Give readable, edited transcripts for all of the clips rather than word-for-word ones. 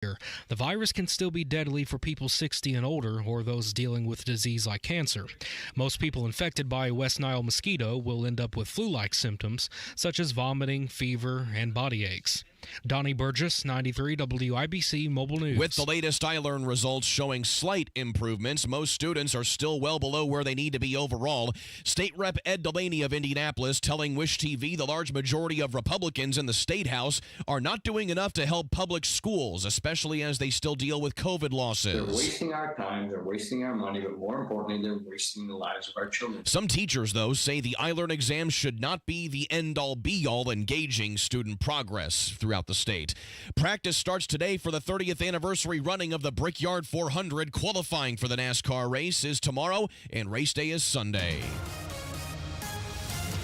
The virus can still be deadly for people 60 and older or those dealing with disease like cancer. Most people infected by West Nile mosquito will end up with flu-like symptoms such as vomiting, fever, and body aches. Donnie Burgess, 93 WIBC Mobile News. With the latest iLearn results showing slight improvements, most students are still well below where they need to be overall. State Rep Ed Delaney of Indianapolis telling Wish TV the large majority of Republicans in the State House are not doing enough to help public schools, especially as they still deal with COVID losses. They're wasting our time, they're wasting our money, but more importantly, they're wasting the lives of our children. Some teachers, though, say the iLearn exam should not be the end-all be-all in gauging student progress throughout the state. Practice starts today for the 30th anniversary running of the Brickyard 400. Qualifying for the NASCAR race is tomorrow, and race day is Sunday.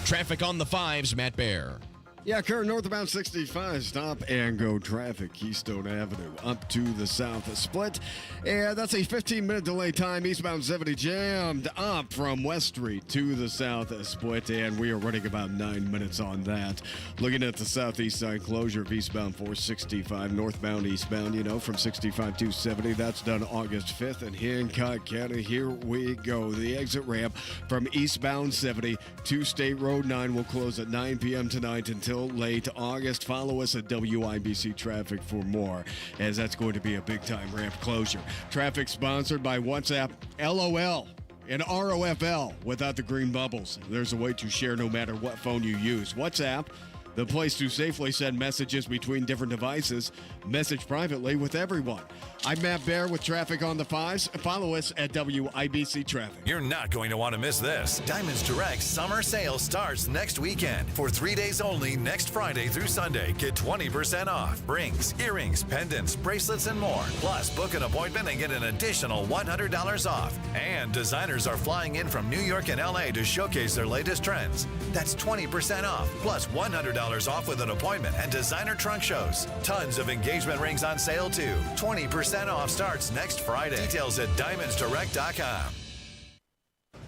Traffic on the 5s, Matt Baer. Yeah, current northbound 65, stop and go traffic, Keystone Avenue, up to the south split. And that's a 15-minute delay time. Eastbound 70 jammed up from West Street to the south split, and we are running about 9 minutes on that. Looking at the southeast side closure of eastbound 465, northbound, eastbound, from 65 to 70. That's done August 5th in Hancock County. Here we go. The exit ramp from eastbound 70 to State Road 9 will close at 9 p.m. tonight until late August. Follow us at WIBC Traffic for more, as that's going to be a big-time ramp closure. Traffic sponsored by WhatsApp, LOL, and ROFL without the green bubbles. There's a way to share no matter what phone you use. WhatsApp, the place to safely send messages between different devices. Message privately with everyone. I'm Matt Baer with Traffic on the 5s. Follow us at WIBC Traffic. You're not going to want to miss this. Diamonds Direct summer sale starts next weekend. For 3 days only, next Friday through Sunday, get 20% off. Rings, earrings, pendants, bracelets, and more. Plus, book an appointment and get an additional $100 off. And designers are flying in from New York and LA to showcase their latest trends. That's 20% off, plus $100 off with an appointment and designer trunk shows. Tons of engagement rings on sale, too. 20% off starts next Friday. Details at diamondsdirect.com.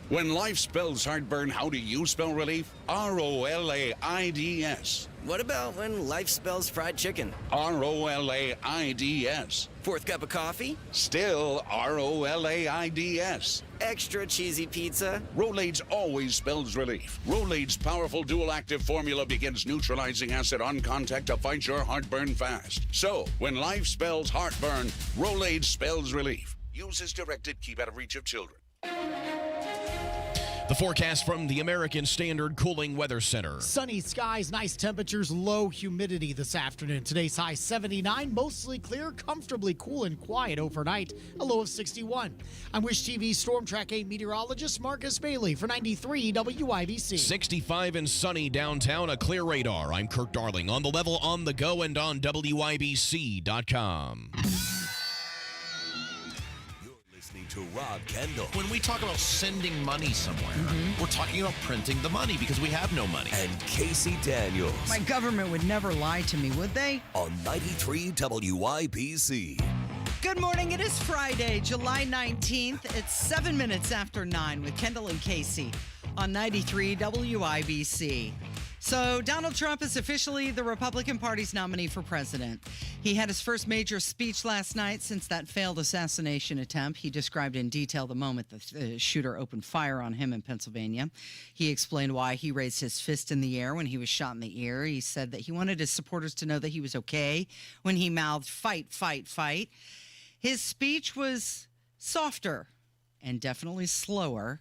When life spells heartburn, how do you spell relief? ROLAIDS. What about when life spells fried chicken? ROLAIDS. Fourth cup of coffee? Still ROLAIDS. Extra cheesy pizza? Rolaids always spells relief. Rolaids' powerful dual-active formula begins neutralizing acid on contact to fight your heartburn fast. So, when life spells heartburn, Rolaids spells relief. Use as directed. Keep out of reach of children. The forecast from the American Standard Cooling Weather Center. Sunny skies, nice temperatures, low humidity this afternoon. Today's high 79, mostly clear, comfortably cool and quiet overnight, a low of 61. I'm Wish TV Storm Track 8 meteorologist Marcus Bailey for 93 WIBC. 65 and sunny downtown, a clear radar. I'm Kirk Darling on the level, on the go, and on WIBC.com. To Rob Kendall. When we talk about sending money somewhere, we're talking about printing the money because we have no money. And Casey Daniels. My government would never lie to me, would they? On 93 WIBC. Good morning. It is Friday, July 19th. It's 7 minutes after 9 with Kendall and Casey on 93 WIBC. So Donald Trump is officially the Republican Party's nominee for president. He had his first major speech last night since that failed assassination attempt. He described in detail the moment the shooter opened fire on him in Pennsylvania. He explained why he raised his fist in the air when he was shot in the ear. He said that he wanted his supporters to know that he was okay when he mouthed, "Fight, fight, fight." His speech was softer and definitely slower.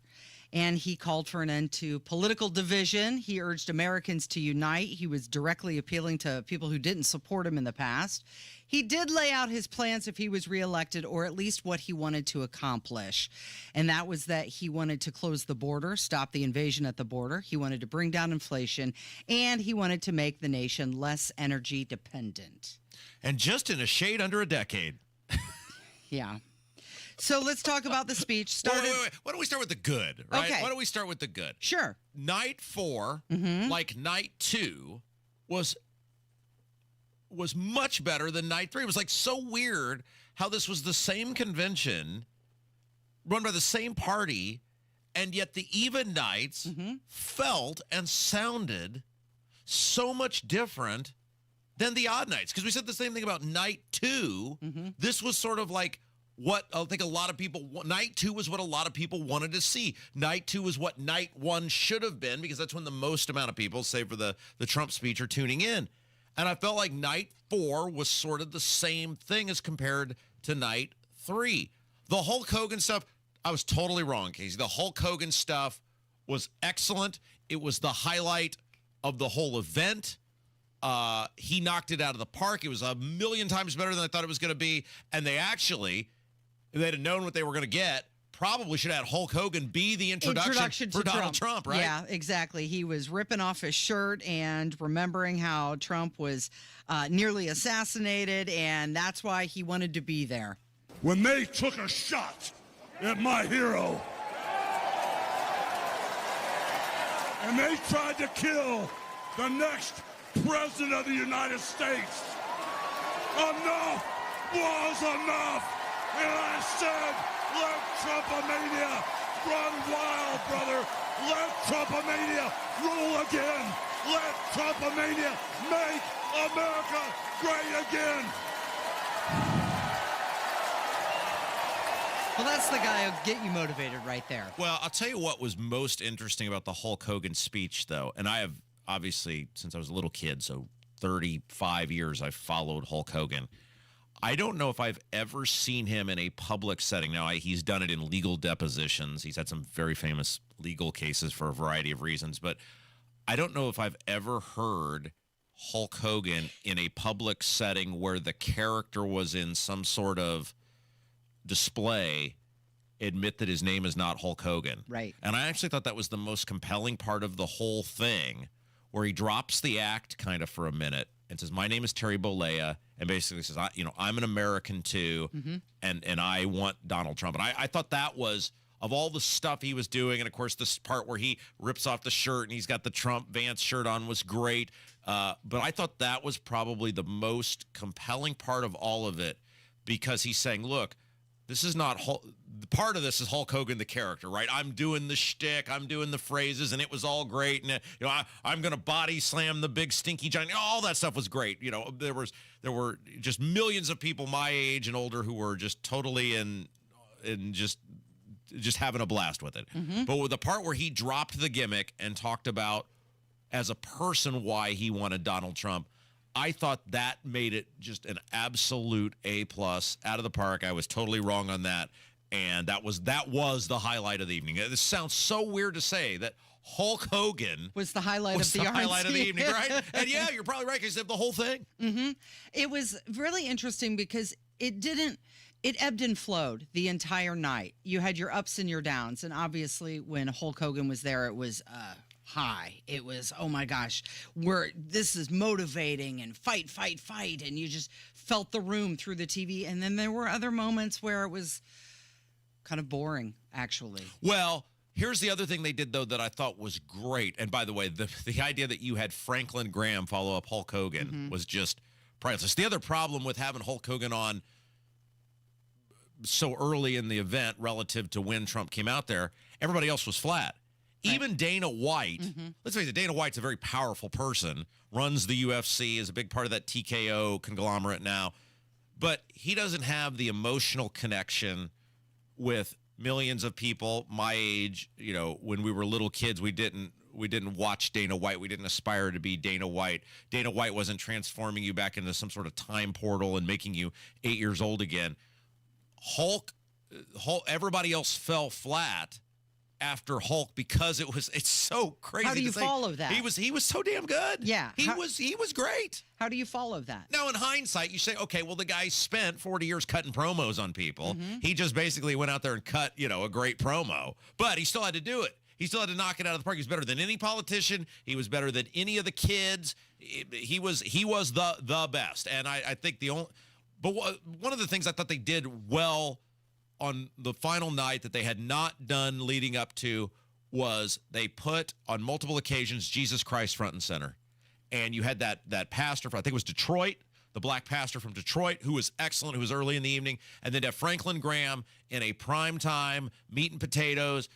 And he called for an end to political division. He urged Americans to unite. He was directly appealing to people who didn't support him in the past. He did lay out his plans if he was reelected, or at least what he wanted to accomplish. And that was that he wanted to close the border, stop the invasion at the border. He wanted to bring down inflation, and he wanted to make the nation less energy dependent. And just in a shade under a decade. Yeah. So let's talk about the speech. Wait. Why don't we start with the good, right? Okay. Why don't we start with the good? Sure. Night 4, like night 2, was much better than night 3. It was like so weird how this was the same convention run by the same party, and yet the even nights felt and sounded so much different than the odd nights. Because we said the same thing about night 2. This was sort of like what I think a lot of people, night 2 was what a lot of people wanted to see. Night 2 was what night 1 should have been, because that's when the most amount of people, save for the Trump speech, are tuning in. And I felt like night 4 was sort of the same thing as compared to night 3. The Hulk Hogan stuff, I was totally wrong, Casey. The Hulk Hogan stuff was excellent. It was the highlight of the whole event. He knocked it out of the park. It was a million times better than I thought it was going to be. And they actually, if they'd have known what they were going to get, probably should have had Hulk Hogan be the introduction for Donald Trump, right? Yeah, exactly. He was ripping off his shirt and remembering how Trump was nearly assassinated, and that's why he wanted to be there. When they took a shot at my hero, and they tried to kill the next President of the United States, enough was enough. And I said, let Trumpomania run wild, brother. Let Trumpomania rule again. Let Trumpomania make America great again. Well, that's the guy who'll get you motivated right there. Well, I'll tell you what was most interesting about the Hulk Hogan speech, though, and I have obviously, since I was a little kid, so 35 years, I've followed Hulk Hogan. I don't know if I've ever seen him in a public setting. Now, he's done it in legal depositions. He's had some very famous legal cases for a variety of reasons, but I don't know if I've ever heard Hulk Hogan in a public setting where the character was in some sort of display admit that his name is not Hulk Hogan. Right. And I actually thought that was the most compelling part of the whole thing, where he drops the act kind of for a minute and says, my name is Terry Bollea, and basically says, I'm an American too, and I want Donald Trump. And I thought that was, of all the stuff he was doing, and of course this part where he rips off the shirt and he's got the Trump Vance shirt on was great. But I thought that was probably the most compelling part of all of it, because he's saying, look, this is not part of this is Hulk Hogan, the character, right? I'm doing the shtick, I'm doing the phrases, and it was all great. And I'm going to body slam the big stinky giant. All that stuff was great. There were just millions of people my age and older who were just totally in just having a blast with it. But with the part where he dropped the gimmick and talked about as a person why he wanted Donald Trump, I thought that made it just an absolute A+ out of the park. I was totally wrong on that, and that was the highlight of the evening. This sounds so weird to say that Hulk Hogan was the highlight was of the highlight of the evening, right? And yeah, you're probably right, because they have the whole thing. It was really interesting because it ebbed and flowed the entire night. You had your ups and your downs, and obviously when Hulk Hogan was there, it was high. It was, oh my gosh, this is motivating, and fight, and you just felt the room through the TV. And then there were other moments where it was kind of boring, actually. Well, here's the other thing they did, though, that I thought was great. And by the way, the idea that you had Franklin Graham follow up Hulk Hogan was just priceless. The other problem with having Hulk Hogan on so early in the event relative to when Trump came out there, everybody else was flat. Even Dana White, let's face it, Dana White's a very powerful person, runs the UFC, is a big part of that TKO conglomerate now, but he doesn't have the emotional connection with millions of people my age. When we were little kids, we didn't watch Dana White. We didn't aspire to be Dana White. Dana White wasn't transforming you back into some sort of time portal and making you 8 years old again. Hulk, everybody else fell flat after Hulk because it's so crazy. How do you follow that? He was so damn good. Yeah. He was great. How do you follow that? Now, in hindsight, you say, okay, well, the guy spent 40 years cutting promos on people. He just basically went out there and cut, a great promo. But he still had to do it. He still had to knock it out of the park. He was better than any politician. He was better than any of the kids. He was the best. And I think but one of the things I thought they did well on the final night that they had not done leading up to was they put on multiple occasions Jesus Christ front and center. And you had that pastor from, I think it was Detroit, the black pastor from Detroit, who was excellent, who was early in the evening. And then to have Franklin Graham in a primetime meat and potatoes,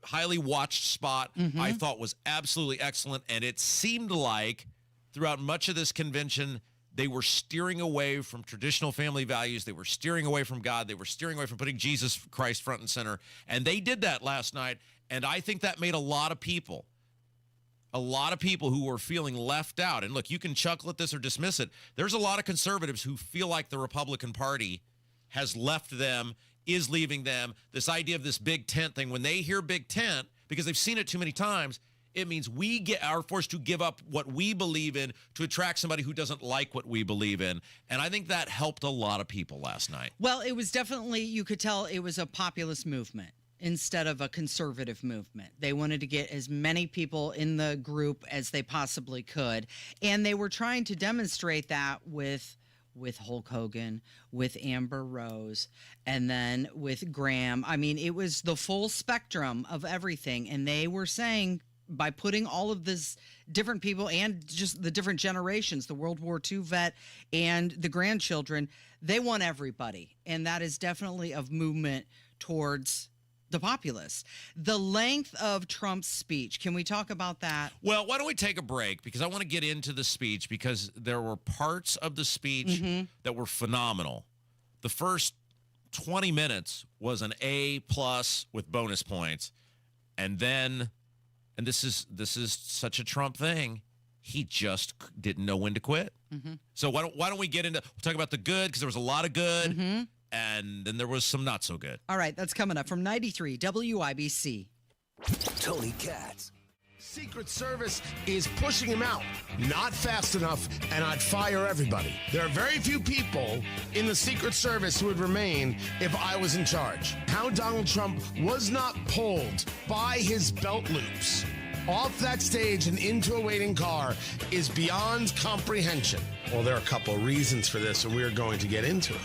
highly watched spot, I thought was absolutely excellent. And it seemed like throughout much of this convention, they were steering away from traditional family values. They were steering away from God. They were steering away from putting Jesus Christ front and center. And they did that last night. And I think that made a lot of people who were feeling left out. And look, you can chuckle at this or dismiss it. There's a lot of conservatives who feel like the Republican Party has left them, is leaving them. This idea of this big tent thing, when they hear big tent, because they've seen it too many times, it means we are forced to give up what we believe in to attract somebody who doesn't like what we believe in. And I think that helped a lot of people last night. Well, it was definitely, you could tell it was a populist movement instead of a conservative movement. They wanted to get as many people in the group as they possibly could. And they were trying to demonstrate that with Hulk Hogan, with Amber Rose, and then with Graham. I mean, it was the full spectrum of everything. And they were saying, by putting all of this different people and just the different generations, the World War II vet and the grandchildren, they want everybody. And that is definitely a movement towards the populace. The length of Trump's speech, can we talk about that? Well, why don't we take a break? Because I want to get into the speech, because there were parts of the speech that were phenomenal. The first 20 minutes was an A+ with bonus points. And then, and this is such a Trump thing, he just didn't know when to quit. So why don't we get into, we'll talk about the good, because there was a lot of good. And then there was some not so good. All right, that's coming up from 93 WIBC. Tony Katz. Secret Service is pushing him out. Not fast enough, and I'd fire everybody. There are very few people in the Secret Service who would remain if I was in charge. How Donald Trump was not pulled by his belt loops off that stage and into a waiting car is beyond comprehension. Well, there are a couple of reasons for this, and we're going to get into it.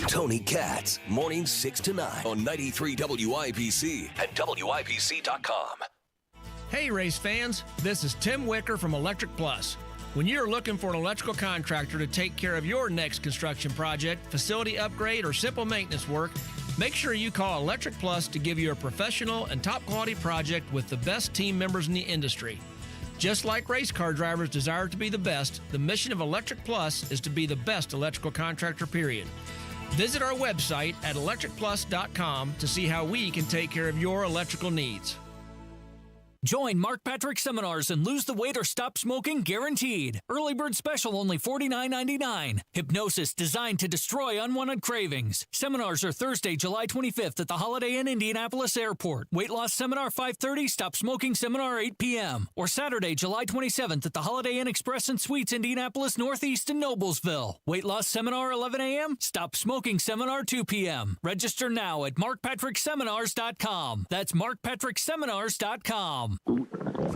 Tony Katz, mornings 6 to 9 on 93 WIBC and WIBC.com. Hey, race fans, this is Tim Wicker from Electric Plus. When you're looking for an electrical contractor to take care of your next construction project, facility upgrade, or simple maintenance work, make sure you call Electric Plus to give you a professional and top-quality project with the best team members in the industry. Just like race car drivers desire to be the best, the mission of Electric Plus is to be the best electrical contractor, period. Visit our website at electricplus.com to see how we can take care of your electrical needs. Join Mark Patrick Seminars and lose the weight or stop smoking guaranteed. Early bird special only $49.99. Hypnosis designed to destroy unwanted cravings. Seminars are Thursday, July 25th at the Holiday Inn Indianapolis Airport. Weight loss seminar 5:30, stop smoking seminar 8 p.m. Or Saturday, July 27th at the Holiday Inn Express and Suites Indianapolis Northeast in Noblesville. Weight loss seminar 11 a.m., stop smoking seminar 2 p.m. Register now at markpatrickseminars.com. That's markpatrickseminars.com.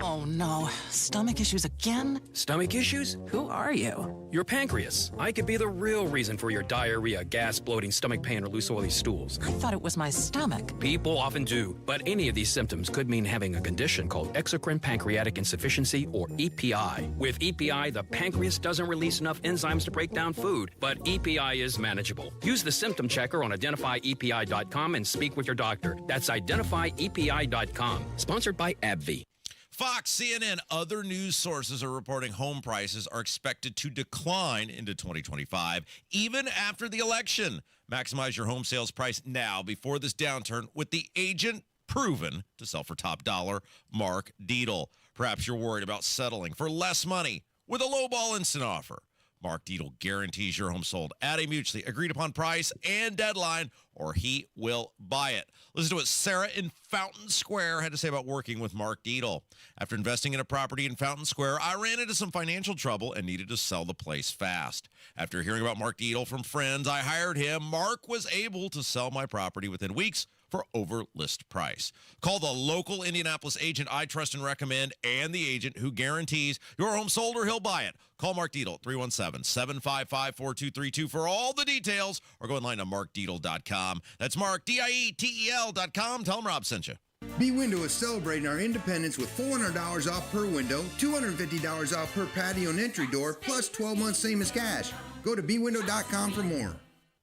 Oh no, stomach issues again? Stomach issues? Who are you? Your pancreas. I could be the real reason for your diarrhea, gas, bloating, stomach pain, or loose oily stools. I thought it was my stomach. People often do, but any of these symptoms could mean having a condition called exocrine pancreatic insufficiency, or EPI. With EPI, the pancreas doesn't release enough enzymes to break down food, but EPI is manageable. Use the symptom checker on identifyepi.com and speak with your doctor. That's identifyepi.com. Sponsored by AbbVie. Fox, CNN, other news sources are reporting home prices are expected to decline into 2025, even after the election. Maximize your home sales price now before this downturn with the agent proven to sell for top dollar, Mark Dietel. Perhaps you're worried about settling for less money with a lowball instant offer. Mark Dietel guarantees your home sold at a mutually agreed upon price and deadline, or he will buy it. Listen to what Sarah in Fountain Square had to say about working with Mark Dietel. After investing in a property in Fountain Square, I ran into some financial trouble and needed to sell the place fast. After hearing about Mark Dietel from friends, I hired him. Mark was able to sell my property within weeks for over list price. Call the local Indianapolis agent I trust and recommend, and the agent who guarantees your home sold or he'll buy it. Call Mark Dietel, 317-755-4232 for all the details, or go online to markdietel.com. That's Mark, DIETEL.com. Tell him Rob sent you. B Window is celebrating our independence with $400 off per window, $250 off per patio and entry door, plus 12 months same as cash. Go to bwindow.com for more.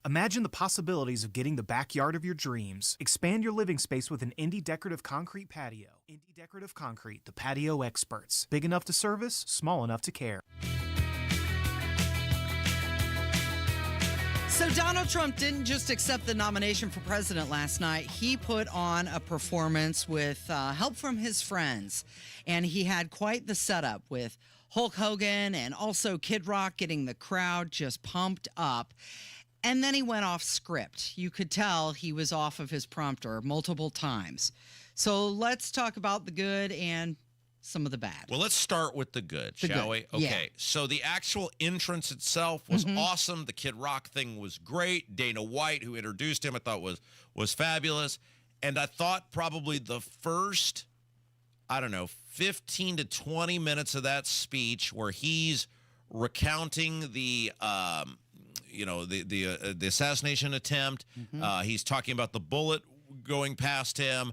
Imagine the possibilities of getting the backyard of your dreams. Expand your living space with an Indie Decorative Concrete patio. Indie Decorative Concrete, the patio experts. Big enough to service, small enough to care. So Donald Trump didn't just accept the nomination for president last night. He put on a performance with help from his friends. And he had quite the setup with Hulk Hogan and also Kid Rock getting the crowd just pumped up. And then he went off script. You could tell he was off of his prompter multiple times. So let's talk about the good and some of the bad. Well, let's start with the good, shall we? Okay. Yeah. So the actual entrance itself was awesome. The Kid Rock thing was great. Dana White, who introduced him, I thought was fabulous. And I thought probably the first, 15 to 20 minutes of that speech where he's recounting the assassination attempt. He's talking about the bullet going past him.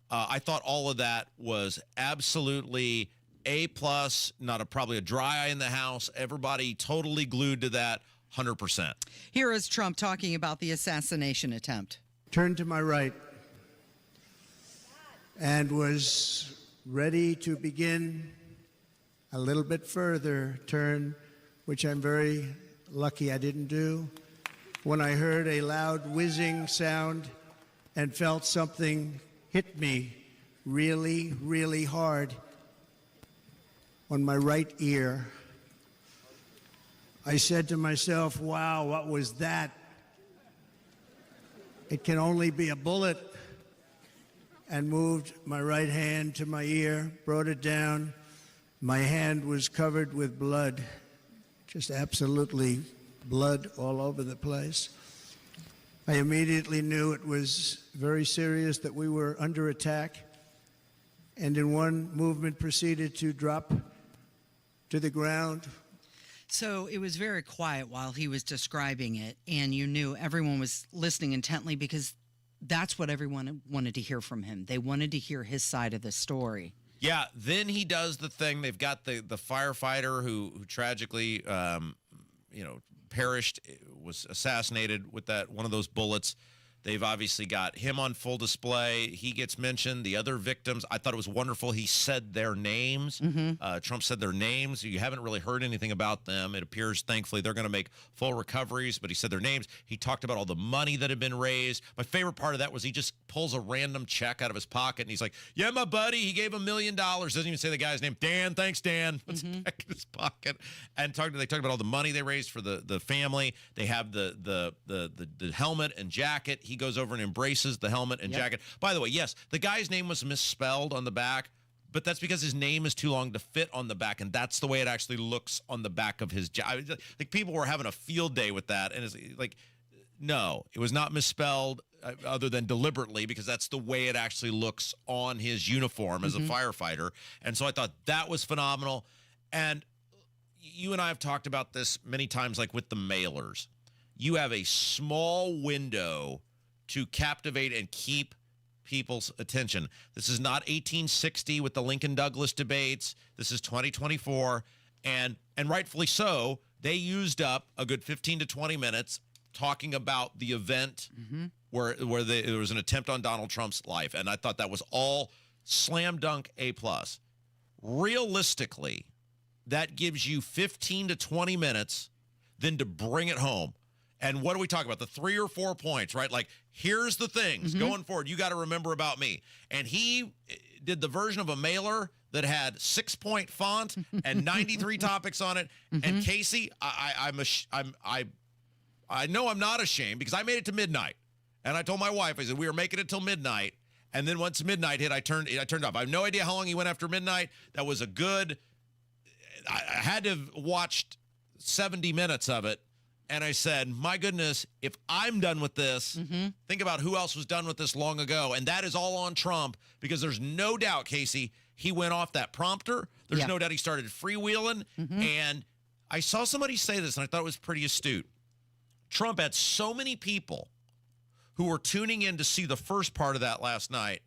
I thought all of that was absolutely A+, probably a dry eye in the house. Everybody totally glued to that, 100%. Here is Trump talking about the assassination attempt. Turned to my right and was ready to begin a little bit further turn, which I'm very lucky I didn't do, when I heard a loud whizzing sound and felt something hit me really, really hard on my right ear. I said to myself, wow, what was that? It can only be a bullet. And moved my right hand to my ear, brought it down. My hand was covered with blood, just absolutely blood all over the place. I immediately knew it was very serious, that we were under attack, and in one movement proceeded to drop to the ground. So it was very quiet while he was describing it, and you knew everyone was listening intently because that's what everyone wanted to hear from him. They wanted to hear his side of the story. Yeah, then he does the thing. They've got the firefighter who tragically, perished, was assassinated with one of those bullets. They've obviously got him on full display. He gets mentioned. The other victims, I thought it was wonderful. He said their names. Trump said their names. You haven't really heard anything about them. It appears, thankfully, they're going to make full recoveries, but he said their names. He talked about all the money that had been raised. My favorite part of that was he just pulls a random check out of his pocket, and he's like, yeah, my buddy, he gave $1 million. Doesn't even say the guy's name. Dan, thanks, Dan. Puts it back in his pocket. And they talked about all the money they raised for the family. They have the helmet and jacket. He goes over and embraces the helmet and jacket. By the way, yes, the guy's name was misspelled on the back, but that's because his name is too long to fit on the back, and that's the way it actually looks on the back of his jacket. Like, people were having a field day with that, and it's like, no, it was not misspelled other than deliberately, because that's the way it actually looks on his uniform as a firefighter. And so I thought that was phenomenal. And you and I have talked about this many times, like with the mailers. You have a small window to captivate and keep people's attention. This is not 1860 with the Lincoln-Douglas debates. This is 2024, and rightfully so. They used up a good 15 to 20 minutes talking about the event where there was an attempt on Donald Trump's life, and I thought that was all slam dunk A+. Realistically, that gives you 15 to 20 minutes then to bring it home. And what do we talk about? The 3 or 4 points, right? Like, here's the things going forward you got to remember about me. And he did the version of a mailer that had 6-point font and 93 topics on it. And Casey, I know I'm not ashamed, because I made it to midnight. And I told my wife, I said, we were making it till midnight. And then once midnight hit, I turned off. I have no idea how long he went after midnight. That was a good, I had to have watched 70 minutes of it. And I said, my goodness, if I'm done with this, think about who else was done with this long ago. And that is all on Trump, because there's no doubt, Casey, he went off that prompter. There's no doubt he started freewheeling. And I saw somebody say this, and I thought it was pretty astute. Trump had so many people who were tuning in to see the first part of that last night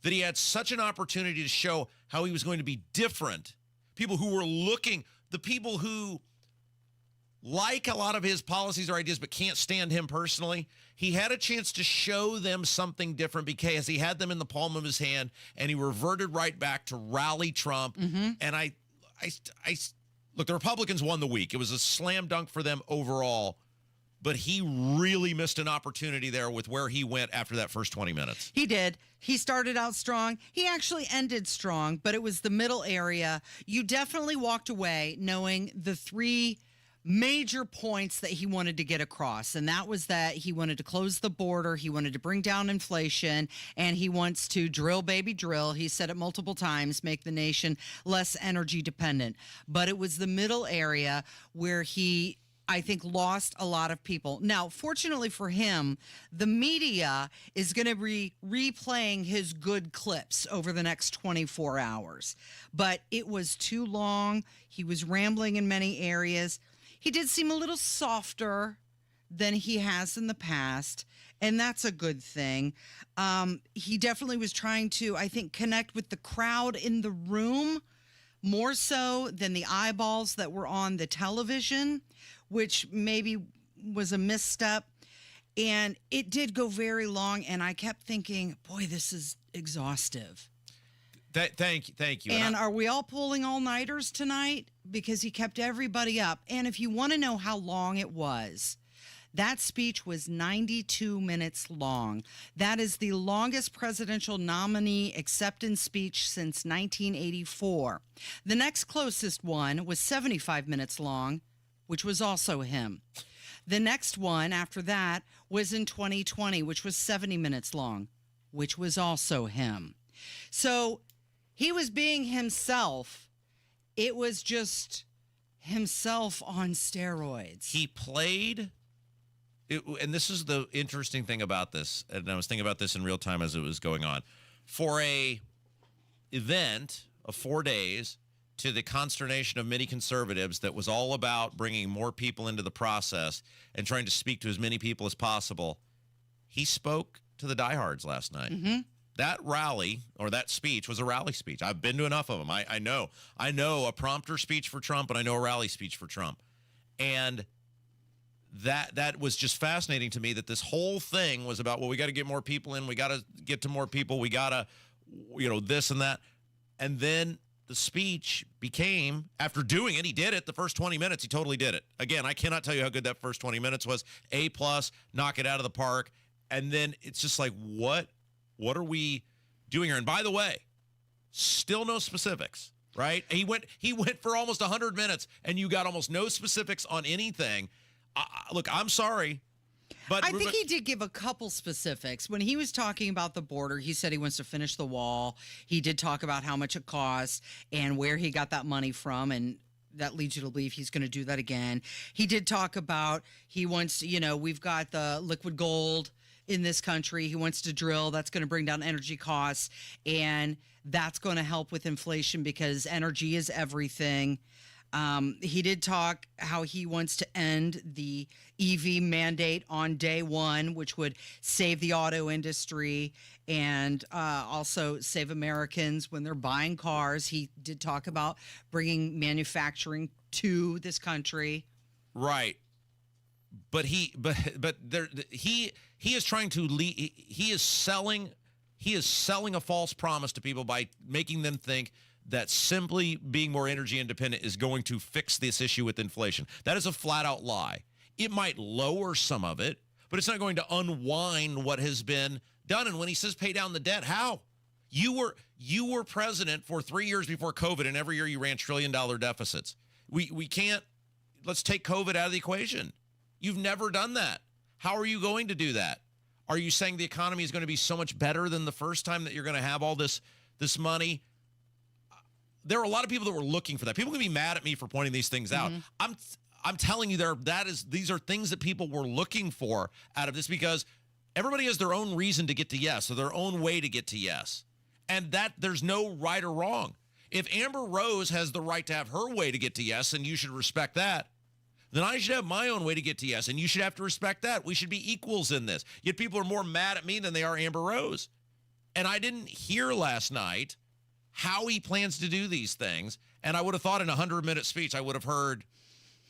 that he had such an opportunity to show how he was going to be different. People who were looking, the people who like a lot of his policies or ideas but can't stand him personally, he had a chance to show them something different because he had them in the palm of his hand, and he reverted right back to rally Trump. And I look, the Republicans won the week. It was a slam dunk for them overall. but he really missed an opportunity there with where he went after that first 20 minutes. He did. He started out strong. He actually ended strong, but it was the middle area. You definitely walked away knowing the three major points that he wanted to get across, and that was that he wanted to close the border, he wanted to bring down inflation, and he wants to drill, baby, drill. He said it multiple times, make the nation less energy dependent. But it was the middle area where he, I think, lost a lot of people. Now, fortunately for him, the media is going to be replaying his good clips over the next 24 hours. But it was too long. He was rambling in many areas. He did seem a little softer than he has in the past, and that's a good thing. He definitely was trying to, I think, connect with the crowd in the room more so than the eyeballs that were on the television, which maybe was a misstep. And it did go very long, and I kept thinking, boy, this is exhaustive. Thank you. And are we all pulling all-nighters tonight? Because he kept everybody up. And if you want to know how long it was, that speech was 92 minutes long. That is the longest presidential nominee acceptance speech since 1984. The next closest one was 75 minutes long, which was also him. The next one after that was in 2020, which was 70 minutes long, which was also him. So he was being himself. It was just himself on steroids. He played, and this is the interesting thing about this, and I was thinking about this in real time as it was going on. For a event of 4 days, to the consternation of many conservatives, that was all about bringing more people into the process and trying to speak to as many people as possible, he spoke to the diehards last night. Mm-hmm. That rally, or that speech, was a rally speech. I've been to enough of them. I know a prompter speech for Trump, and I know a rally speech for Trump. And that was just fascinating to me, that this whole thing was about, well, we got to get more people in. We got to get to more people. We got to, this and that. And then the speech became, after doing it, he did it the first 20 minutes. He totally did it. Again, I cannot tell you how good that first 20 minutes was. A+, knock it out of the park. And then it's just like, what are we doing here? And by the way, still no specifics, right? He went for almost 100 minutes, and you got almost no specifics on anything. Look, I'm sorry, but I think he did give a couple specifics. When he was talking about the border, he said he wants to finish the wall. He did talk about how much it costs and where he got that money from, and that leads you to believe he's going to do that again. He did talk about he wants, we've got the liquid gold in this country. He wants to drill. That's going to bring down energy costs, and that's going to help with inflation because energy is everything. He did talk how he wants to end the EV mandate on day one, which would save the auto industry and also save Americans when they're buying cars. He did talk about bringing manufacturing to this country. Right. But he is trying to lead. He is selling a false promise to people by making them think that simply being more energy independent is going to fix this issue with inflation. That is a flat out lie. It might lower some of it, but it's not going to unwind what has been done. And when he says pay down the debt, how? You were president for 3 years before COVID, and every year you ran $1 trillion deficits. We can't. Let's take COVID out of the equation. You've never done that. How are you going to do that? Are you saying the economy is going to be so much better than the first time that you're going to have all this money? There are a lot of people that were looking for that. People can be mad at me for pointing these things out. I'm telling you, these are things that people were looking for out of this, because everybody has their own reason to get to yes, or their own way to get to yes. And that there's no right or wrong. If Amber Rose has the right to have her way to get to yes, and you should respect that, then I should have my own way to get to yes, and you should have to respect that. We should be equals in this. Yet people are more mad at me than they are Amber Rose. And I didn't hear last night how he plans to do these things. And I would have thought in a 100-minute speech, I would have heard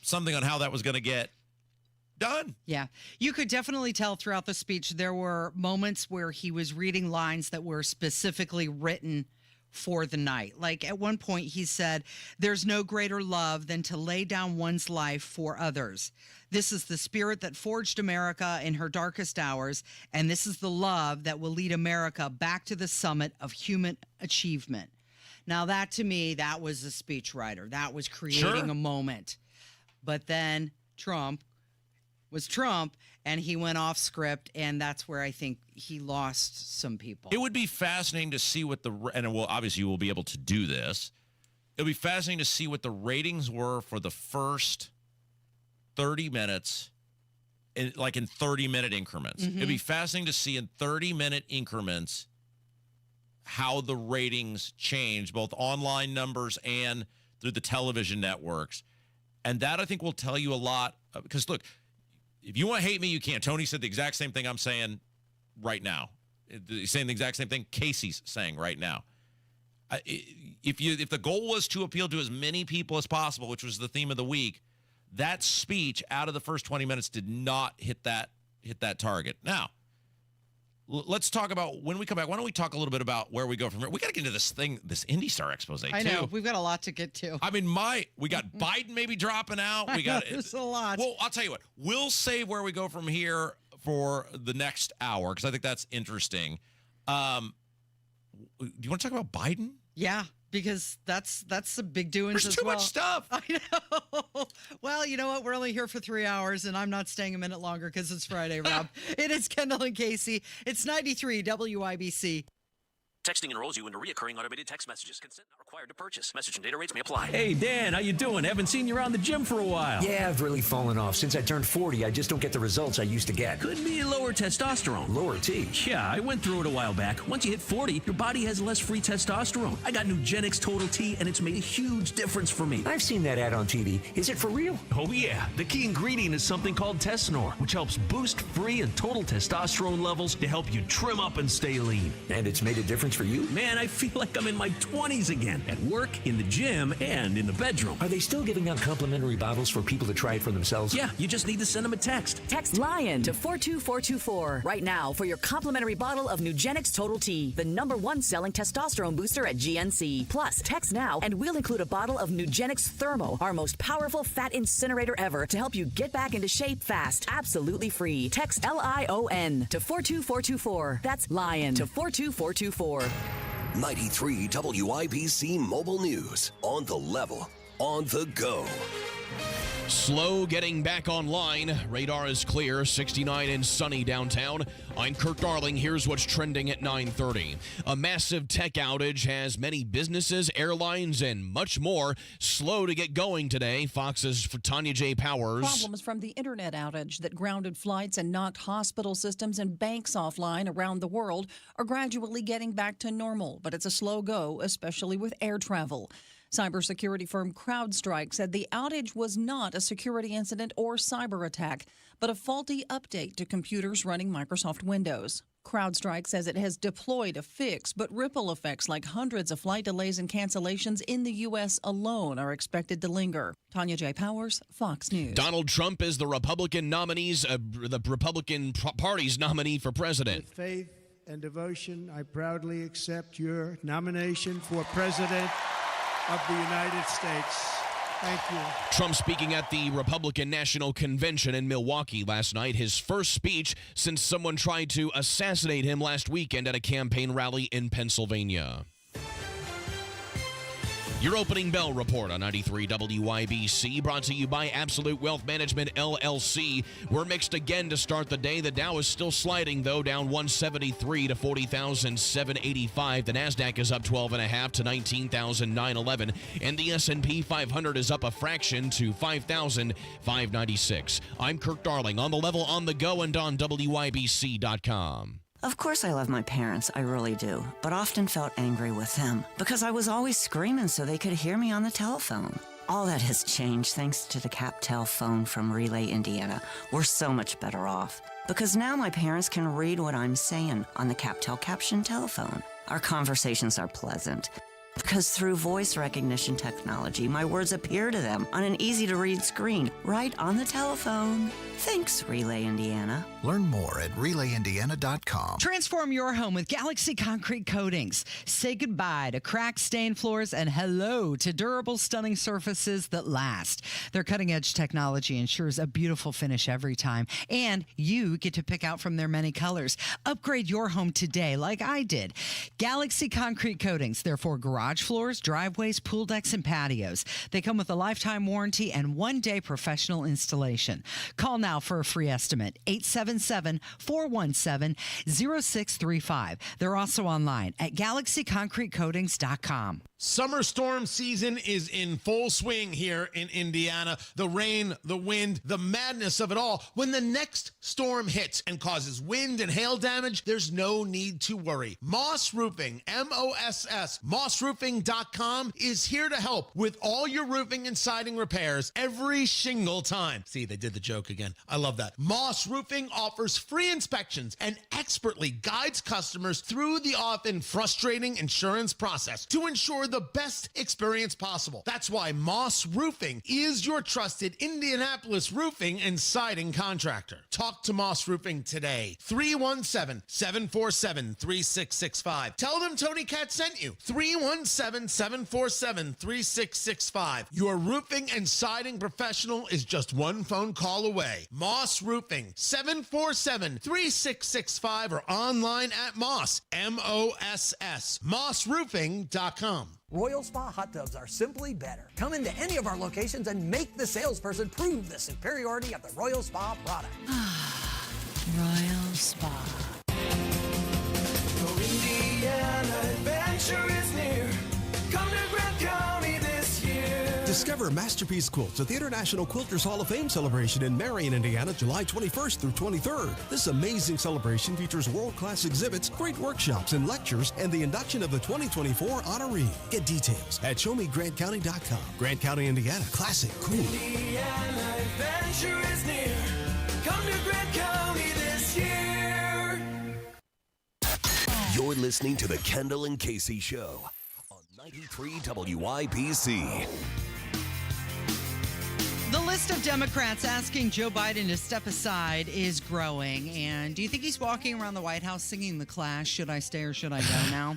something on how that was going to get done. Yeah. You could definitely tell throughout the speech there were moments where he was reading lines that were specifically written for the night. Like at one point he said, "There's no greater love than to lay down one's life for others. This is the spirit that forged America in her darkest hours, and this is the love that will lead America back to the summit of human achievement." Now that, to me, that was a speechwriter. That was creating a moment. But then Trump was Trump, and he went off script, and that's where I think he lost some people. It would be fascinating to see what and well, obviously you will be able to do this. It'll be fascinating to see what the ratings were for the first 30 minutes, in 30-minute increments. Mm-hmm. It'd be fascinating to see in 30-minute increments how the ratings change, both online numbers and through the television networks. And that, I think, will tell you a lot. Because, look, if you want to hate me, you can't. Tony said the exact same thing I'm saying right now. He's saying the exact same thing Casey's saying right now. If the goal was to appeal to as many people as possible, which was the theme of the week, that speech out of the first 20 minutes did not hit that target. Now, let's talk about, when we come back, why don't we talk a little bit about where we go from here? We got to get into this IndyStar expose, too. I know. We've got a lot to get to. I mean, we got Biden maybe dropping out. There's a lot. Well, I'll tell you what. We'll save where we go from here for the next hour, because I think that's interesting. Do you want to talk about Biden? Yeah, because that's the big doings There's as too well. much stuff. I know. Well, you know what? We're only here for 3 hours, and I'm not staying a minute longer because it's Friday, Rob. It is Kendall and Casey. It's 93 WIBC. Texting enrolls you into reoccurring automated text messages. Consent not required to purchase. Message and data rates may apply. Hey, Dan, how you doing? Haven't seen you around the gym for a while. Yeah, I've really fallen off. Since I turned 40, I just don't get the results I used to get. Could be lower testosterone. Lower T? Yeah, I went through it a while back. Once you hit 40, your body has less free testosterone. I got Nugenix Total T, and it's made a huge difference for me. I've seen that ad on TV. Is it for real? Oh, yeah. The key ingredient is something called Tesnor, which helps boost free and total testosterone levels to help you trim up and stay lean. And it's made a difference for you? Man, I feel like I'm in my 20s again, at work, in the gym, and in the bedroom. Are they still giving out complimentary bottles for people to try it for themselves? Yeah, you just need to send them a text. Text LION to 42424 right now for your complimentary bottle of Nugenix Total T, the #1 selling testosterone booster at GNC. Plus, text now and we'll include a bottle of Nugenix Thermo, our most powerful fat incinerator ever, to help you get back into shape fast. Absolutely free. Text LION to 42424. That's LION to 42424. 93 WIBC Mobile News. On the level, on the go. Slow getting back online. Radar is clear. 69 and sunny downtown. I'm Kirk Darling. Here's what's trending at 9:30. A massive tech outage has many businesses, airlines, and much more slow to get going today. Fox's Tanya J. Powers. Problems from the internet outage that grounded flights and knocked hospital systems and banks offline around the world are gradually getting back to normal, but it's a slow go, especially with air travel. Cybersecurity firm CrowdStrike said the outage was not a security incident or cyber attack, but a faulty update to computers running Microsoft Windows. CrowdStrike says it has deployed a fix, but ripple effects like hundreds of flight delays and cancellations in the U.S. alone are expected to linger. Tanya J. Powers, Fox News. Donald Trump is the Republican Party's nominee for president. With faith and devotion, I proudly accept your nomination for president of the United States. Thank you. Trump speaking at the Republican National Convention in Milwaukee last night, his first speech since someone tried to assassinate him last weekend at a campaign rally in Pennsylvania. Your opening bell report on 93 WIBC, brought to you by Absolute Wealth Management, LLC. We're mixed again to start the day. The Dow is still sliding, though, down 173 to 40,785. The NASDAQ is up 12.5 to 19,911. And the S&P 500 is up a fraction to 5,596. I'm Kirk Darling, on the level, on the go, and on WIBC.com. Of course I love my parents, I really do, but often felt angry with them because I was always screaming so they could hear me on the telephone. All that has changed thanks to the CapTel phone from Relay, Indiana. We're so much better off because now my parents can read what I'm saying on the CapTel caption telephone. Our conversations are pleasant because through voice recognition technology, my words appear to them on an easy-to-read screen right on the telephone. Thanks, Relay Indiana. Learn more at RelayIndiana.com. Transform your home with Galaxy Concrete Coatings. Say goodbye to cracked, stained floors and hello to durable, stunning surfaces that last. Their cutting-edge technology ensures a beautiful finish every time, and you get to pick out from their many colors. Upgrade your home today like I did. Galaxy Concrete Coatings. They're for garage floors, driveways, pool decks, and patios. They come with a lifetime warranty and one-day professional installation. Call now for a free estimate. 877-417-0635. They're also online at galaxyconcretecoatings.com. Summer storm season is in full swing here in Indiana. The rain, the wind, the madness of it all. When the next storm hits and causes wind and hail damage, there's no need to worry. Moss Roofing, M-O-S-S, mossroofing.com is here to help with all your roofing and siding repairs every single time. See, they did the joke again. I love that. Moss Roofing offers free inspections and expertly guides customers through the often frustrating insurance process to ensure the best experience possible. That's why Moss Roofing is your trusted Indianapolis roofing and siding contractor. Talk to Moss Roofing today. 317-747-3665. Tell them Tony Cat sent you. 317-747-3665. Your roofing and siding professional is just one phone call away. Moss Roofing, 747-3665 or online at Moss, M-O-S-S, mossroofing.com. Royal Spa hot tubs are simply better. Come into any of our locations and make the salesperson prove the superiority of the Royal Spa product. Royal Spa. Your Indiana adventure is near. Come to Grant County this year. Discover Masterpiece Quilts at the International Quilters Hall of Fame celebration in Marion, Indiana, July 21st through 23rd. This amazing celebration features world-class exhibits, great workshops and lectures, and the induction of the 2024 honoree. Get details at showmegrantcounty.com. Grant County, Indiana. Classic, cool. Indiana adventure is near. Come to Grant County this year. You're listening to the Kendall and Casey Show on 93 WIBC. The list of Democrats asking Joe Biden to step aside is growing. And do you think he's walking around the White House singing The Clash? Should I stay or should I go now?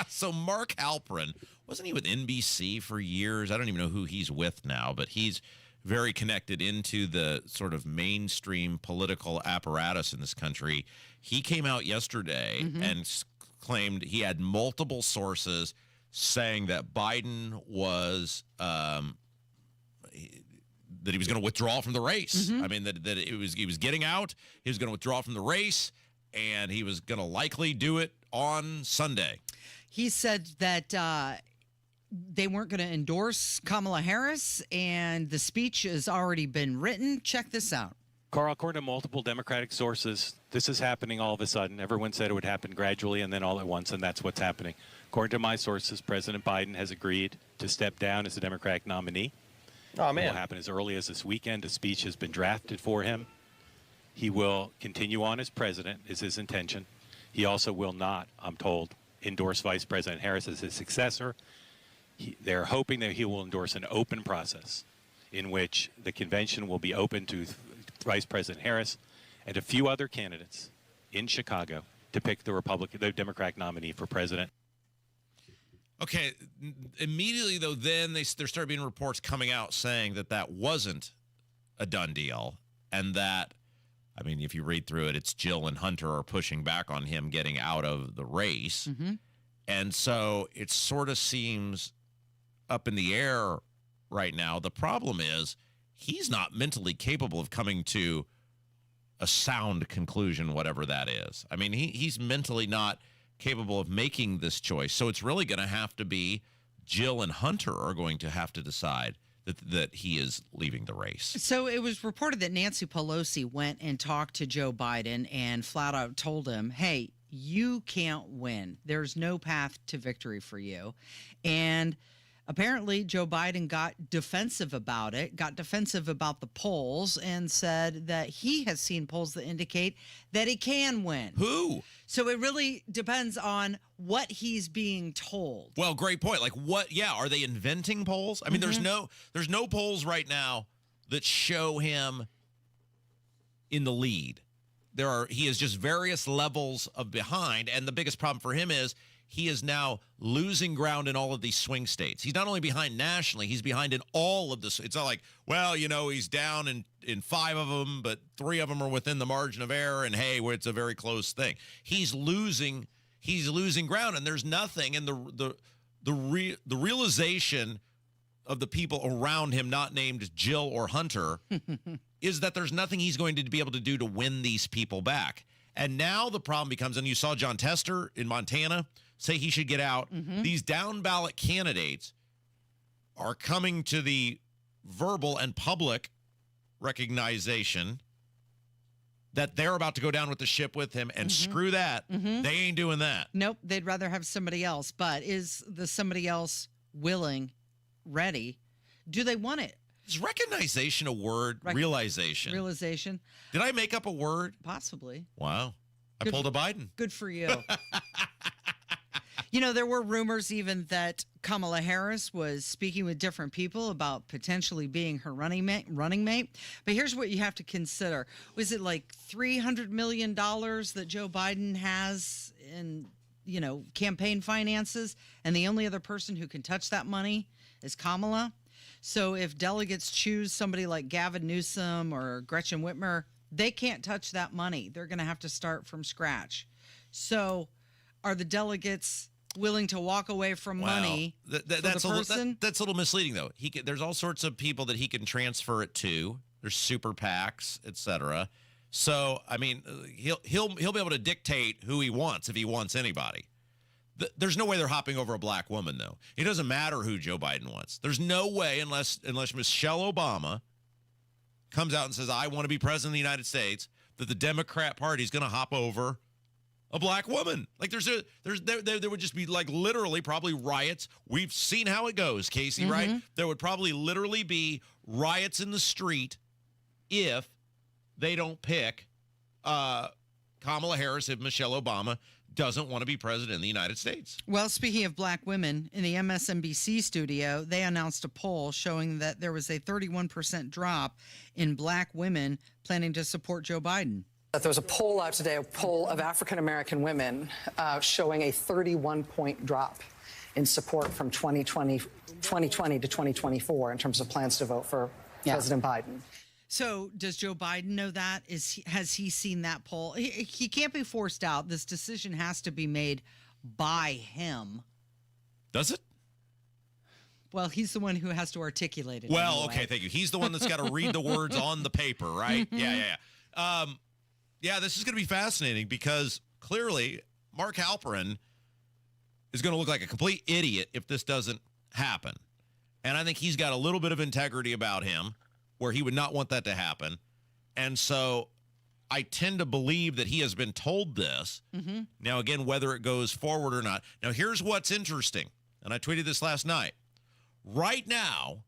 So Mark Halperin, wasn't he with NBC for years? I don't even know who he's with now, but he's very connected into the sort of mainstream political apparatus in this country. He came out yesterday and claimed he had multiple sources saying that Biden was that he was going to withdraw from the race. I mean, that he was getting out, he was going to withdraw from the race, and he was going to likely do it on Sunday. He said that they weren't going to endorse Kamala Harris, and the speech has already been written. Check this out. Carl, according to multiple Democratic sources, this is happening all of a sudden. Everyone said it would happen gradually and then all at once, and that's what's happening. According to my sources, President Biden has agreed to step down as the Democratic nominee. Oh, man. It will happen as early as this weekend. A speech has been drafted for him. He will continue on as president, is his intention. He also will not, I'm told, endorse Vice President Harris as his successor. They're hoping that he will endorse an open process in which the convention will be open to Vice President Harris and a few other candidates in Chicago to pick the Democratic nominee for president. Okay, immediately, though, then there started being reports coming out saying that that wasn't a done deal, and that, I mean, if you read through it, it's Jill and Hunter are pushing back on him getting out of the race. And so it sort of seems up in the air right now. The problem is he's not mentally capable of coming to a sound conclusion, whatever that is. I mean, he's mentally not capable of making this choice. So it's really going to have to be Jill and Hunter are going to have to decide that he is leaving the race. So it was reported that Nancy Pelosi went and talked to Joe Biden and flat out told him, hey, you can't win. There's no path to victory for you. And apparently Joe Biden got defensive about it, got defensive about the polls, and said that he has seen polls that indicate that he can win. Who? So it really depends on what he's being told. Well, great point. Like what? Yeah, are they inventing polls? I mean, there's no polls right now that show him in the lead. He is just various levels of behind, and the biggest problem for him is he is now losing ground in all of these swing states. He's not only behind nationally, he's behind in all of this. It's not like, well, he's down in 5 of them, but 3 of them are within the margin of error, and hey, it's a very close thing. He's losing ground, and there's nothing. And the realization of the people around him, not named Jill or Hunter, is that there's nothing he's going to be able to do to win these people back. And now the problem becomes, and you saw John Tester in Montana say he should get out. These down ballot candidates are coming to the verbal and public recognition that they're about to go down with the ship with him, and screw that. They ain't doing that. Nope, they'd rather have somebody else. But is the somebody else willing, ready? Do they want it? Is recognition a word? Realization. Realization. Did I make up a word? Possibly. Wow. I pulled a Biden. Good for you. There were rumors even that Kamala Harris was speaking with different people about potentially being her running mate. But here's what you have to consider. Was it like $300 million that Joe Biden has in, campaign finances, and the only other person who can touch that money is Kamala? So if delegates choose somebody like Gavin Newsom or Gretchen Whitmer, they can't touch that money. They're going to have to start from scratch. So are the delegates willing to walk away from money that's a little misleading, though. There's all sorts of people that he can transfer it to. There's super PACs, etc. So, I mean, he'll be able to dictate who he wants if he wants anybody. There's no way they're hopping over a black woman, though. It doesn't matter who Joe Biden wants. There's no way unless Michelle Obama comes out and says, I want to be president of the United States, that the Democrat Party is going to hop over a black woman. Like there would just be like literally probably riots. We've seen how it goes, Casey, right? There would probably literally be riots in the street if they don't pick Kamala Harris, if Michelle Obama doesn't want to be president of the United States. Well, speaking of black women, in the MSNBC studio, they announced a poll showing that there was a 31% drop in black women planning to support Joe Biden. There was a poll out today, a poll of African-American women showing a 31-point drop in support from 2020 to 2024 in terms of plans to vote for President Biden. So does Joe Biden know that? Has he seen that poll? He can't be forced out. This decision has to be made by him. Does it? Well, he's the one who has to articulate it. Well, anyway. okay, thank you. He's the one that's got to read the words on the paper, right? Yeah. This is going to be fascinating because clearly Mark Halperin is going to look like a complete idiot if this doesn't happen. And I think he's got a little bit of integrity about him where he would not want that to happen. And so I tend to believe that he has been told this. Now, again, whether it goes forward or not. Now, here's what's interesting, and I tweeted this last night. Right now,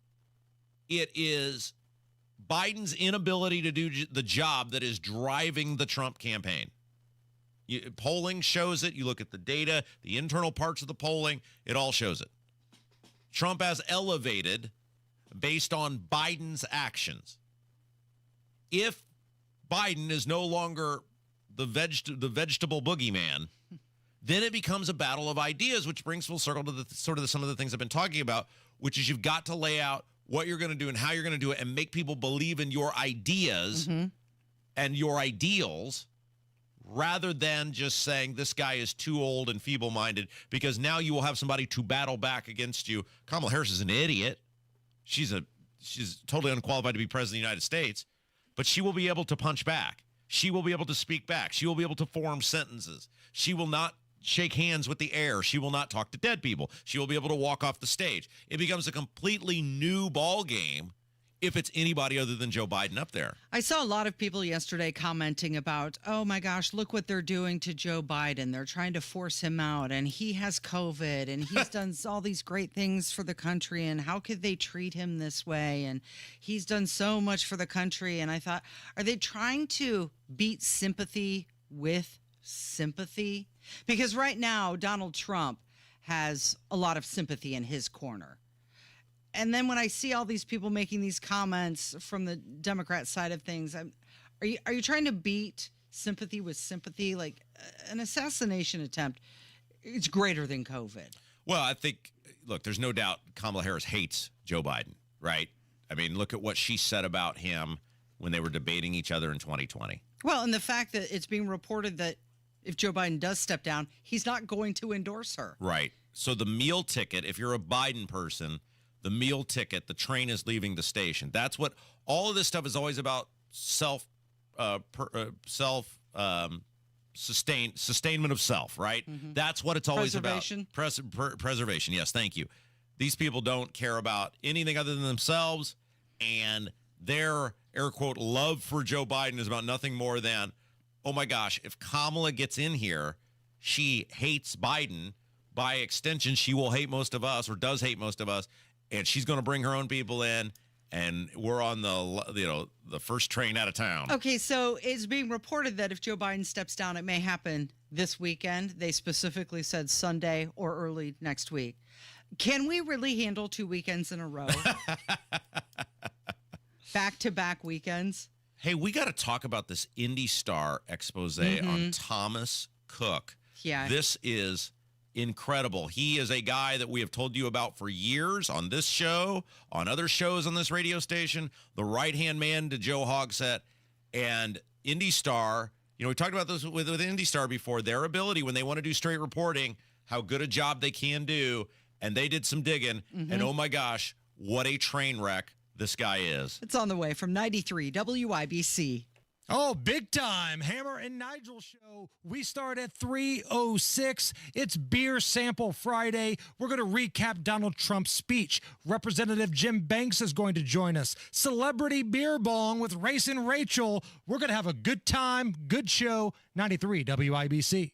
it is Biden's inability to do the job that is driving the Trump campaign. Polling shows it. You look at the data, the internal parts of the polling, it all shows it. Trump has elevated based on Biden's actions. If Biden is no longer the vegetable boogeyman, then it becomes a battle of ideas, which brings full circle to some of the things I've been talking about, which is you've got to lay out what you're going to do and how you're going to do it and make people believe in your ideas and your ideals rather than just saying this guy is too old and feeble-minded, because now you will have somebody to battle back against you. Kamala Harris is an idiot. She's totally unqualified to be president of the United States, but she will be able to punch back. She will be able to speak back. She will be able to form sentences. She will not shake hands with the air. She will not talk to dead people. She will be able to walk off the stage. It becomes a completely new ball game if it's anybody other than Joe Biden up there. I saw a lot of people yesterday commenting about, oh my gosh, look what they're doing to Joe Biden. They're trying to force him out, and he has COVID, and he's done all these great things for the country, and how could they treat him this way? And he's done so much for the country. And I thought, are they trying to beat sympathy with sympathy? Because right now, Donald Trump has a lot of sympathy in his corner. And then when I see all these people making these comments from the Democrat side of things, Are you trying to beat sympathy with sympathy? Like an assassination attempt, it's greater than COVID. Well, I think, look, there's no doubt Kamala Harris hates Joe Biden, right? I mean, look at what she said about him when they were debating each other in 2020. Well, and the fact that it's being reported that if Joe Biden does step down, he's not going to endorse her. Right. So the meal ticket, if you're a Biden person, the meal ticket, the train is leaving the station. That's what all of this stuff is always about. Sustainment of self, right? Mm-hmm. That's what it's always Preservation. about. Preservation. Yes, thank you. These people don't care about anything other than themselves, and their air quote love for Joe Biden is about nothing more than, oh my gosh, if Kamala gets in here, she hates Biden. By extension, she will hate most of us, or does hate most of us, and she's going to bring her own people in. And we're on the first train out of town. Okay, so it's being reported that if Joe Biden steps down, it may happen this weekend. They specifically said Sunday or early next week. Can we really handle 2 weekends in a row? Back-to-back weekends? Hey, we got to talk about this Indy Star expose on Thomas Cook. Yeah. This is incredible. He is a guy that we have told you about for years on this show, on other shows on this radio station, the right-hand man to Joe Hogsett. And Indy Star, we talked about this with Indy Star before, their ability when they want to do straight reporting, how good a job they can do. And they did some digging. And oh my gosh, what a train wreck this guy is. It's on the way from 93 WIBC. Oh, big time. Hammer and Nigel show. We start at 3:06. It's Beer Sample Friday. We're going to recap Donald Trump's speech. Representative Jim Banks is going to join us. Celebrity Beer Bong with Race and Rachel. We're going to have a good time, good show. 93 WIBC.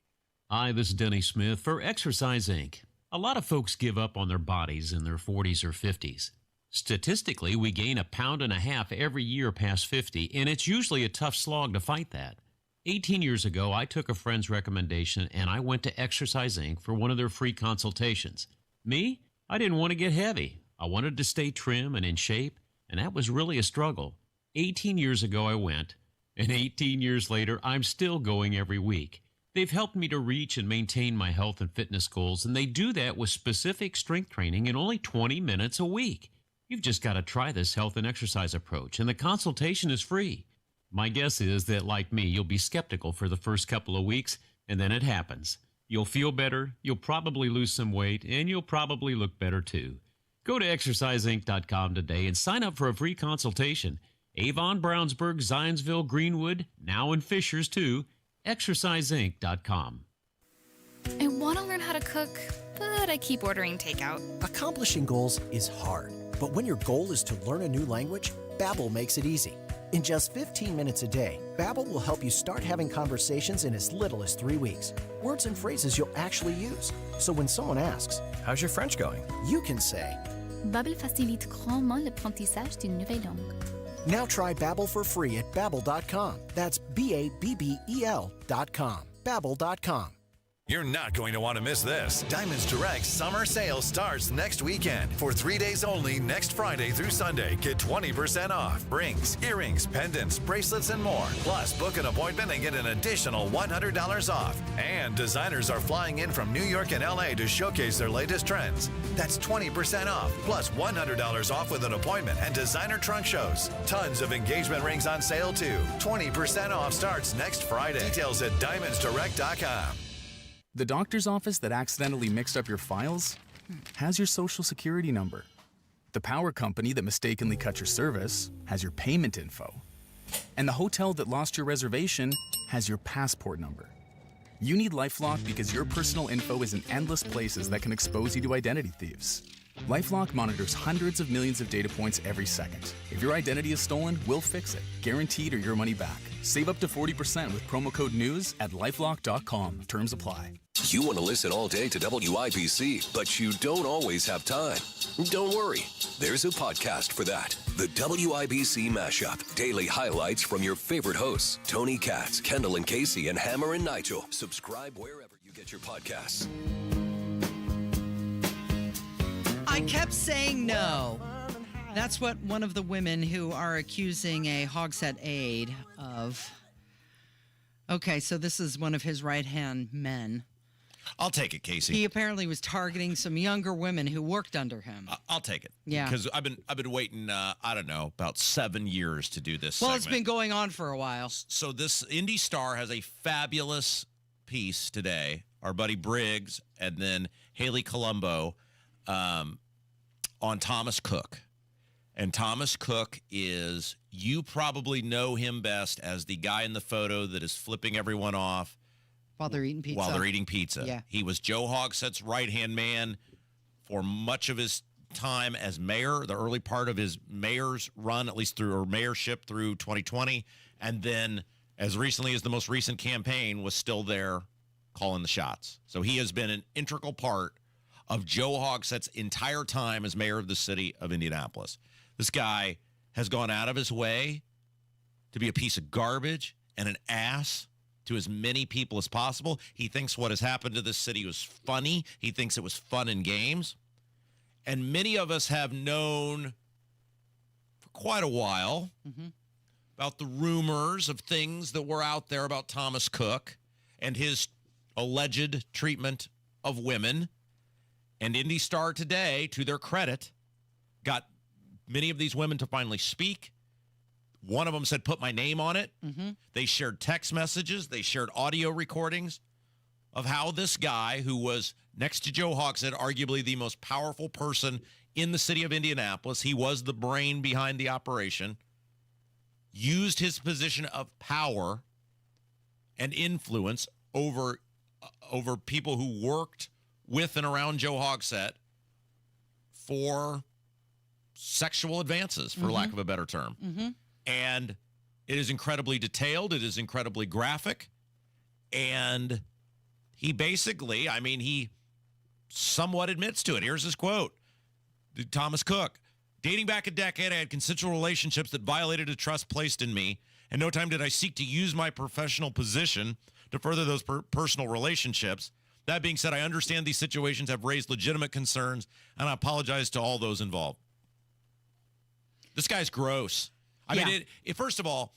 Hi, this is Denny Smith for Exercise Inc. A lot of folks give up on their bodies in their 40s or 50s. Statistically, we gain 1.5 pounds every year past 50, and it's usually a tough slog to fight that. 18 years ago, I took a friend's recommendation, and I went to Exercise Inc. for one of their free consultations. Me? I didn't want to get heavy. I wanted to stay trim and in shape, and that was really a struggle. 18 years ago, I went, and 18 years later, I'm still going every week. They've helped me to reach and maintain my health and fitness goals, and they do that with specific strength training in only 20 minutes a week. You've just got to try this health and exercise approach, and the consultation is free. My guess is that, like me, you'll be skeptical for the first couple of weeks, and then it happens. You'll feel better, you'll probably lose some weight, and you'll probably look better too. Go to exerciseinc.com today and sign up for a free consultation. Avon, Brownsburg, Zionsville, Greenwood, now in Fishers too. exerciseinc.com. I want to learn how to cook, but I keep ordering takeout. Accomplishing goals is hard, but when your goal is to learn a new language, Babbel makes it easy. In just 15 minutes a day, Babbel will help you start having conversations in as little as 3 weeks. Words and phrases you'll actually use. So when someone asks, "How's your French going?" you can say, Babbel facilite grandement l'apprentissage d'une nouvelle langue. Now try Babbel for free at Babbel.com. That's Babbel.com. Babbel.com. You're not going to want to miss this. Diamonds Direct summer sale starts next weekend. For 3 days only, next Friday through Sunday, get 20% off. Rings, earrings, pendants, bracelets, and more. Plus, book an appointment and get an additional $100 off. And designers are flying in from New York and LA to showcase their latest trends. That's 20% off, plus $100 off with an appointment and designer trunk shows. Tons of engagement rings on sale, too. 20% off starts next Friday. Details at diamondsdirect.com. The doctor's office that accidentally mixed up your files has your social security number. The power company that mistakenly cut your service has your payment info. And the hotel that lost your reservation has your passport number. You need LifeLock because your personal info is in endless places that can expose you to identity thieves. LifeLock monitors hundreds of millions of data points every second. If your identity is stolen, we'll fix it, guaranteed or your money back. Save up to 40% with promo code NEWS at LifeLock.com. Terms apply. You want to listen all day to WIBC, but you don't always have time. Don't worry. There's a podcast for that. The WIBC Mashup. Daily highlights from your favorite hosts, Tony Katz, Kendall and Casey, and Hammer and Nigel. Subscribe wherever you get your podcasts. I kept saying no. That's what one of the women who are accusing a Hogsett aide of. Okay, so this is one of his right-hand men. I'll take it, Casey. He apparently was targeting some younger women who worked under him. I'll take it. Yeah. Because I've been waiting, I don't know, about 7 years to do this Well, segment. it's been going on for a while. So this Indy Star has a fabulous piece today. Our buddy Briggs and then Haley Colombo on Thomas Cook. And Thomas Cook is, you probably know him best as the guy in the photo that is flipping everyone off while they're eating pizza. While they're eating pizza. Yeah. He was Joe Hogsett's right-hand man for much of his time as mayor, the early part of his mayor's run, at least through, or mayorship through 2020. And then as recently as the most recent campaign was still there calling the shots. So he has been an integral part of Joe Hogsett's entire time as mayor of the city of Indianapolis. This guy has gone out of his way to be a piece of garbage and an ass to as many people as possible. He thinks what has happened to this city was funny. He thinks it was fun and games. And many of us have known for quite a while about the rumors of things that were out there about Thomas Cook and his alleged treatment of women. And Indy Star today, to their credit, got many of these women to finally speak. One of them said, put my name on it. They shared text messages. They shared audio recordings of how this guy, who was next to Joe Hogsett, arguably the most powerful person in the city of Indianapolis, he was the brain behind the operation, used his position of power and influence over people who worked with and around Joe Hogsett for sexual advances, for lack of a better term. And it is incredibly detailed. It is incredibly graphic. And he basically, he somewhat admits to it. Here's his quote. Thomas Cook, dating back a decade, I had consensual relationships that violated a trust placed in me. And no time did I seek to use my professional position to further those personal relationships. That being said, I understand these situations have raised legitimate concerns, and I apologize to all those involved. This guy's gross. I mean, first of all,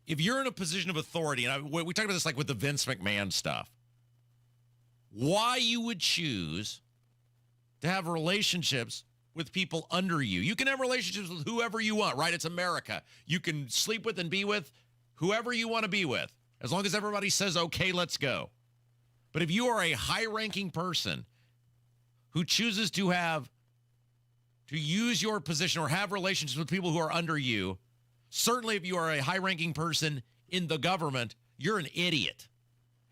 if you're in a position of authority, and we talked about this like with the Vince McMahon stuff, why you would choose to have relationships with people under you. You can have relationships with whoever you want, right? It's America. You can sleep with and be with whoever you want to be with, as long as everybody says, okay, let's go. But if you are a high-ranking person who chooses to use your position or have relationships with people who are under you, certainly if you are a high-ranking person in the government, you're an idiot.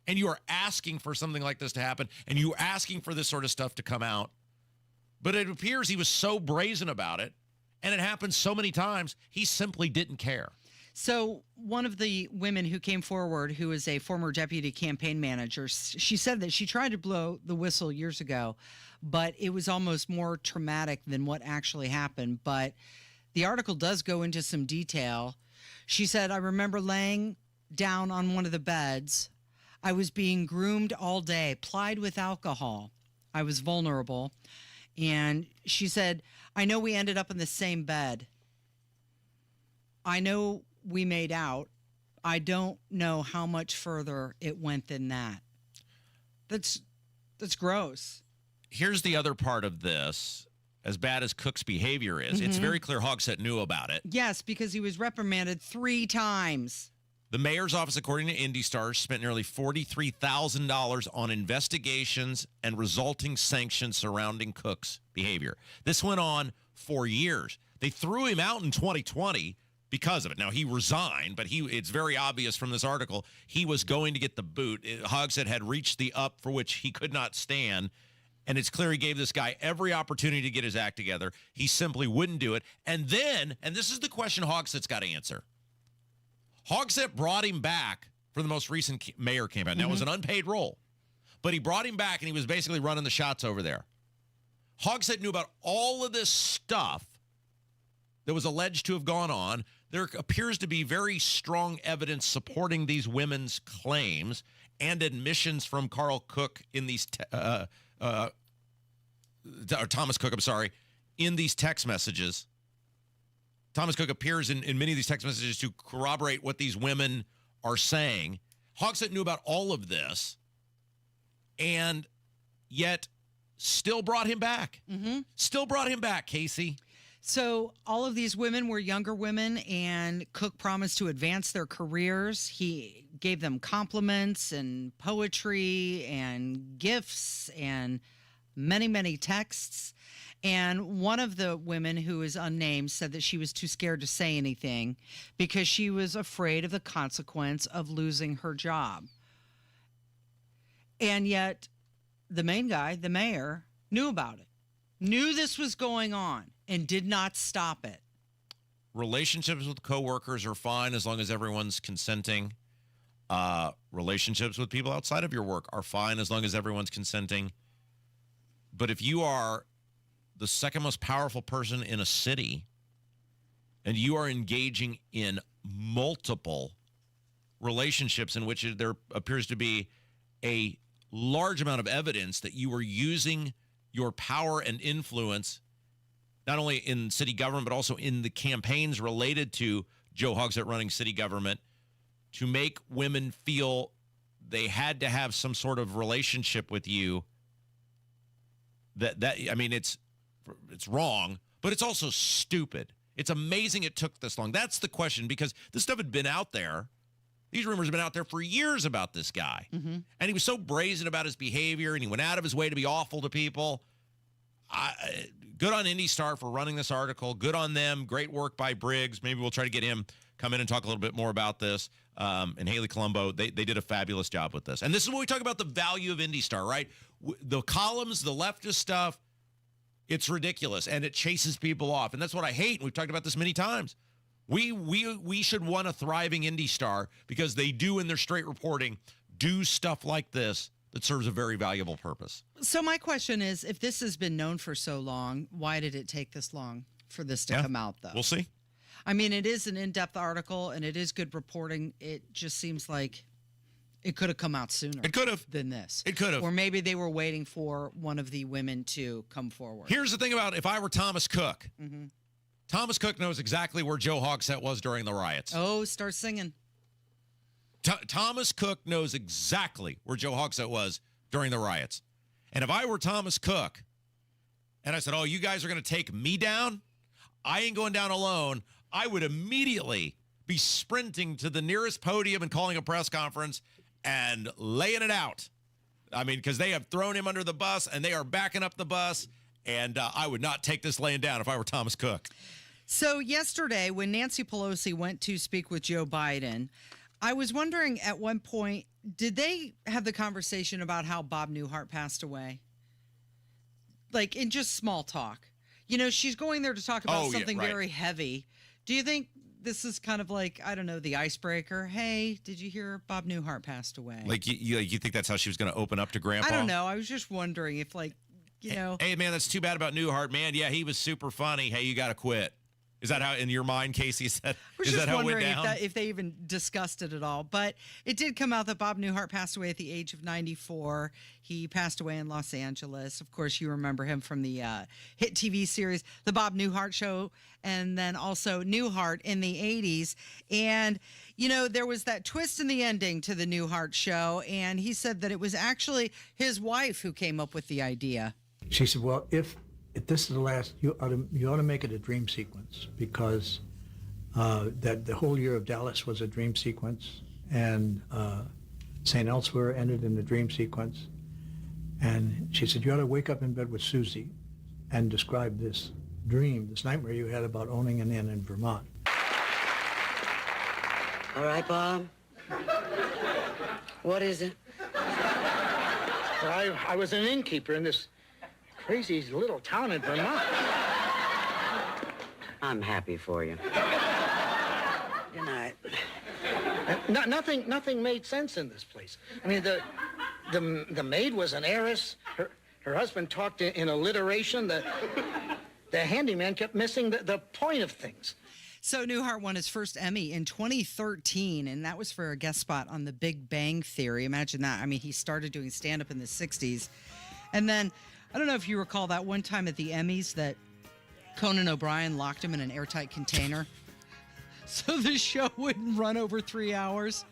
And you are asking for something like this to happen, and you're asking for this sort of stuff to come out. But it appears he was so brazen about it, and it happened so many times, he simply didn't care. So one of the women who came forward, who is a former deputy campaign manager, she said that she tried to blow the whistle years ago, but it was almost more traumatic than what actually happened. But the article does go into some detail. She said, I remember laying down on one of the beds. I was being groomed all day, plied with alcohol. I was vulnerable. And she said, I know we ended up in the same bed. I know we made out. I don't know how much further it went than that. That's gross. Here's the other part of this. As bad as Cook's behavior is, it's very clear Hogsett knew about it. Yes, because he was reprimanded 3 times. The mayor's office, according to Indy Star, spent nearly $43,000 on investigations and resulting sanctions surrounding Cook's behavior. This went on for years. They threw him out in 2020 because of it. Now, he resigned, but it's very obvious from this article he was going to get the boot. Hogsett had reached the up for which he could not stand, and it's clear he gave this guy every opportunity to get his act together. He simply wouldn't do it. And then, and this is the question Hogsett's got to answer, Hogsett brought him back for the most recent mayor campaign. Now, it was an unpaid role, but he brought him back, and he was basically running the shots over there. Hogsett knew about all of this stuff that was alleged to have gone on. There appears to be very strong evidence supporting these women's claims and admissions from Carl Cook in these Thomas Cook, in these text messages Thomas Cook appears in many of these text messages to corroborate what these women are saying. Hogsett knew about all of this and yet still brought him back. Mm-hmm. Still brought him back, Casey. So all of these women were younger women, and Cook promised to advance their careers. He gave them compliments and poetry and gifts and many, many texts. And one of the women, who is unnamed, said that she was too scared to say anything because she was afraid of the consequence of losing her job. And yet the main guy, the mayor, knew about it, knew this was going on, and did not stop it. Relationships with coworkers are fine as long as everyone's consenting. Relationships with people outside of your work are fine as long as everyone's consenting. But if you are the second most powerful person in a city and you are engaging in multiple relationships in which there appears to be a large amount of evidence that you are using your power and influence not only in city government, but also in the campaigns related to Joe Hogsett running city government, to make women feel they had to have some sort of relationship with you. I mean, it's wrong, but it's also stupid. It's amazing it took this long. That's the question, because this stuff had been out there. These rumors have been out there for years about this guy. Mm-hmm. And he was so brazen about his behavior, and he went out of his way to be awful to people. Good on IndyStar for running this article. Good on them. Great work by Briggs. Maybe we'll try to get him come in and talk a little bit more about this. And Haley Colombo, they did a fabulous job with this. And this is when we talk about the value of IndyStar, right? The columns, the leftist stuff, it's ridiculous, and it chases people off. And that's what I hate, and we've talked about this many times. We should want a thriving IndyStar because they do, in their straight reporting, do stuff like this that serves a very valuable purpose. So my question is, if this has been known for so long, why did it take this long for this to come out, though? We'll see. I mean, it is an in-depth article, and it is good reporting. It just seems like it could have come out sooner. It could have. Than this. It could have. Or maybe they were waiting for one of the women to come forward. Here's the thing about if I were Thomas Cook. Mm-hmm. Thomas Cook knows exactly where Joe Hogsett was during the riots. Oh, start singing. Thomas Cook knows exactly where Joe Hogsett was during the riots. And if I were Thomas Cook and I said, oh, you guys are going to take me down? I ain't going down alone. I would immediately be sprinting to the nearest podium and calling a press conference and laying it out. I mean, because they have thrown him under the bus and they are backing up the bus. And I would not take this laying down if I were Thomas Cook. So yesterday, when Nancy Pelosi went to speak with Joe Biden, I was wondering at one point, did they have the conversation about how Bob Newhart passed away? Like in just small talk. You know, she's going there to talk about something very heavy. Do you think this is kind of like, I don't know, the icebreaker? Hey, did you hear Bob Newhart passed away? Like you think that's how she was going to open up to Grandpa? I don't know. I was just wondering if, like, you know. Hey, man, that's too bad about Newhart, man. Yeah, he was super funny. Hey, you got to quit. Is that how, in your mind, Casey, is that how it went down? If they even discussed it at all. But it did come out that Bob Newhart passed away at the age of 94. He passed away in Los Angeles. Of course, you remember him from the hit TV series, The Bob Newhart Show, and then also Newhart in the 80s. And, you know, there was that twist in the ending to the Newhart Show, and he said that it was actually his wife who came up with the idea. She said, well, if this is the last, you ought to make it a dream sequence, because that the whole year of Dallas was a dream sequence, and St. Elsewhere ended in the dream sequence. And she said, you ought to wake up in bed with Susie and describe this dream, this nightmare you had about owning an inn in Vermont. All right, Bob. What is it? Well, I was an innkeeper in this crazy little town in Vermont. I'm happy for you. Good night. Nothing made sense in this place. I mean, the maid was an heiress. Her husband talked in alliteration. The handyman kept missing the point of things. So Newhart won his first Emmy in 2013, and that was for a guest spot on The Big Bang Theory. Imagine that. I mean, he started doing stand-up in the 60s. And then, I don't know if you recall that one time at the Emmys that Conan O'Brien locked him in an airtight container so the show wouldn't run over 3 hours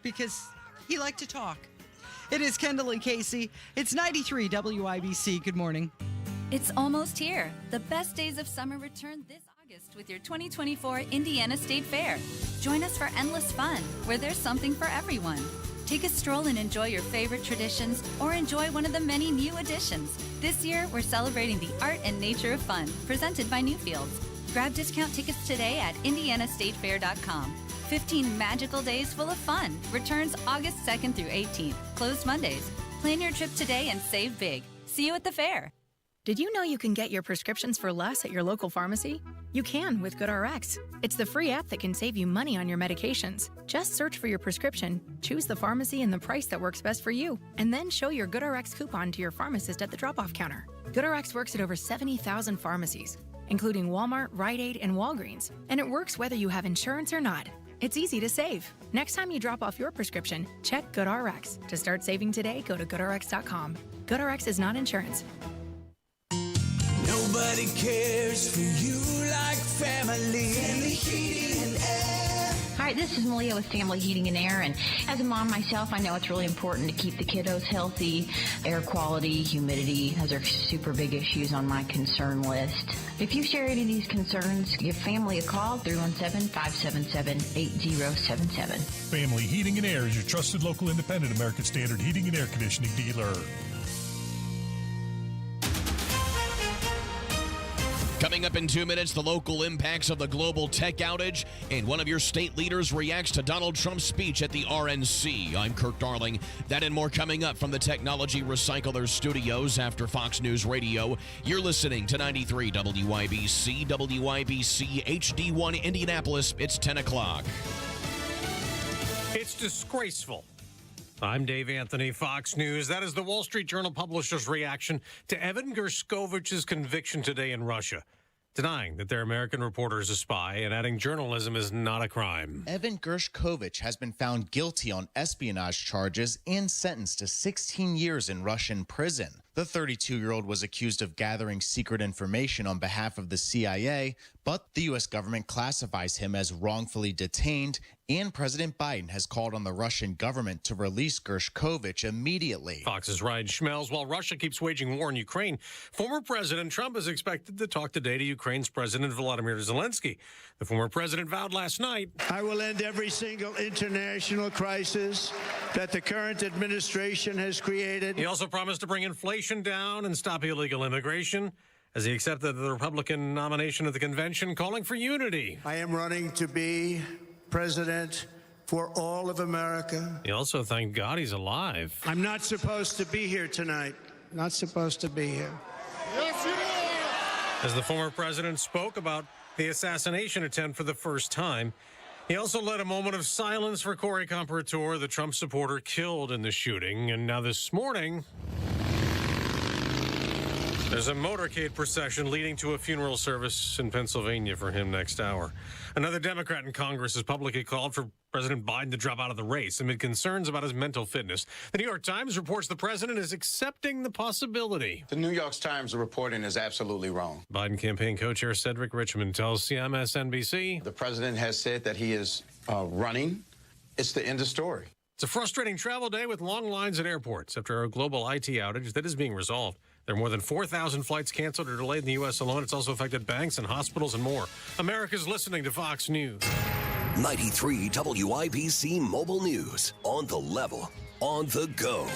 because he liked to talk. It is Kendall and Casey. It's 93 WIBC. Good morning. It's almost here. The best days of summer return this August with your 2024 Indiana State Fair. Join us for endless fun, where there's something for everyone. Take a stroll and enjoy your favorite traditions, or enjoy one of the many new additions. This year, we're celebrating the art and nature of fun, presented by Newfields. Grab discount tickets today at indianastatefair.com. 15 magical days full of fun. Returns August 2nd through 18th. Closed Mondays. Plan your trip today and save big. See you at the fair. Did you know you can get your prescriptions for less at your local pharmacy? You can with GoodRx. It's the free app that can save you money on your medications. Just search for your prescription, choose the pharmacy and the price that works best for you, and then show your GoodRx coupon to your pharmacist at the drop-off counter. GoodRx works at over 70,000 pharmacies, including Walmart, Rite Aid, and Walgreens, and it works whether you have insurance or not. It's easy to save. Next time you drop off your prescription, check GoodRx. To start saving today, go to GoodRx.com. GoodRx is not insurance. Nobody cares for you like family. Family Heating and Air. Hi, this is Malia with Family Heating and Air, and as a mom myself, I know it's really important to keep the kiddos healthy. Air quality, humidity, those are super big issues on my concern list. If you share any of these concerns, give Family a call, 317-577-8077. Family Heating and Air is your trusted local independent American Standard heating and air conditioning dealer. Coming up in 2 minutes, the local impacts of the global tech outage, and one of your state leaders reacts to Donald Trump's speech at the RNC. I'm Kirk Darling. That and more coming up from the Technology Recycler Studios after Fox News Radio. You're listening to 93 WIBC, WIBC HD1 Indianapolis. It's 10 o'clock. It's disgraceful. I'm Dave Anthony, Fox News. That is the Wall Street Journal publisher's reaction to Evan Gershkovich's conviction today in Russia, denying that their American reporter is a spy and adding journalism is not a crime. Evan Gershkovich has been found guilty on espionage charges and sentenced to 16 years in Russian prison. The 32-year-old was accused of gathering secret information on behalf of the CIA, but the U.S. government classifies him as wrongfully detained, and President Biden has called on the Russian government to release Gershkovich immediately. Fox's Ryan Schmelz. While Russia keeps waging war in Ukraine, former President Trump is expected to talk today to Ukraine's President Volodymyr Zelensky. The former president vowed last night, I will end every single international crisis that the current administration has created. He also promised to bring inflation down and stop illegal immigration as he accepted the Republican nomination at the convention, calling for unity. I am running to be president for all of America. He also thanked God he's alive. I'm not supposed to be here tonight. Not supposed to be here. Yes, you are. As the former president spoke about the assassination attempt for the first time, he also led a moment of silence for Corey Comparator, the Trump supporter killed in the shooting. And now this morning, there's a motorcade procession leading to a funeral service in Pennsylvania for him next hour. Another Democrat in Congress has publicly called for President Biden to drop out of the race amid concerns about his mental fitness. The New York Times reports the president is accepting the possibility. The New York Times reporting is absolutely wrong. Biden campaign co-chair Cedric Richmond tells CMSNBC. The president has said that he is running. It's the end of story. It's a frustrating travel day with long lines at airports after a global IT outage that is being resolved. There are more than 4,000 flights canceled or delayed in the U.S. alone. It's also affected banks and hospitals and more. America's listening to Fox News. 93 WIBC Mobile News. On the level, on the go.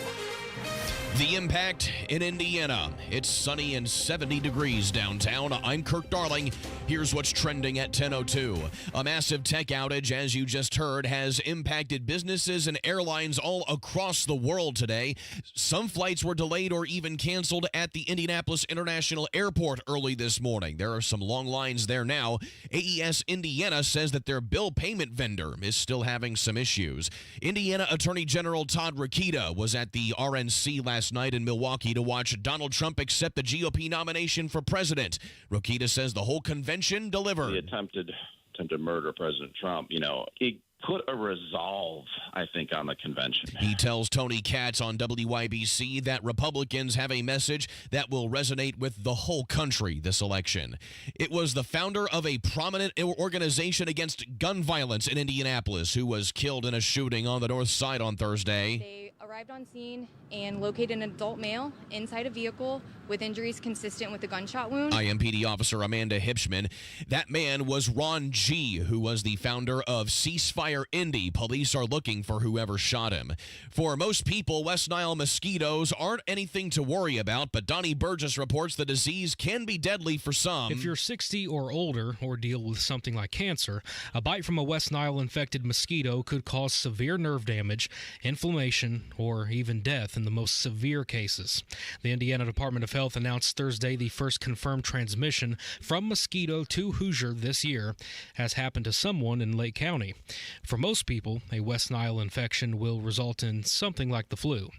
The impact in Indiana. It's sunny and 70 degrees downtown. I'm Kirk Darling. Here's what's trending at 10:02. A massive tech outage, as you just heard, has impacted businesses and airlines all across the world today. Some flights were delayed or even canceled at the Indianapolis International Airport early this morning. There are some long lines there now. AES Indiana says that their bill payment vendor is still having some issues. Indiana Attorney General Todd Rokita was at the RNC last night in Milwaukee to watch Donald Trump accept the GOP nomination for president. Rokita says the whole convention delivered. He attempted to murder President Trump. You know, he put a resolve, I think, on the convention. He tells Tony Katz on WIBC that Republicans have a message that will resonate with the whole country this election. It was the founder of a prominent organization against gun violence in Indianapolis who was killed in a shooting on the north side on Thursday. They arrived on scene and located an adult male inside a vehicle with injuries consistent with a gunshot wound. IMPD officer Amanda Hipschman. That man was Ron G., who was the founder of Ceasefire Indy. Police are looking for whoever shot him. For most people, West Nile mosquitoes aren't anything to worry about, but Donnie Burgess reports the disease can be deadly for some. If you're 60 or older or deal with something like cancer, a bite from a West Nile infected mosquito could cause severe nerve damage, inflammation, or even death in the most severe cases. The Indiana Department of Health announced Thursday the first confirmed transmission from mosquito to Hoosier this year has happened to someone in Lake County. For most people, a West Nile infection will result in something like the flu.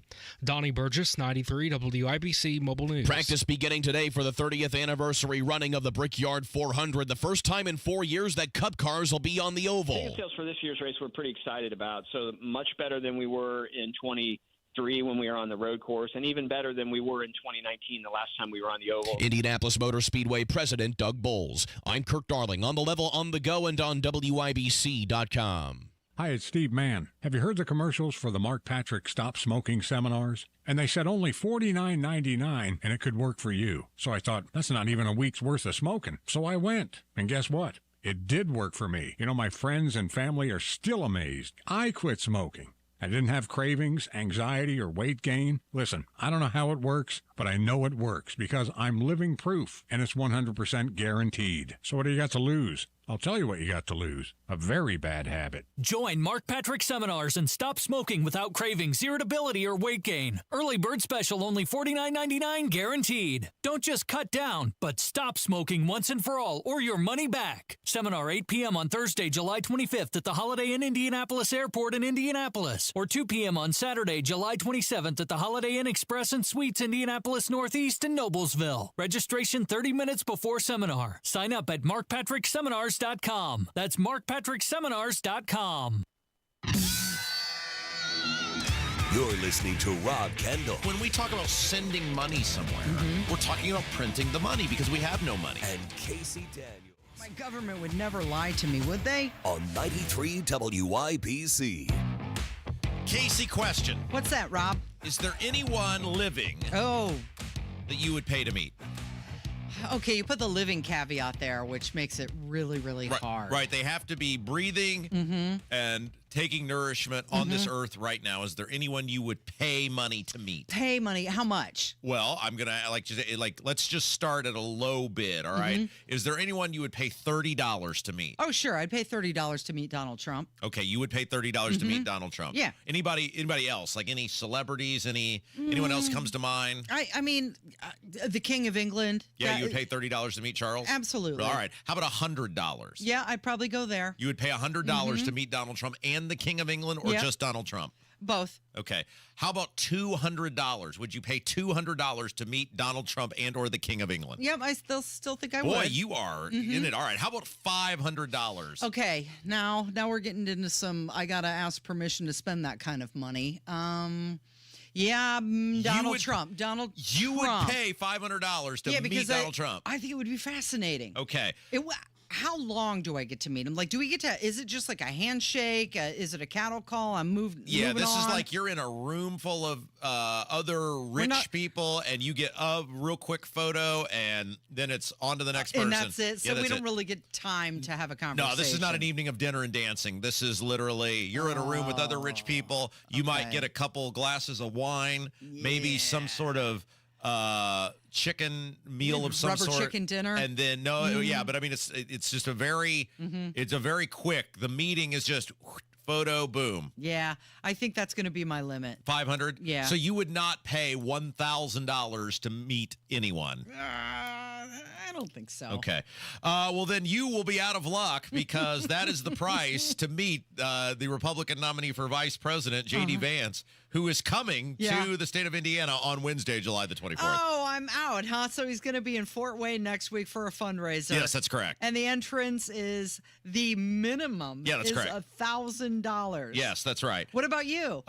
Donnie Burgess, 93 WIBC Mobile News. Practice beginning today for the 30th anniversary running of the Brickyard 400. The first time in 4 years that Cup cars will be on the oval. Ticket sales for this year's race we're pretty excited about. So much better than we were in 23 when we were on the road course, and even better than we were in 2019, the last time we were on the oval. Indianapolis Motor Speedway President Doug Bowles. I'm Kirk Darling on the level, on the go, and on WIBC.com. Hi, it's Steve Mann. Have you heard the commercials for the Mark Patrick Stop Smoking seminars? And they said only $49.99 and it could work for you. So I thought, that's not even a week's worth of smoking. So I went. And guess what? It did work for me. You know, my friends and family are still amazed. I quit smoking. I didn't have cravings, anxiety, or weight gain. Listen, I don't know how it works, but I know it works because I'm living proof, and it's 100% guaranteed. So what do you got to lose? I'll tell you what you got to lose. A very bad habit. Join Mark Patrick seminars and stop smoking without cravings, irritability, or weight gain. Early bird special only $49.99 guaranteed. Don't just cut down, but stop smoking once and for all or your money back. Seminar 8 p.m. on Thursday, July 25th at the Holiday Inn Indianapolis Airport in Indianapolis, or 2 p.m. on Saturday, July 27th at the Holiday Inn Express and Suites Indianapolis Northeast in Noblesville. Registration 30 minutes before seminar. Sign up at markpatrickseminars.com. That's markpatrickseminars.com. You're listening to Rob Kendall. When we talk about sending money somewhere, we're talking about printing the money because we have no money. And Casey Daniels. My government would never lie to me, would they? On 93 WIBC. Casey, question. What's that, Rob? Is there anyone living that you would pay to meet? Okay, you put the living caveat there, which makes it really, really hard. Right. They have to be breathing and taking nourishment on this earth right now. Is there anyone you would pay money to meet? Pay money? How much? Well, I'm going to let's just start at a low bid, all right? Is there anyone you would pay $30 to meet? Oh, sure. I'd pay $30 to meet Donald Trump. Okay, you would pay $30 to meet Donald Trump. Yeah. Anybody else? Like any celebrities? Anyone else comes to mind? I mean, the King of England. Yeah, you would pay $30 to meet Charles? Absolutely. All right. How about $100? Yeah, I'd probably go there. You would pay $100 to meet Donald Trump and the King of England, or just Donald Trump? Both. Okay. How about $200? Would you pay $200 to meet Donald Trump and or the King of England? Yep, I still think I would. Boy, you are in it. All right. How about $500? Okay. Now we're getting into some. I gotta ask permission to spend that kind of money. Yeah, Donald Trump. You would pay $500 to meet Donald Trump. I think it would be fascinating. Okay. How long do I get to meet him? Like, do we get to? Is it just like a handshake? Is it a cattle call? Yeah, this is like you're in a room full of other rich people, and you get a real quick photo, and then it's on to the next person. And that's it. So we don't really get time to have a conversation. No, this is not an evening of dinner and dancing. This is literally you're in a room with other rich people. You might get a couple glasses of wine, maybe some sort of chicken meal of some rubber sort, chicken dinner, and then but I mean it's just a very quick. The meeting is just photo, boom. Yeah, I think that's going to be my limit. 500. Yeah. So you would not pay $1,000 to meet anyone. I don't think so. Okay. Well, then you will be out of luck because that is the price to meet the Republican nominee for vice president, J.D. Vance, who is coming to the state of Indiana on Wednesday, July the 24th. Oh, I'm out, huh? So he's going to be in Fort Wayne next week for a fundraiser. Yes, that's correct. And the entrance is the minimum. Yeah, that's correct. $1,000. Yes, that's right. What about you?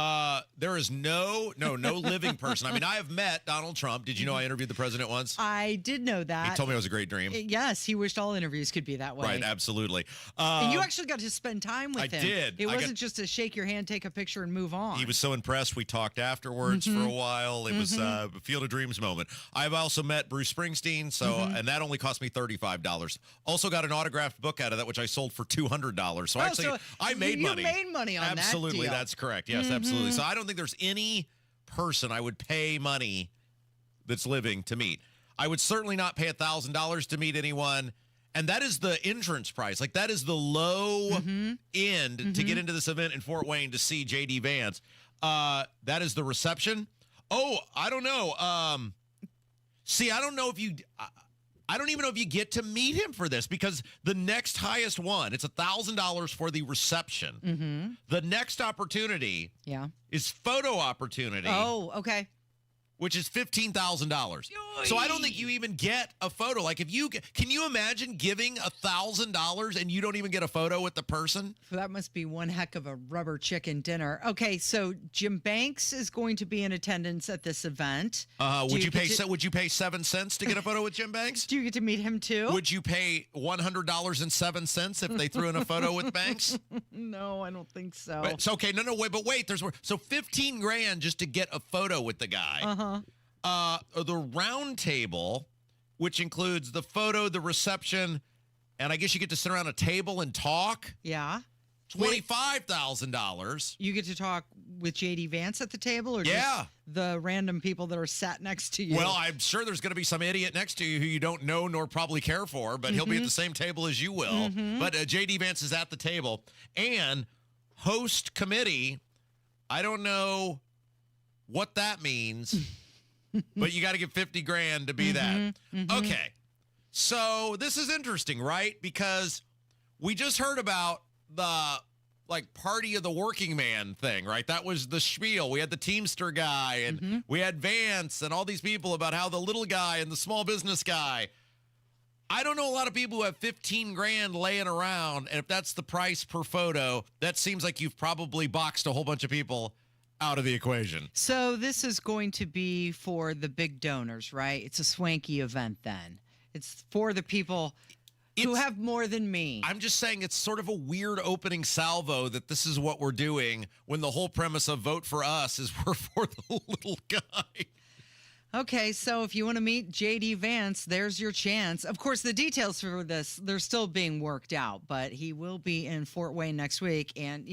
There is no living person. I mean, I have met Donald Trump. Did you know I interviewed the president once? I did know that. He told me it was a great dream. Yes, he wished all interviews could be that way. Right, absolutely. And you actually got to spend time with him. I did. It wasn't just to shake your hand, take a picture, and move on. He was so impressed. We talked afterwards for a while. It was a Field of Dreams moment. I've also met Bruce Springsteen, and that only cost me $35. Also got an autographed book out of that, which I sold for $200. So I made money. You made money on that Absolutely, deal. that's correct. Yes, absolutely. So I don't think there's any person I would pay money that's living to meet. I would certainly not pay $1,000 to meet anyone. And that is the entrance price. Like, that is the low end to get into this event in Fort Wayne to see J.D. Vance. That is the reception. Oh, I don't know. See, I don't know if you... I don't even know if you get to meet him for this, because the next highest one, it's $1,000 for the reception. The next opportunity is photo opportunity. Oh, okay. Which is $15,000. So I don't think you even get a photo. Like, can you imagine giving $1,000 and you don't even get a photo with the person? That must be one heck of a rubber chicken dinner. Okay, so Jim Banks is going to be in attendance at this event. Would you pay 7 cents to get a photo with Jim Banks? Do you get to meet him too? Would you pay $100.07 if they threw in a photo with Banks? No, I don't think so. But it's okay. No, wait. There's more. So $15,000 just to get a photo with the guy. The round table, which includes the photo, the reception, and I guess you get to sit around a table and talk. Yeah. $25,000. You get to talk with J.D. Vance at the table, or just the random people that are sat next to you? Well, I'm sure there's going to be some idiot next to you who you don't know nor probably care for, but he'll be at the same table as you will. But J.D. Vance is at the table. And host committee, I don't know what that means, but you got to give $50,000 to be that. Okay. So this is interesting, right? Because we just heard about the party of the working man thing, right? That was the spiel. We had the Teamster guy, and we had Vance and all these people about how the little guy and the small business guy. I don't know a lot of people who have $15,000 laying around, and if that's the price per photo, that seems like you've probably boxed a whole bunch of people out of the equation. So this is going to be for the big donors, right? It's a swanky event then. It's for the people who have more than me. I'm just saying it's sort of a weird opening salvo that this is what we're doing when the whole premise of Vote for Us is we're for the little guy. Okay, so if you want to meet J.D. Vance, there's your chance. Of course, the details for this, they're still being worked out, but he will be in Fort Wayne next week. And,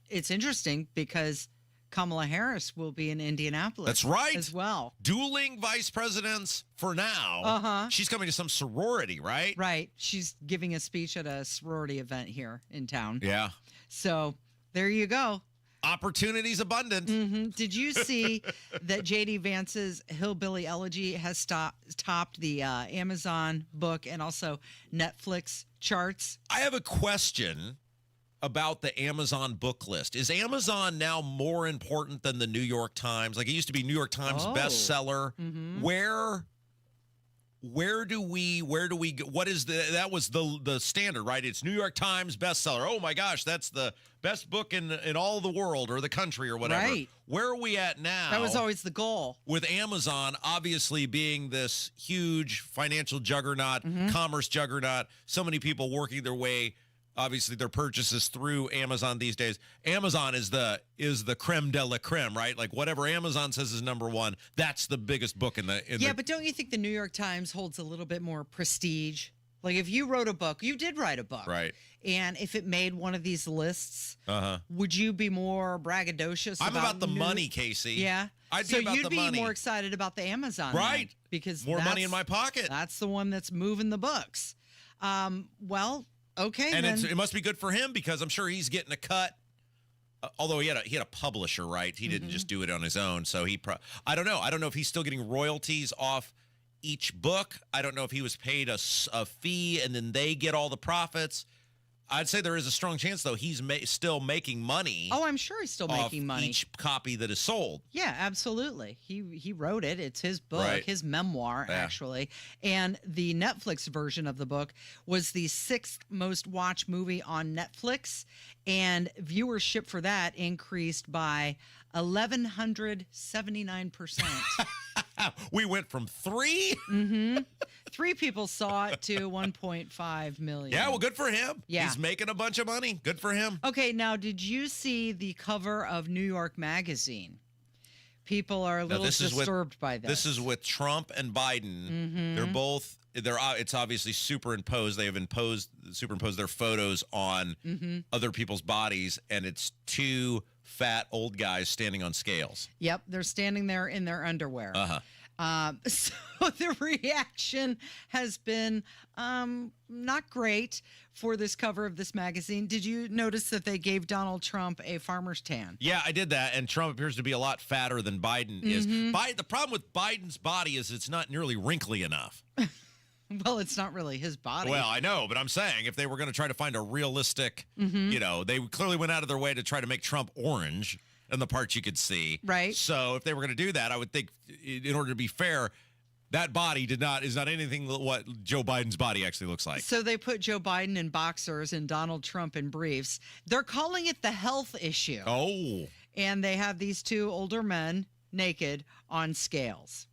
it's interesting because Kamala Harris will be in Indianapolis. That's right. As well. Dueling vice presidents for now. She's coming to some sorority, right? Right. She's giving a speech at a sorority event here in town. Yeah. So there you go. Opportunities abundant. Did you see that J.D. Vance's Hillbilly Elegy has topped the Amazon book and also Netflix charts? I have a question about the Amazon book list. Is Amazon now more important than the New York Times? Like, it used to be New York Times bestseller. Where do we what is that was the standard, right? It's New York Times bestseller. Oh my gosh, that's the best book in all the world or the country or whatever. Right. Where are we at now? That was always the goal. With Amazon obviously being this huge financial juggernaut, commerce juggernaut, so many people working their way, obviously their purchases through Amazon these days. Amazon is the creme de la creme, right? Like, whatever Amazon says is number one, that's the biggest book in the but don't you think the New York Times holds a little bit more prestige? Like, if you wrote a book, you did write a book. Right. And if it made one of these lists, would you be more braggadocious I'm about the money, Casey. Yeah. I'd so be about you'd the be money. more excited about the Amazon Right. one, because more money in my pocket. That's the one that's moving the books. Okay, and then. it must be good for him because I'm sure he's getting a cut. Although he had a publisher, right? He didn't just do it on his own. So I don't know. I don't know if he's still getting royalties off each book. I don't know if he was paid a fee and then they get all the profits. I'd say there is a strong chance, though, he's still making money. Oh, I'm sure he's still making money. Each copy that is sold. Yeah, absolutely. He wrote it. It's his book, his memoir, actually. And the Netflix version of the book was the 6th most watched movie on Netflix, and viewership for that increased by 1,179%. We went from 3? 3 people saw it to 1.5 million. Yeah, well, good for him. Yeah. He's making a bunch of money. Good for him. Okay, now, did you see the cover of New York Magazine? People are a little disturbed by this. This is with Trump and Biden. They're both, it's obviously superimposed. They have superimposed their photos on other people's bodies, and it's 2 fat old guys standing on scales. Yep, they're standing there in their underwear. So the reaction has been not great for this cover of this magazine. Did you notice that they gave Donald Trump a farmer's tan? Yeah, I did that, and Trump appears to be a lot fatter than Biden is. The problem with Biden's body is it's not nearly wrinkly enough. Well, it's not really his body. Well, I know, but I'm saying if they were going to try to find a realistic, they clearly went out of their way to try to make Trump orange in the parts you could see. Right. So if they were going to do that, I would think, in order to be fair, that body is not anything what Joe Biden's body actually looks like. So they put Joe Biden in boxers and Donald Trump in briefs. They're calling it the health issue. Oh. And they have these 2 older men naked on scales.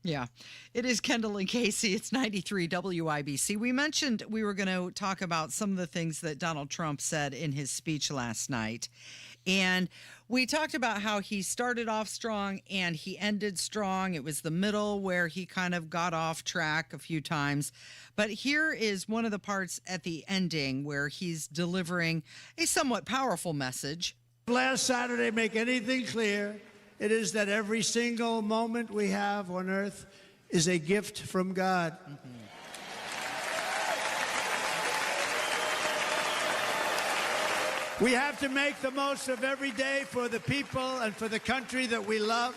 Yeah. It is Kendall and Casey. It's 93 WIBC. We mentioned we were going to talk about some of the things that Donald Trump said in his speech last night. And we talked about how he started off strong and he ended strong. It was the middle where he kind of got off track a few times. But here is one of the parts at the ending where he's delivering a somewhat powerful message. Last Saturday, make anything clear, it is that every single moment we have on earth is a gift from God. We have to make the most of every day for the people and for the country that we love.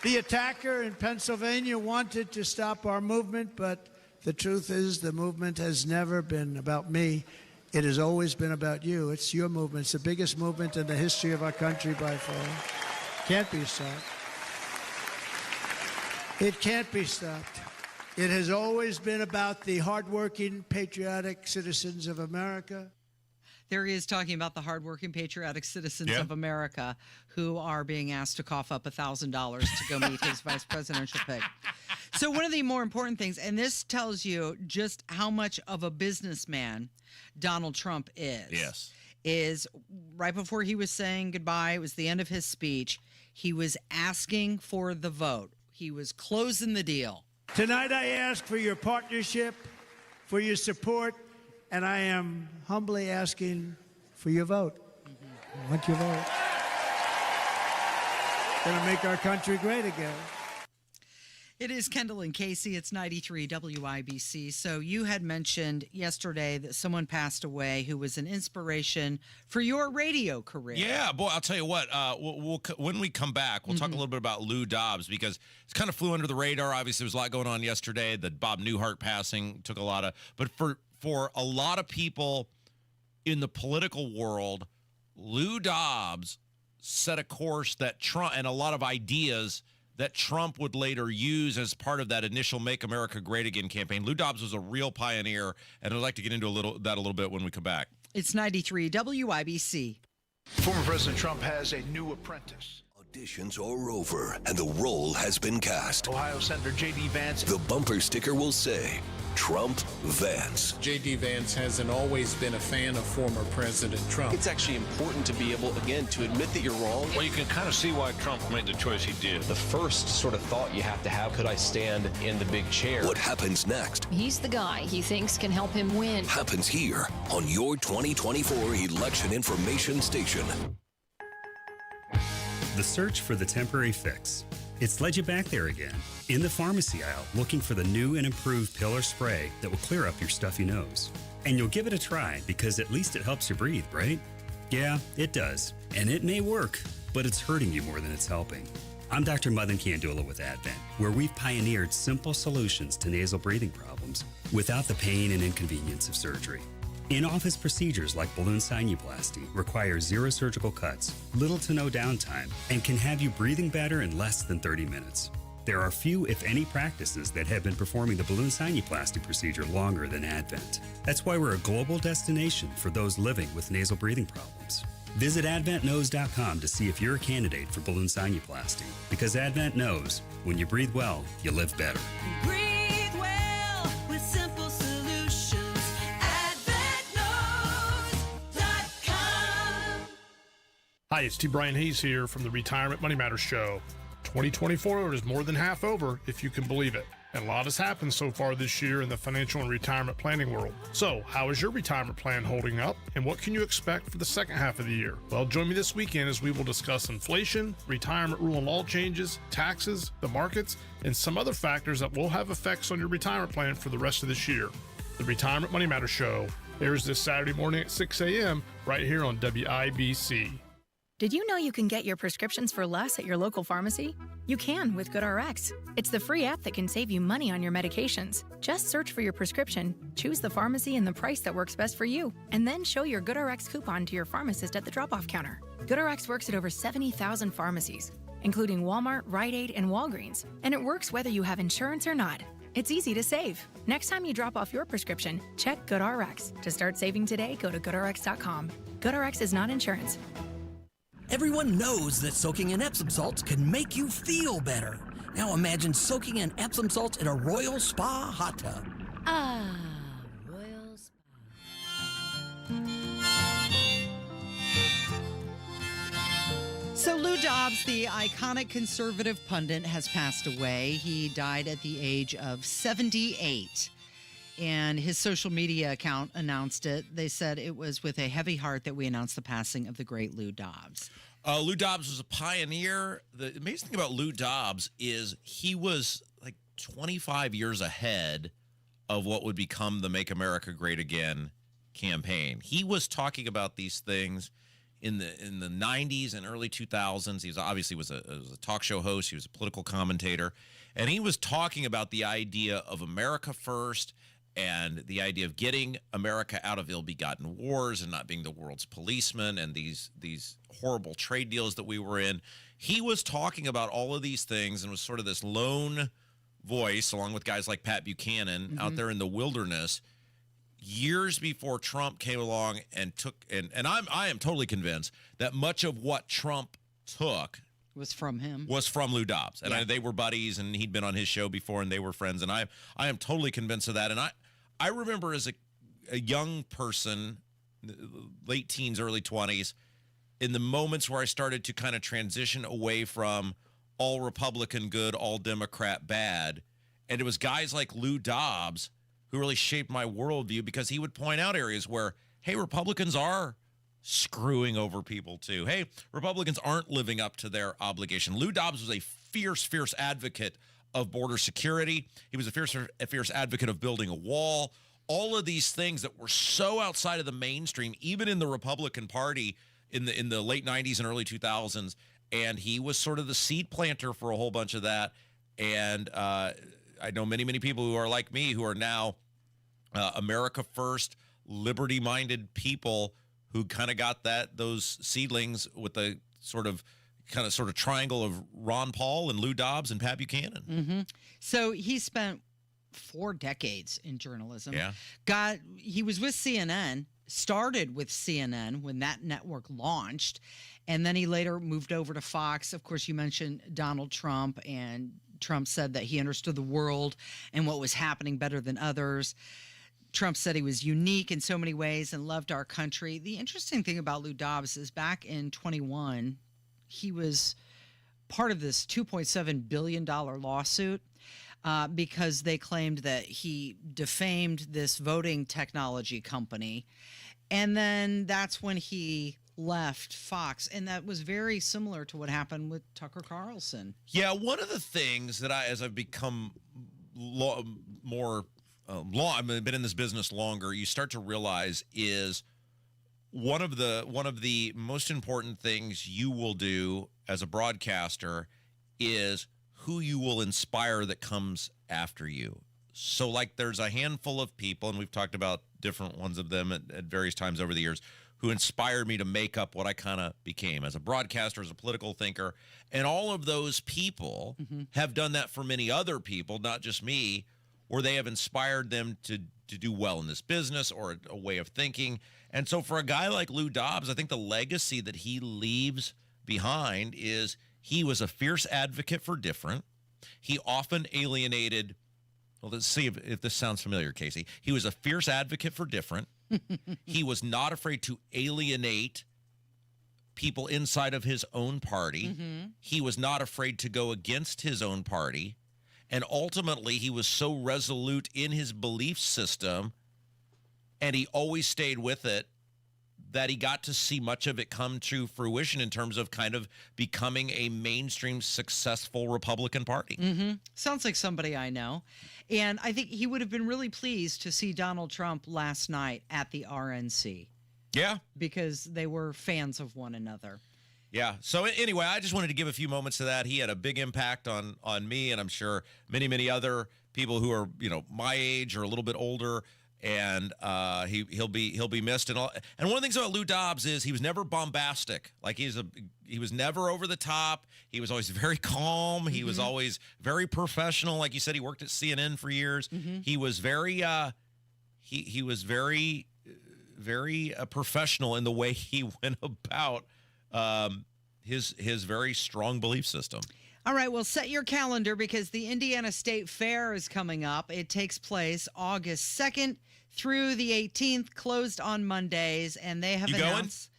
The attacker in Pennsylvania wanted to stop our movement, but the truth is the movement has never been about me. It has always been about you. It's your movement. It's the biggest movement in the history of our country by far. Can't be stopped. It can't be stopped. It has always been about the hardworking, patriotic citizens of America. There he is talking about the hardworking, patriotic citizens of America who are being asked to cough up $1,000 to go meet his vice presidential pick. So one of the more important things, and this tells you just how much of a businessman Donald Trump is, is right before he was saying goodbye, it was the end of his speech, he was asking for the vote. He was closing the deal. Tonight I ask for your partnership, for your support, and I am humbly asking for your vote. I want your vote. Going to make our country great again. It is Kendall and Casey. It's 93 WIBC. So you had mentioned yesterday that someone passed away who was an inspiration for your radio career. Yeah, boy, I'll tell you what. When we come back, we'll talk a little bit about Lou Dobbs because it's kind of flew under the radar. Obviously, there was a lot going on yesterday. The Bob Newhart passing took a lot of, but for a lot of people in the political world, Lou Dobbs set a course that Trump and a lot of ideas that Trump would later use as part of that initial Make America Great Again campaign. Lou Dobbs was a real pioneer, and I'd like to get into that a little bit when we come back. It's 93 WIBC. Former President Trump has a new apprentice. Auditions are over, and the role has been cast. Ohio Senator J.D. Vance. The bumper sticker will say, Trump Vance. J.D. Vance hasn't always been a fan of former President Trump. It's actually important to be able, again, to admit that you're wrong. Well, you can kind of see why Trump made the choice he did. The first sort of thought you have to have, could I stand in the big chair? What happens next? He's the guy he thinks can help him win. Happens here on your 2024 election information station. The search for the temporary fix. It's led you back there again, in the pharmacy aisle, looking for the new and improved pill or spray that will clear up your stuffy nose. And you'll give it a try because at least it helps you breathe, right? Yeah, it does. And it may work, but it's hurting you more than it's helping. I'm Dr. Madan Kandula with Advent, where we've pioneered simple solutions to nasal breathing problems without the pain and inconvenience of surgery. In-office procedures like balloon sinuplasty require 0 surgical cuts, little to no downtime, and can have you breathing better in less than 30 minutes. There are few, if any, practices that have been performing the balloon sinuplasty procedure longer than Advent. That's why we're a global destination for those living with nasal breathing problems. Visit AdventKnows.com to see if you're a candidate for balloon sinuplasty, because Advent knows when you breathe well, you live better. Breathe well with simple solutions. AdventKnows.com. Hi, it's T. Brian Hayes here from the Retirement Money Matters Show. 2024 is more than half over, if you can believe it. And a lot has happened so far this year in the financial and retirement planning world. So, how is your retirement plan holding up, and what can you expect for the second half of the year? Well, join me this weekend as we will discuss inflation, retirement rule and law changes, taxes, the markets, and some other factors that will have effects on your retirement plan for the rest of this year. The Retirement Money Matters Show airs this Saturday morning at 6 a.m. right here on WIBC. Did you know you can get your prescriptions for less at your local pharmacy? You can with GoodRx. It's the free app that can save you money on your medications. Just search for your prescription, choose the pharmacy and the price that works best for you, and then show your GoodRx coupon to your pharmacist at the drop-off counter. GoodRx works at over 70,000 pharmacies, including Walmart, Rite Aid, and Walgreens, and it works whether you have insurance or not. It's easy to save. Next time you drop off your prescription, check GoodRx. To start saving today, go to GoodRx.com. GoodRx is not insurance. Everyone knows that soaking in Epsom salts can make you feel better. Now imagine soaking in Epsom salts in a Royal Spa hot tub. Ah, Royal Spa. So Lou Dobbs, the iconic conservative pundit, has passed away. He died at the age of 78. And his social media account announced it. They said it was with a heavy heart that we announced the passing of the great Lou Dobbs. Lou Dobbs was a pioneer. The amazing thing about Lou Dobbs is he was like 25 years ahead of what would become the Make America Great Again campaign. He was talking about these things in the 90s and early 2000s. He was obviously was a talk show host. He was a political commentator. And he was talking about the idea of America first, and the idea of getting America out of ill-begotten wars and not being the world's policeman and these horrible trade deals that we were in. He was talking about all of these things and was sort of this lone voice, along with guys like Pat Buchanan, out there in the wilderness, years before Trump came along and took and I am totally convinced that much of what Trump took was from him. Was from Lou Dobbs. And they were buddies, and he'd been on his show before, and they were friends. And I am totally convinced of that. And I remember as a young person, late teens, early 20s, in the moments where I started to kind of transition away from all Republican good, all Democrat bad. And it was guys like Lou Dobbs who really shaped my worldview, because he would point out areas where, hey, Republicans are screwing over people too. Hey, Republicans aren't living up to their obligation. Lou Dobbs was a fierce advocate of border security. He was a fierce advocate of building a wall. All of these things that were so outside of the mainstream, even in the Republican Party in the late 90s and early 2000s. And he was sort of the seed planter for a whole bunch of that. And I know many people who are like me, who are now America first, liberty-minded people who kind of got those seedlings with the sort of triangle of Ron Paul and Lou Dobbs and Pat Buchanan. Mm-hmm. So he spent 4 decades in journalism. Yeah. He was with CNN, started with CNN when that network launched, and then he later moved over to Fox. Of course, you mentioned Donald Trump, and Trump said that he understood the world and what was happening better than others. Trump said he was unique in so many ways and loved our country. The interesting thing about Lou Dobbs is back in 21, he was part of this $2.7 billion lawsuit because they claimed that he defamed this voting technology company. And then that's when he left Fox. And that was very similar to what happened with Tucker Carlson. Yeah, one of the things that as I've become I've been in this business longer, you start to realize is one of the most important things you will do as a broadcaster is who you will inspire that comes after you. So like there's a handful of people, and we've talked about different ones of them at various times over the years, who inspired me to make up what I kind of became as a broadcaster, as a political thinker. And all of those people have done that for many other people, not just me, where they have inspired them to do well in this business or a way of thinking. And so for a guy like Lou Dobbs, I think the legacy that he leaves behind is he was a fierce advocate for different. He often alienated, well, let's see if this sounds familiar, Casey. He was a fierce advocate for different. He was not afraid to alienate people inside of his own party. He was not afraid to go against his own party. And ultimately, he was so resolute in his belief system, and he always stayed with it, that he got to see much of it come to fruition in terms of kind of becoming a mainstream successful Republican Party. Sounds like somebody I know. And I think he would have been really pleased to see Donald Trump last night at the RNC. Yeah. Because they were fans of one another. Yeah. So anyway, I just wanted to give a few moments to that. He had a big impact on me, and I'm sure many other people who are, my age or a little bit older. And he'll be missed. And one of the things about Lou Dobbs is he was never bombastic. Like he was never over the top. He was always very calm. He was always very professional. Like you said, he worked at CNN for years. He was very he was very professional in the way he went about his very strong belief system. All right, well, set your calendar because the Indiana State Fair is coming up. It takes place August 2nd through the 18th, closed on Mondays, and they have announced...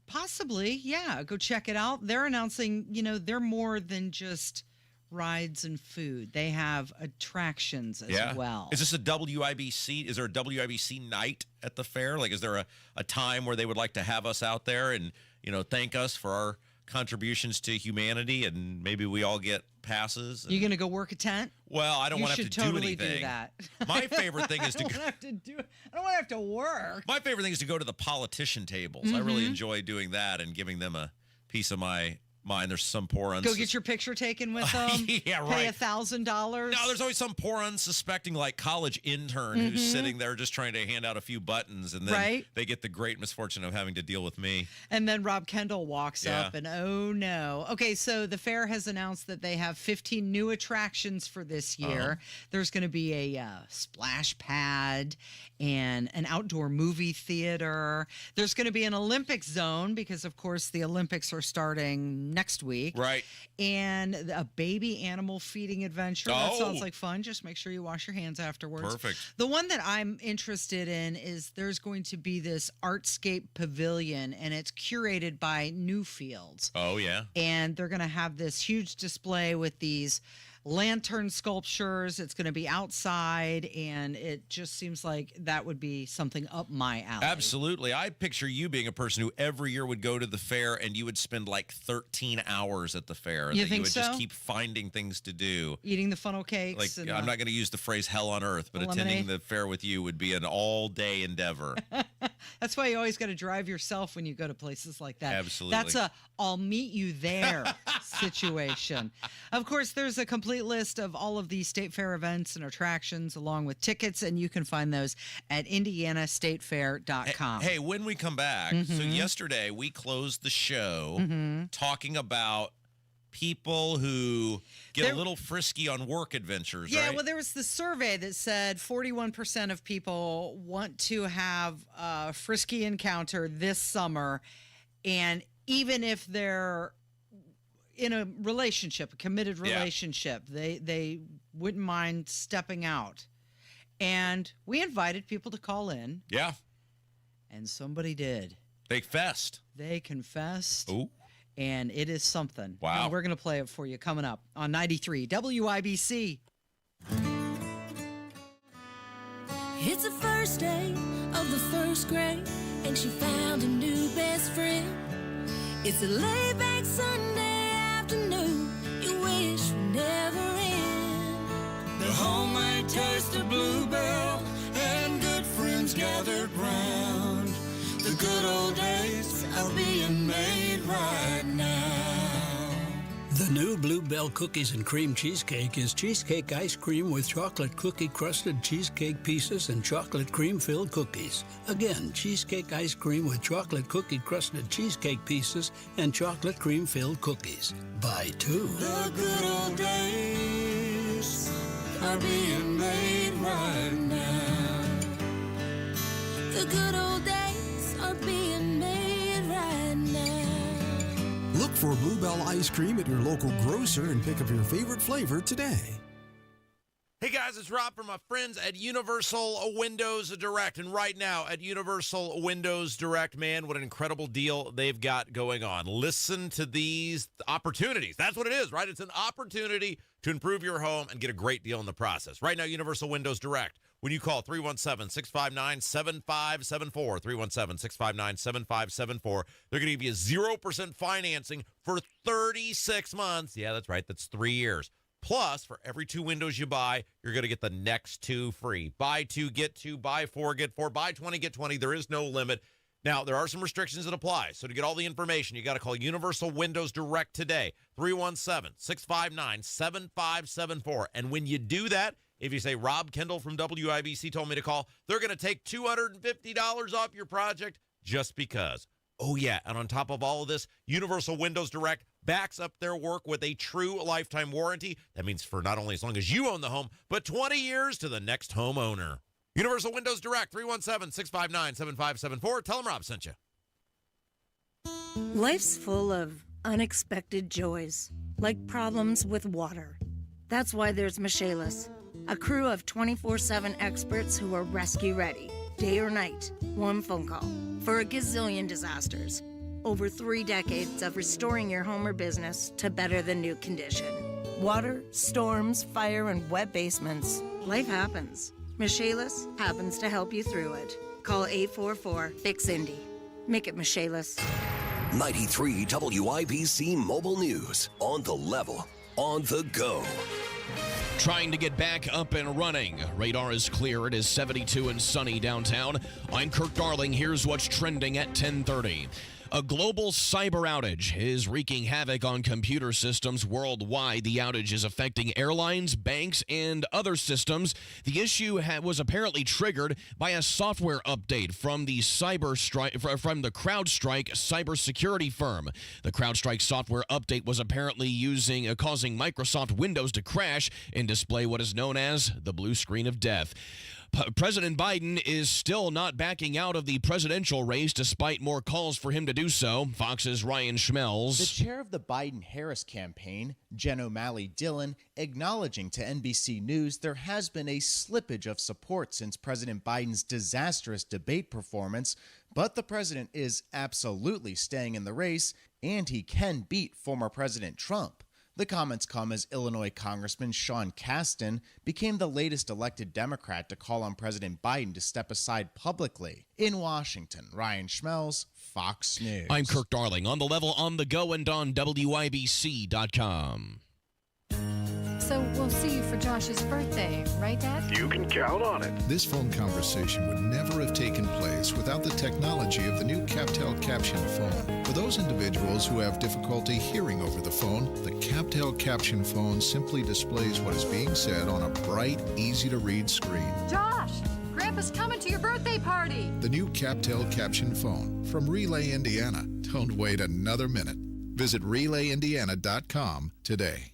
possibly, yeah. Go check it out. They're announcing, they're more than just rides and food. They have attractions as well. Is this a WIBC? Is there a WIBC night at the fair? Like, is there a time where they would like to have us out there and, thank us for our contributions to humanity, and maybe we all get passes? You gonna go work a tent? Well, I don't want to have to do anything. Do that. My favorite thing is to go. I don't want to have to work. My favorite thing is to go to the politician tables. I really enjoy doing that and giving them a piece of my mind. There's some poor Go get your picture taken with them. Yeah, Pay right. $1,000. No, there's always some poor unsuspecting college intern who's sitting there just trying to hand out a few buttons, and then they get the great misfortune of having to deal with me. And then Rob Kendall walks up and oh no. Okay, so the fair has announced that they have 15 new attractions for this year. There's going to be a splash pad and an outdoor movie theater. There's going to be an Olympic zone because, of course, the Olympics are starting next week. Right. And a baby animal feeding adventure. That sounds like fun. Just make sure you wash your hands afterwards. Perfect. The one that I'm interested in is there's going to be this Artscape Pavilion, and it's curated by Newfields. Oh, yeah. And they're going to have this huge display with these lantern sculptures. It's going to be outside, and it just seems like that would be something up my alley. Absolutely. I picture you being a person who every year would go to the fair and you would spend 13 hours at the fair. And You that think you would so? just keep finding things to do. Eating the funnel cakes. And, I'm not going to use the phrase hell on earth, but attending the fair with you would be an all-day endeavor. That's why you always got to drive yourself when you go to places like that. Absolutely. That's a I'll meet you there situation. Of course, there's a complete list of all of these state fair events and attractions along with tickets, and you can find those at indianastatefair.com. Hey, when we come back, so yesterday we closed the show talking about people who get a little frisky on work adventures, Yeah, right? well, there was the survey that said 41% of people want to have a frisky encounter this summer, and even if they're in a relationship, a committed relationship, they wouldn't mind stepping out. And we invited people to call in. Yeah. And somebody did. They confessed. They confessed. Ooh. And it is something. Wow. And we're going to play it for you coming up on 93 WIBC. It's the first day of the first grade, and she found a new best friend. It's a laid-back Sunday afternoon you wish would never end. The homemade taste of Bluebell and good friends gathered round. The good old days are being made right now. The new Bluebell Cookies and Cream Cheesecake is cheesecake ice cream with chocolate cookie-crusted cheesecake pieces and chocolate cream-filled cookies. Again, cheesecake ice cream with chocolate cookie-crusted cheesecake pieces and chocolate cream-filled cookies. Buy two. The good old days are being made right now. The good old days are being made right now. Look for Bluebell ice cream at your local grocer and pick up your favorite flavor today. Hey guys, it's Rob from my friends at Universal Windows Direct. And right now at Universal Windows Direct, man, what an incredible deal they've got going on. Listen to these opportunities. That's what it is, right? It's an opportunity to improve your home and get a great deal in the process. Right now, Universal Windows Direct. When you call 317-659-7574, 317-659-7574, they're going to give you 0% financing for 36 months. Yeah, that's right. That's 3 years. Plus, for every 2 windows you buy, you're going to get the next 2 free. Buy 2, get 2. Buy 4, get 4. Buy 20, get 20. There is no limit. Now, there are some restrictions that apply. So to get all the information, you got to call Universal Windows Direct today, 317-659-7574. And when you do that, if you say, Rob Kendall from WIBC told me to call, they're going to take $250 off your project just because. Oh, yeah, and on top of all of this, Universal Windows Direct backs up their work with a true lifetime warranty. That means for not only as long as you own the home, but 20 years to the next homeowner. Universal Windows Direct, 317-659-7574. Tell them Rob sent you. Life's full of unexpected joys, like problems with water. That's why there's Michaelis, a crew of 24/7 experts who are rescue ready, day or night, one phone call, for a gazillion disasters. Over 3 decades of restoring your home or business to better than new condition. Water, storms, fire, and wet basements. Life happens. Michaelis happens to help you through it. Call 844-FIX-INDY. Make it Michaelis. 93 WIBC Mobile News. On the level, on the go. Trying to get back up and running. Radar is clear. It is 72 and sunny downtown. I'm Kirk Darling. Here's what's trending at 10:30. A global cyber outage is wreaking havoc on computer systems worldwide. The outage is affecting airlines, banks, and other systems. The issue was apparently triggered by a software update from the CrowdStrike cybersecurity firm. The CrowdStrike software update was apparently causing Microsoft Windows to crash and display what is known as the blue screen of death. President Biden is still not backing out of the presidential race despite more calls for him to do so. Fox's Ryan Schmelz. The chair of the Biden-Harris campaign, Jen O'Malley Dillon, acknowledging to NBC News there has been a slippage of support since President Biden's disastrous debate performance, but the president is absolutely staying in the race, and he can beat former President Trump. The comments come as Illinois Congressman Sean Casten became the latest elected Democrat to call on President Biden to step aside publicly. In Washington, Ryan Schmelz, Fox News. I'm Kirk Darling, on the level, on the go, and on WIBC.com. So we'll see you for Josh's birthday, right, Dad? You can count on it. This phone conversation would never have taken place without the technology of the new CapTel Caption phone. For those individuals who have difficulty hearing over the phone, the CapTel Caption phone simply displays what is being said on a bright, easy-to-read screen. Josh, Grandpa's coming to your birthday party. The new CapTel Caption phone from Relay, Indiana. Don't wait another minute. Visit RelayIndiana.com today.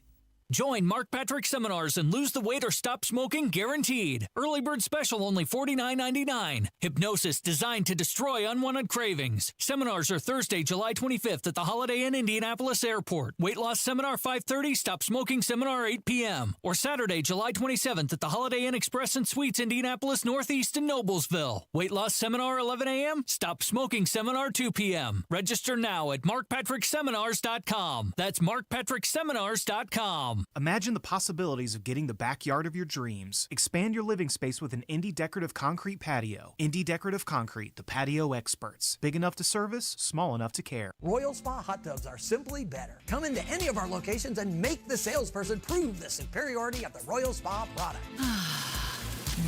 Join Mark Patrick Seminars and lose the weight or stop smoking guaranteed. Early bird special only $49.99. Hypnosis designed to destroy unwanted cravings. Seminars are Thursday, July 25th at the Holiday Inn Indianapolis Airport. Weight loss seminar 5:30, stop smoking seminar 8 p.m. Or Saturday, July 27th at the Holiday Inn Express and Suites Indianapolis Northeast in Noblesville. Weight loss seminar 11 a.m., stop smoking seminar 2 p.m. Register now at markpatrickseminars.com. That's markpatrickseminars.com. Imagine the possibilities of getting the backyard of your dreams. Expand your living space with an Indie Decorative Concrete patio. Indie Decorative Concrete, the patio experts. Big enough to service, small enough to care. Royal Spa hot tubs are simply better. Come into any of our locations and make the salesperson prove the superiority of the Royal Spa product.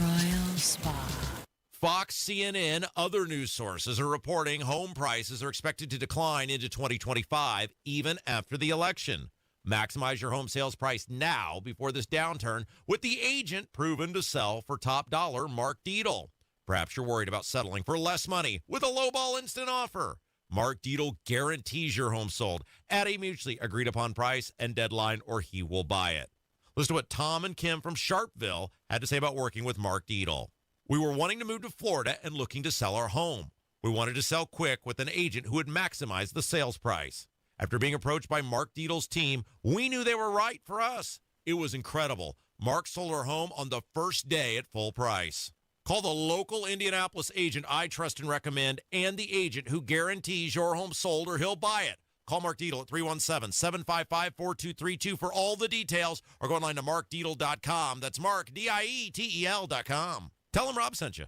Royal Spa. Fox, CNN, other news sources are reporting home prices are expected to decline into 2025, even after the election. Maximize your home sales price now before this downturn with the agent proven to sell for top dollar, Mark Dietel. Perhaps you're worried about settling for less money with a lowball instant offer. Mark Dietel guarantees your home sold at a mutually agreed upon price and deadline, or he will buy it. Listen to what Tom and Kim from Sharpeville had to say about working with Mark Dietel. We were wanting to move to Florida and looking to sell our home. We wanted to sell quick with an agent who would maximize the sales price. After being approached by Mark Dietel's team, we knew they were right for us. It was incredible. Mark sold our home on the first day at full price. Call the local Indianapolis agent I trust and recommend, and the agent who guarantees your home sold or he'll buy it. Call Mark Dietel at 317-755-4232 for all the details, or go online to markdietel.com. That's Mark, Dietel.com. Tell him Rob sent you.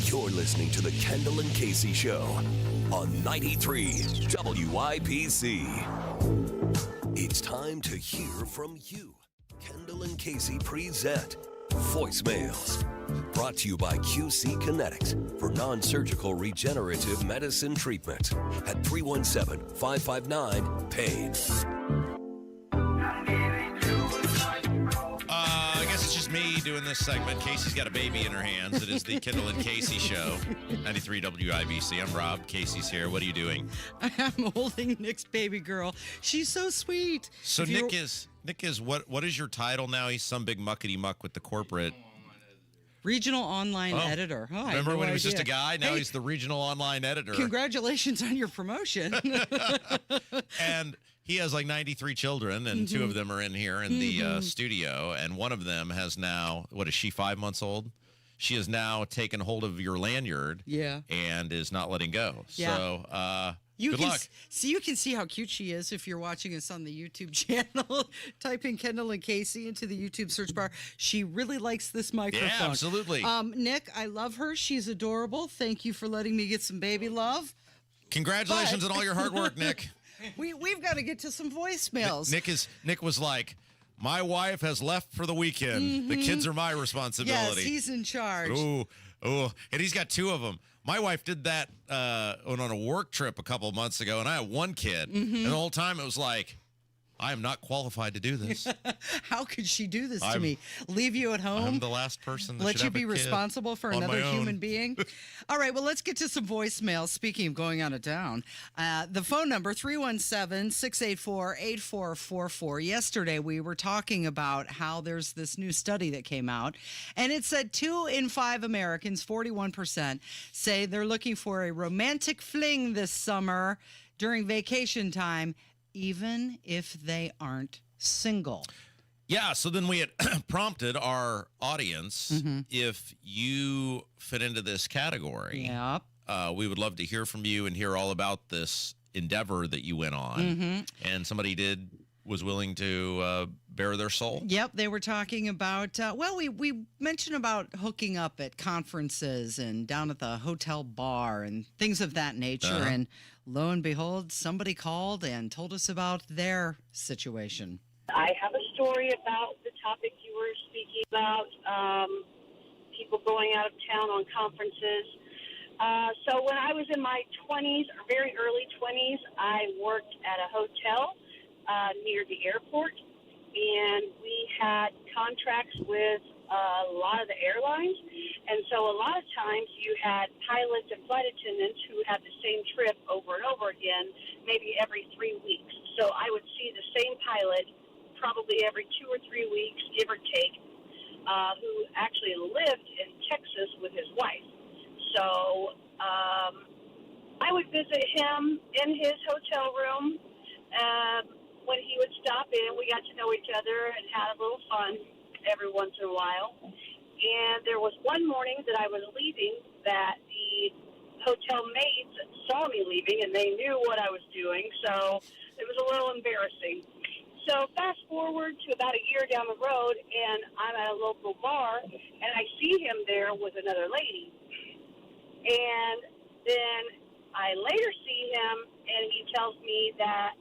You're listening to the Kendall and Casey Show on 93 WIBC. It's time to hear from you. Kendall and Casey present Voicemails. Brought to you by QC Kinetics for non-surgical regenerative medicine treatment at 317-559-PAIN. I guess it's just me doing this segment. Casey's got a baby in her hands. It is the Kendall and Casey Show, 93 WIBC. I'm Rob. Casey's here. What are you doing? I'm holding Nick's baby girl. She's so sweet. So Nick is what is your title now? He's some big muckety muck with the corporate regional online editor. Oh, remember when he was just a guy? Now he's the regional online editor. Congratulations on your promotion. And he has like 93 children, and two of them are in here in the studio, and one of them has now, what is she, 5 months old? She has now taken hold of your lanyard and is not letting go. Yeah. So good luck. You can see how cute she is if you're watching us on the YouTube channel. Type in Kendall and Casey into the YouTube search bar. She really likes this microphone. Yeah, absolutely. Nick, I love her. She's adorable. Thank you for letting me get some baby love. Congratulations on all your hard work, Nick. We've got to get to some voicemails. Nick was like, my wife has left for the weekend. The kids are my responsibility. Yes, he's in charge. Ooh, and he's got two of them. My wife did that on a work trip a couple of months ago, and I had one kid. And the whole time it was like, I am not qualified to do this. How could she do this to me? Leave you at home? I'm the last person that let should you have be a kid responsible for on another my own. human being? All right, well, let's get to some voicemails. Speaking of going out of town, the phone number, 317-684-8444. Yesterday, we were talking about how there's this new study that came out, and it said 2 in 5 Americans, 41%, say they're looking for a romantic fling this summer during vacation time, even if they aren't single. Yeah, so then we had prompted our audience, if you fit into this category, we would love to hear from you and hear all about this endeavor that you went on. And somebody was willing to bare their soul. Yep, they were talking about, we mentioned about hooking up at conferences and down at the hotel bar and things of that nature. And lo and behold, somebody called and told us about their situation. I have a story about the topic you were speaking about, people going out of town on conferences. So when I was in my 20s, or very early 20s, I worked at a hotel near the airport, and we had contracts with a lot of the airlines. And so a lot of times you had pilots and flight attendants who had the same trip over and over again, maybe every 3 weeks. So I would see the same pilot probably every 2 or 3 weeks, give or take, who actually lived in Texas with his wife. So I would visit him in his hotel room. When he would stop in, we got to know each other and had a little fun every once in a while. And there was one morning that I was leaving that the hotel maids saw me leaving, and they knew what I was doing, so it was a little embarrassing. So fast forward to about a year down the road, and I'm at a local bar, and I see him there with another lady. And then I later see him, and he tells me that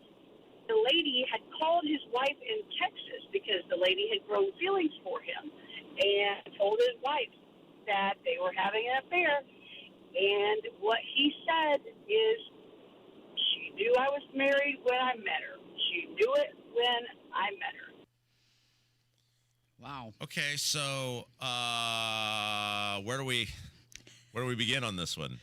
the lady had called his wife in Texas because the lady had grown feelings for him and told his wife that they were having an affair. And what he said is, she knew I was married when I met her. She she do it when I met her. Wow. Okay, so where do we begin on this one?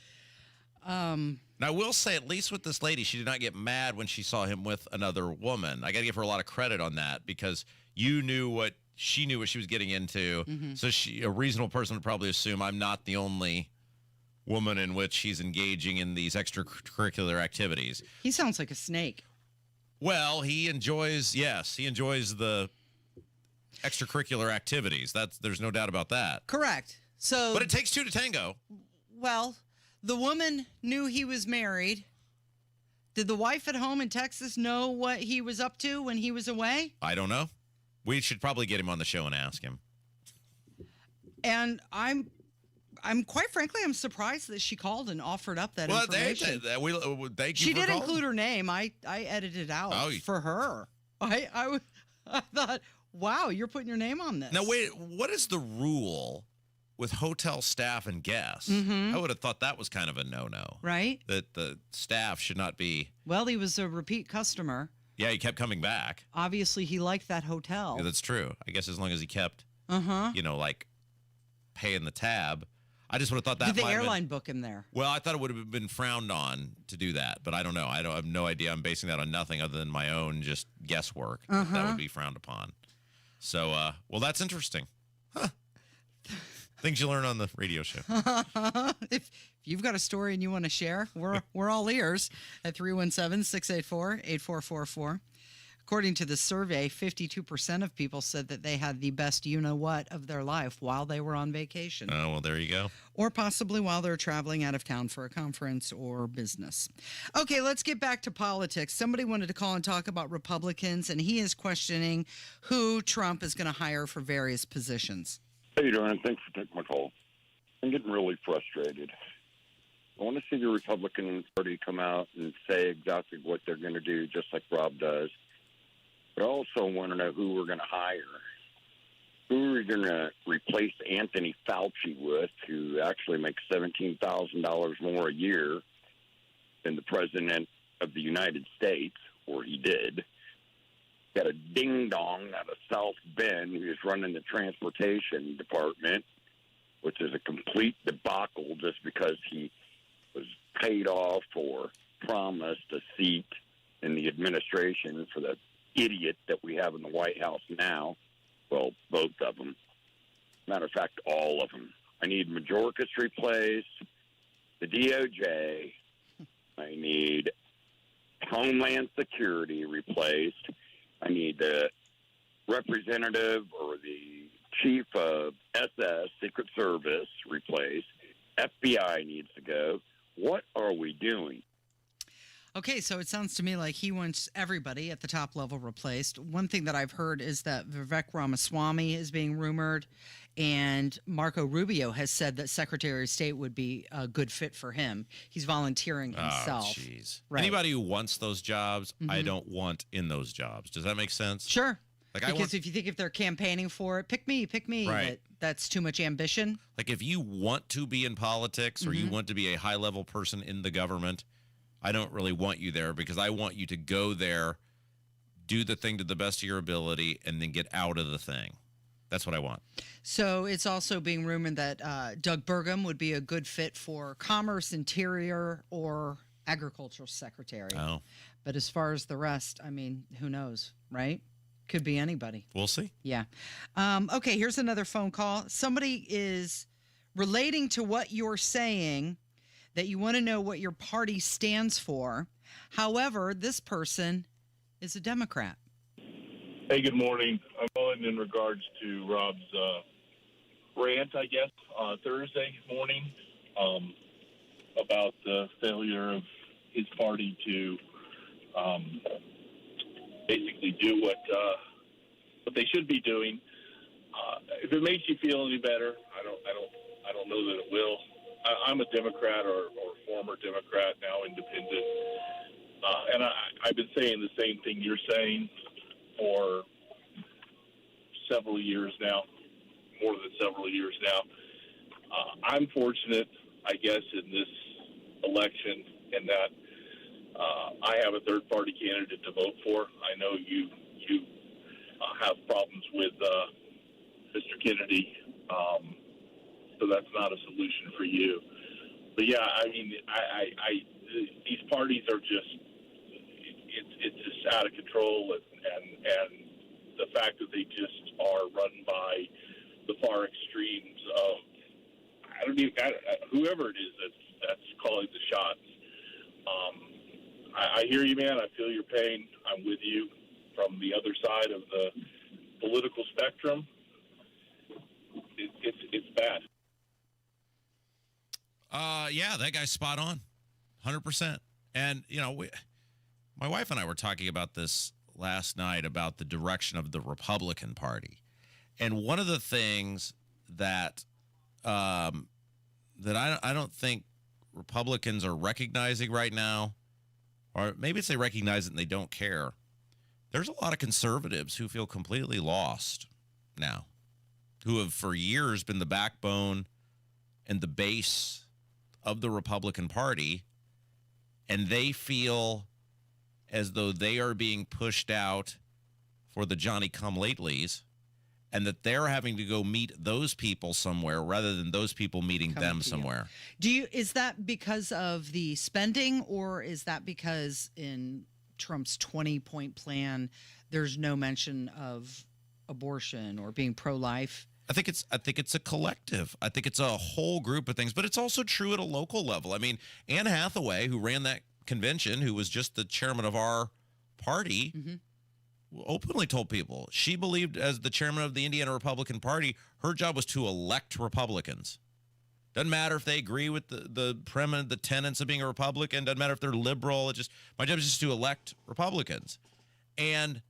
Now, I will say, at least with this lady, she did not get mad when she saw him with another woman. I got to give her a lot of credit on that, because she knew what she was getting into. Mm-hmm. So a reasonable person would probably assume I'm not the only woman in which he's engaging in these extracurricular activities. He sounds like a snake. Well, he enjoys the extracurricular activities. There's no doubt about that. Correct. So, but it takes two to tango. Well, the woman knew he was married. Did the wife at home in Texas know what he was up to when he was away? I don't know. We should probably get him on the show and ask him. And I'm quite frankly, I'm surprised that she called and offered up that information. She did include her name. I edited out for her. I thought, wow, you're putting your name on this. Now, wait, what is the rule with hotel staff and guests? Mm-hmm. I would have thought that was kind of a no-no. Right? That the staff should not be... Well, he was a repeat customer. Yeah, he kept coming back. Obviously, he liked that hotel. Yeah, that's true. I guess as long as he kept, like, paying the tab. I just would have thought that Did the airline book him there? Well, I thought it would have been frowned on to do that, but I don't know. I have no idea. I'm basing that on nothing other than my own just guesswork. That would be frowned upon. So, well, that's interesting. Huh. Things you learn on the radio show. If you've got a story and you want to share, we're all ears at 317-684-8444. According to the survey, 52% of people said that they had the best you-know-what of their life while they were on vacation. Oh, well, there you go. Or possibly while they're traveling out of town for a conference or business. Okay, let's get back to politics. Somebody wanted to call and talk about Republicans, and he is questioning who Trump is going to hire for various positions. How you doing? Thanks for taking my call. I'm getting really frustrated. I want to see the Republican Party come out and say exactly what they're going to do, just like Rob does. But I also want to know who we're going to hire. Who are we going to replace Anthony Fauci with, who actually makes $17,000 more a year than the President of the United States, or he did. Got a ding-dong out of South Bend who's running the transportation department, which is a complete debacle just because he was paid off or promised a seat in the administration for the idiot that we have in the White House now. Well, both of them. Matter of fact, all of them. I need Mayorkas replaced, the DOJ. I need Homeland Security replaced. I need the representative or the chief of SS, Secret Service, replaced. FBI needs to go. What are we doing? Okay, so it sounds to me like he wants everybody at the top level replaced. One thing that I've heard is that Vivek Ramaswamy is being rumored, and Marco Rubio has said that Secretary of State would be a good fit for him. He's volunteering himself. Oh, jeez. Right. Anybody who wants those jobs, I don't want in those jobs. Does that make sense? Sure. Like, because if you think if they're campaigning for it, pick me, Right. that's too much ambition. Like, if you want to be in politics or you want to be a high-level person in the government, I don't really want you there, because I want you to go there, do the thing to the best of your ability, and then get out of the thing. That's what I want. So it's also being rumored that Doug Burgum would be a good fit for Commerce, Interior, or Agricultural Secretary. Oh. But as far as the rest, I mean, who knows, right? Could be anybody. We'll see. Yeah. Okay, here's another phone call. Somebody is relating to what you're saying, that you want to know what your party stands for. However, this person is a Democrat. Hey, good morning. I'm calling in regards to Rob's rant, I guess, Thursday morning about the failure of his party to basically do what they should be doing. If it makes you feel any better, I don't know that it will. I'm a Democrat or former Democrat, now independent. And I've been saying the same thing you're saying for several years now, more than several years now. I'm fortunate, I guess, in this election in that I have a third-party candidate to vote for. I know you have problems with Mr. Kennedy, so that's not a solution for you. But yeah, I mean, these parties are it's just out of control, and the fact that they just are run by the far extremes of whoever it is that's calling the shots. I hear you, man. I feel your pain. I'm with you from the other side of the political spectrum. It's bad. Yeah, that guy's spot on, 100%. And my wife and I were talking about this last night about the direction of the Republican Party, and one of the things that I don't think Republicans are recognizing right now, or maybe it's they recognize it and they don't care. There's a lot of conservatives who feel completely lost now, who have for years been the backbone and the base of the Republican Party, and they feel as though they are being pushed out for the Johnny-come-latelys, and that they're having to go meet those people somewhere rather than those people meeting them somewhere. Is that because of the spending, or is that because in Trump's 20-point plan, there's no mention of abortion or being pro-life? I think it's a collective. I think it's a whole group of things, but it's also true at a local level. I mean, Anne Hathaway, who ran that convention, who was just the chairman of our party, openly told people she believed, as the chairman of the Indiana Republican Party, her job was to elect Republicans. Doesn't matter if they agree with the tenets of being a Republican. Doesn't matter if they're liberal. My job is just to elect Republicans. And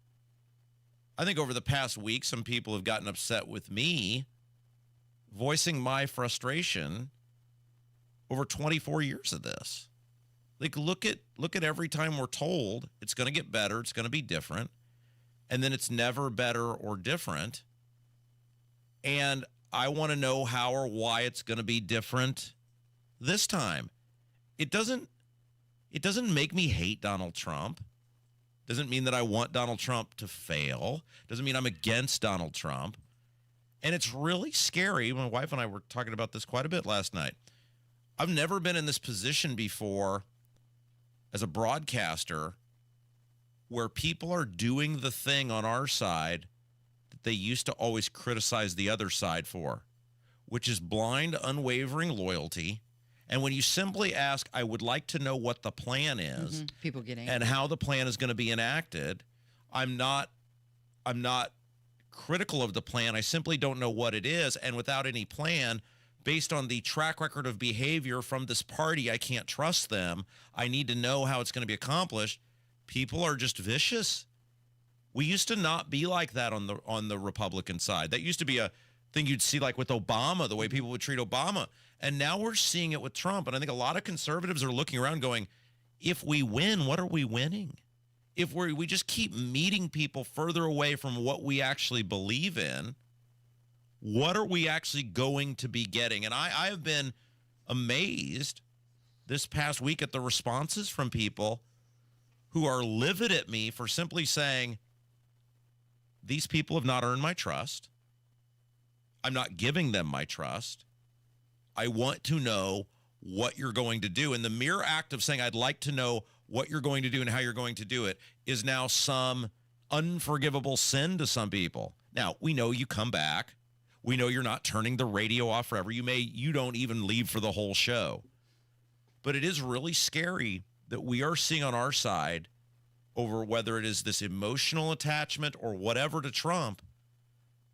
I think over the past week, some people have gotten upset with me voicing my frustration over 24 years of this. Like, look at every time we're told it's going to get better, it's going to be different, and then it's never better or different. And I want to know how or why it's going to be different this time. It doesn't make me hate Donald Trump. Doesn't mean that I want Donald Trump to fail. Doesn't mean I'm against Donald Trump. And it's really scary. My wife and I were talking about this quite a bit last night. I've never been in this position before as a broadcaster where people are doing the thing on our side that they used to always criticize the other side for, which is blind, unwavering loyalty. And when you simply ask, I would like to know what the plan is, people get angry, and how the plan is going to be enacted. I'm not critical of the plan. I simply don't know what it is. And without any plan, based on the track record of behavior from this party, I can't trust them. I need to know how it's going to be accomplished. People are just vicious. We used to not be like that on the Republican side. That used to be a thing you'd see like with Obama, the way people would treat Obama. And now we're seeing it with Trump. And I think a lot of conservatives are looking around going, if we win, what are we winning? If we just keep meeting people further away from what we actually believe in, what are we actually going to be getting? And I have been amazed this past week at the responses from people who are livid at me for simply saying, these people have not earned my trust. I'm not giving them my trust. I want to know what you're going to do. And the mere act of saying, I'd like to know what you're going to do and how you're going to do it, is now some unforgivable sin to some people. Now, we know you come back. We know you're not turning the radio off forever. You don't even leave for the whole show. But it is really scary that we are seeing on our side, over whether it is this emotional attachment or whatever to Trump,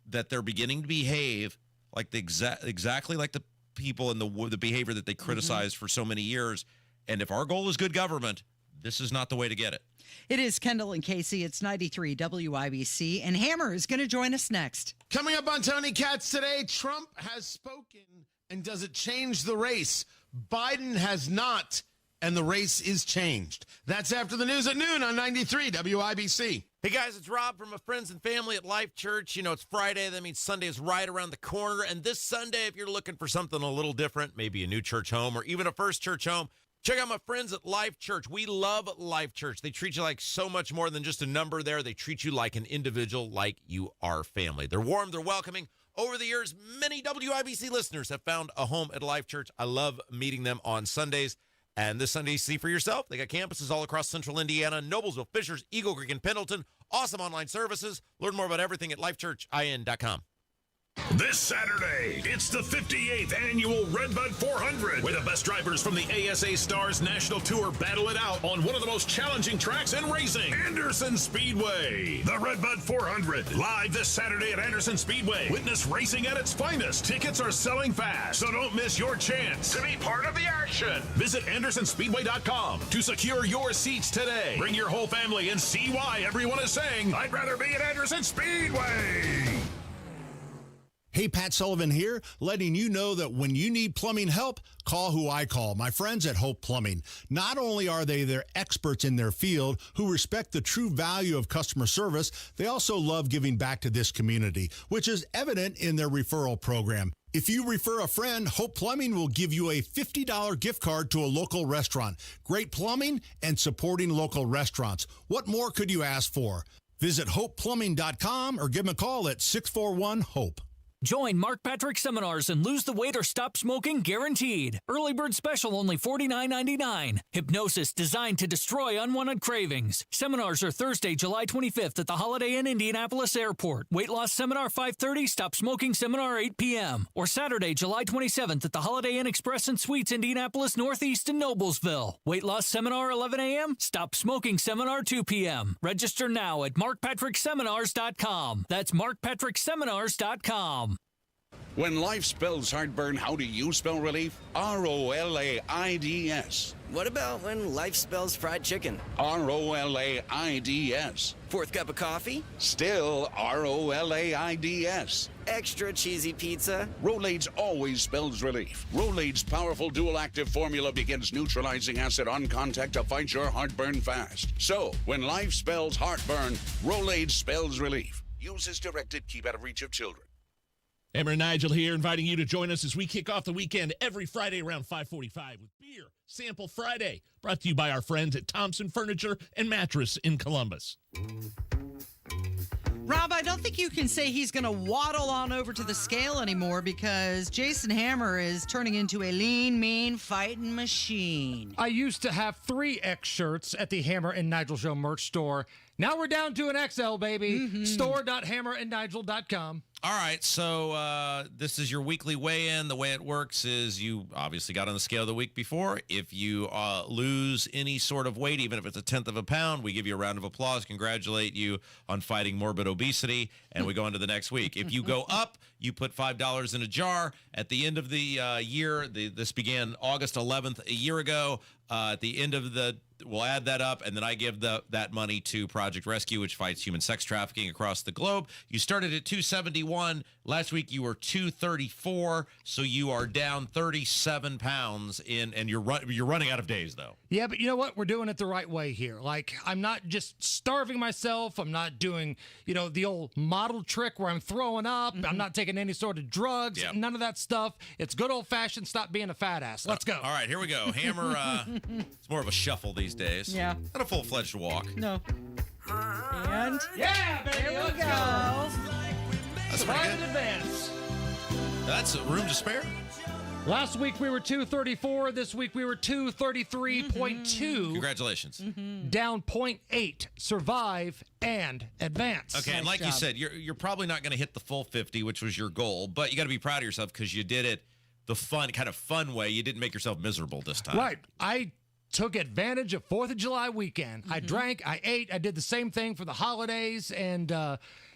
that they're beginning to behave like exactly like the people and the behavior that they criticized for so many years. And if our goal is good government, this is not the way to get it. It is Kendall and Casey. It's 93 WIBC, and Hammer is going to join us next. Coming up on Tony Katz today, Trump has spoken, and does it change the race? Biden has not, and the race is changed. That's after the news at noon on 93 WIBC. Hey guys, it's Rob from my friends and family at Life Church. You know, it's Friday. That means Sunday is right around the corner. And this Sunday, if you're looking for something a little different, maybe a new church home or even a first church home, Check out my friends at Life Church. We love Life Church. They treat you like so much more than just a number there. They treat you like an individual, like you are family. They're warm, they're welcoming. Over the years, many WIBC listeners have found a home at Life Church. I love meeting them on Sundays. And this Sunday, see for yourself. They got campuses all across central Indiana, Noblesville, Fishers, Eagle Creek, and Pendleton. Awesome online services. Learn more about everything at lifechurchin.com. This Saturday, it's the 58th annual Redbud 400, where the best drivers from the ASA Stars National Tour battle it out on one of the most challenging tracks in racing, Anderson Speedway. The Redbud 400, live this Saturday at Anderson Speedway. Witness racing at its finest. Tickets are selling fast, so don't miss your chance to be part of the action. Visit AndersonSpeedway.com to secure your seats today. Bring your whole family and see why everyone is saying, I'd rather be at Anderson Speedway. Hey, Pat Sullivan here, letting you know that when you need plumbing help, call who I call, my friends at Hope Plumbing. Not only are they experts in their field who respect the true value of customer service, they also love giving back to this community, which is evident in their referral program. If you refer a friend, Hope Plumbing will give you a $50 gift card to a local restaurant. Great plumbing and supporting local restaurants. What more could you ask for? Visit hopeplumbing.com or give them a call at 641-HOPE. Join Mark Patrick Seminars and lose the weight or stop smoking guaranteed. Early bird special only $49.99. Hypnosis designed to destroy unwanted cravings. Seminars are Thursday, July 25th at the Holiday Inn Indianapolis Airport. Weight loss seminar 5:30, stop smoking seminar 8 p.m. Or Saturday, July 27th at the Holiday Inn Express and Suites Indianapolis Northeast in Noblesville. Weight loss seminar 11 a.m., stop smoking seminar 2 p.m. Register now at markpatrickseminars.com. That's markpatrickseminars.com. When life spells heartburn, how do you spell relief? R-O-L-A-I-D-S. What about when life spells fried chicken? R-O-L-A-I-D-S. Fourth cup of coffee? Still R-O-L-A-I-D-S. Extra cheesy pizza? Rolaids always spells relief. Rolaids' powerful dual-active formula begins neutralizing acid on contact to fight your heartburn fast. So, when life spells heartburn, Rolaids spells relief. Use as directed. Keep out of reach of children. Hammer and Nigel here, inviting you to join us as we kick off the weekend every Friday around 5:45 with Beer Sample Friday, brought to you by our friends at Thompson Furniture and Mattress in Columbus. Rob, I don't think you can say he's going to waddle on over to the scale anymore because Jason Hammer is turning into a lean, mean, fighting machine. I used to have 3X shirts at the Hammer and Nigel Show merch store. Now we're down to an XL, baby. Mm-hmm. Store.hammerandnigel.com. All right, so this is your weekly weigh-in. The way it works is you obviously got on the scale the week before. If you lose any sort of weight, even if it's a tenth of a pound, we give you a round of applause, congratulate you on fighting morbid obesity, and we go on to the next week. If you go up, you put $5 in a jar. At the end of the year, this began August 11th a year ago. At the end of we'll add that up, and then I give that money to Project Rescue, which fights human sex trafficking across the globe. You started at 271. Last week you were 234, so you are down 37 pounds and you're running out of days, though. Yeah, but you know what? We're doing it the right way here. Like, I'm not just starving myself. I'm not doing, the old model trick where I'm throwing up. I'm not taking any sort of drugs. Yep. None of that stuff. It's good old-fashioned stop being a fat ass. Let's go. All right, here we go. Hammer, it's more of a shuffle these days. Yeah. Not a full-fledged walk. No. And? Yeah, baby. There we Let's go. That's Right pretty in good. advance. That's room to spare. Last week we were 234. This week we were 233.2. Congratulations. Down 0.8. Survive and advance. Okay, and like you said, you're probably not going to hit the full 50, which was your goal, but you got to be proud of yourself because you did it the fun way. You didn't make yourself miserable this time. Right. I took advantage of 4th of July weekend. I drank, I ate, I did the same thing for the holidays, and